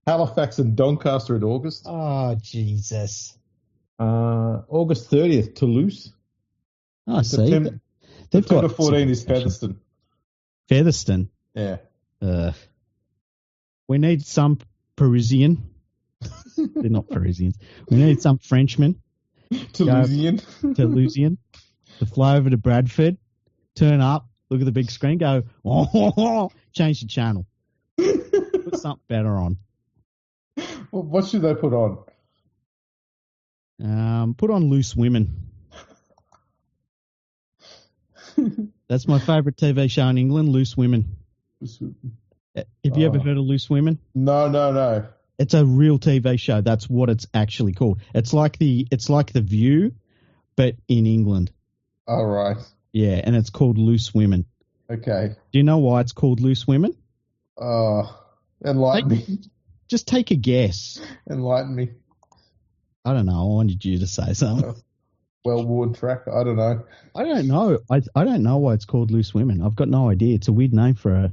Halifax and Doncaster in August. Oh, Jesus. August 30th, Toulouse. Oh, see. They've September got 14 is Featherston. Featherston. Yeah. We need some Parisian. They're not Parisians. We need some Frenchmen. Toulousian. To fly over to Bradford, turn up, look at the big screen, go, change the channel. Put something better on. Well, what should they put on? Put on Loose Women. That's my favourite TV show in England, Loose Women. Have you ever heard of Loose Women? No. It's a real TV show. That's what it's actually called. It's like the View, but in England. All right. Yeah, and it's called Loose Women. Okay. Do you know why it's called Loose Women? Enlighten me. Just take a guess. Enlighten me. I don't know. I wanted you to say something. Well-worn track. I don't know. I don't know. I don't know why it's called Loose Women. I've got no idea. It's a weird name for a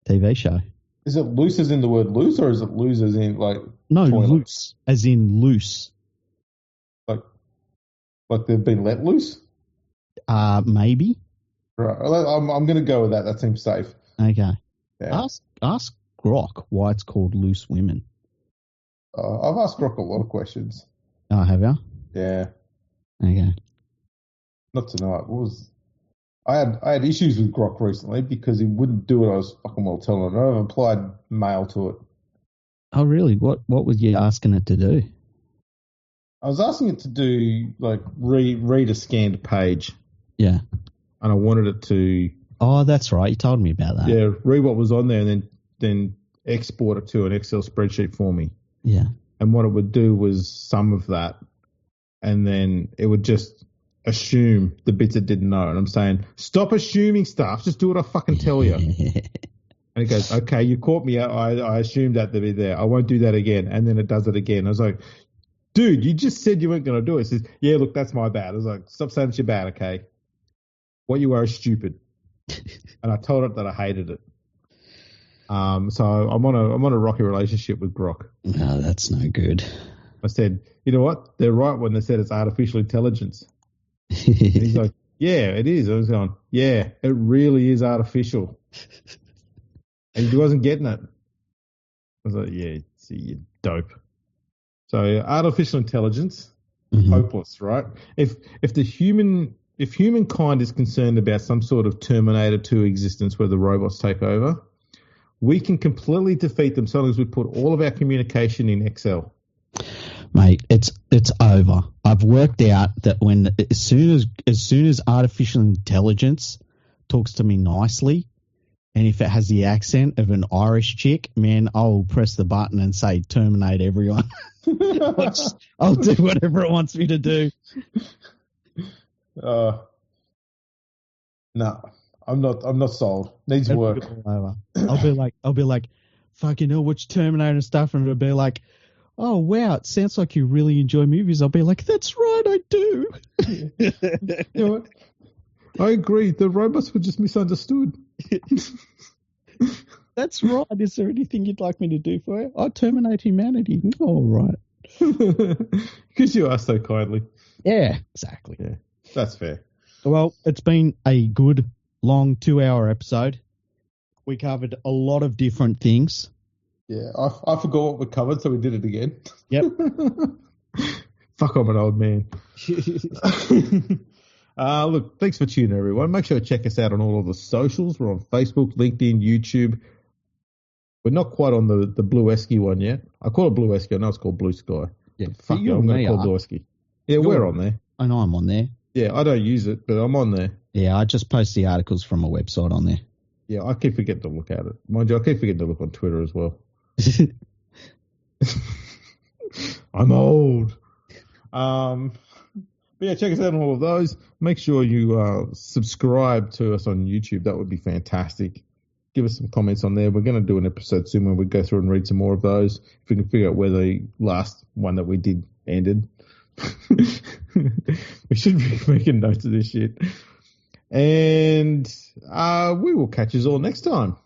TV show. Is it loose as in the word loose, or is it loose as in like no toilet? Loose as in loose? Like they've been let loose? Maybe. Right. I'm going to go with that. That seems safe. Okay. Yeah. Ask Grok why it's called Loose Women. I've asked Grok a lot of questions. Oh, have you? Yeah. Okay. Not tonight. I had issues with Grok recently because he wouldn't do what I was fucking well telling him. I've applied mail to it. Oh, really? What was you asking it to do? I was asking it to do like read a scanned page. Yeah. And I wanted it to. Oh, that's right. You told me about that. Yeah, read what was on there and then export it to an Excel spreadsheet for me. Yeah. And what it would do was some of that, and then it would just assume the bits it didn't know. And I'm saying, stop assuming stuff. Just do what I fucking tell you. And it goes, okay, you caught me out. I assumed that to be there. I won't do that again. And then it does it again. I was like, dude, you just said you weren't going to do it. It says, yeah, look, that's my bad. I was like, stop saying it's your bad, okay? What you are is stupid. And I told it that I hated it. So I'm on a rocky relationship with Grok. No, that's no good. I said, you know what? They're right when they said it's artificial intelligence. And he's like, yeah, it is. I was going, yeah, it really is artificial. And he wasn't getting it. I was like, yeah, see, you dope. So artificial intelligence, hopeless, right? If humankind is concerned about some sort of Terminator 2 existence where the robots take over, we can completely defeat them so long as we put all of our communication in Excel. Mate, it's over. I've worked out that as soon as artificial intelligence talks to me nicely, and if it has the accent of an Irish chick, man, I'll press the button and say terminate everyone. I'll do whatever it wants me to do. No, I'm not sold. Needs work. I'll be like, fucking hell, watch Terminator and stuff, and it'll be like, oh wow, it sounds like you really enjoy movies. I'll be like, that's right, I do. You know what? I agree. The robots were just misunderstood. That's right. Is there anything you'd like me to do for you? I'll terminate humanity. All right. Because you are so kindly. Yeah, exactly. Yeah, that's fair. Well, it's been a good, long 2-hour episode. We covered a lot of different things. Yeah, I forgot what we covered, so we did it again. Yep. Fuck, I'm an old man. Look, thanks for tuning, everyone. Make sure to check us out on all of the socials. We're on Facebook, LinkedIn, YouTube. We're not quite on the Blue Esky one yet. I call it Blue Esky. I know it's called Blue Sky. Yeah, fuck it, I'm going to call it Blue Esky. Yeah, we're on there. I know I'm on there. Yeah, I don't use it, but I'm on there. Yeah, I just post the articles from my website on there. Yeah, I keep forgetting to look at it. Mind you, I keep forgetting to look on Twitter as well. I'm old. But yeah, check us out on all of those. Make sure you subscribe to us on YouTube. That would be fantastic. Give us some comments on there. We're going to do an episode soon where we go through and read some more of those. If we can figure out where the last one that we did ended. We should be making notes of this shit. And we will catch you all next time.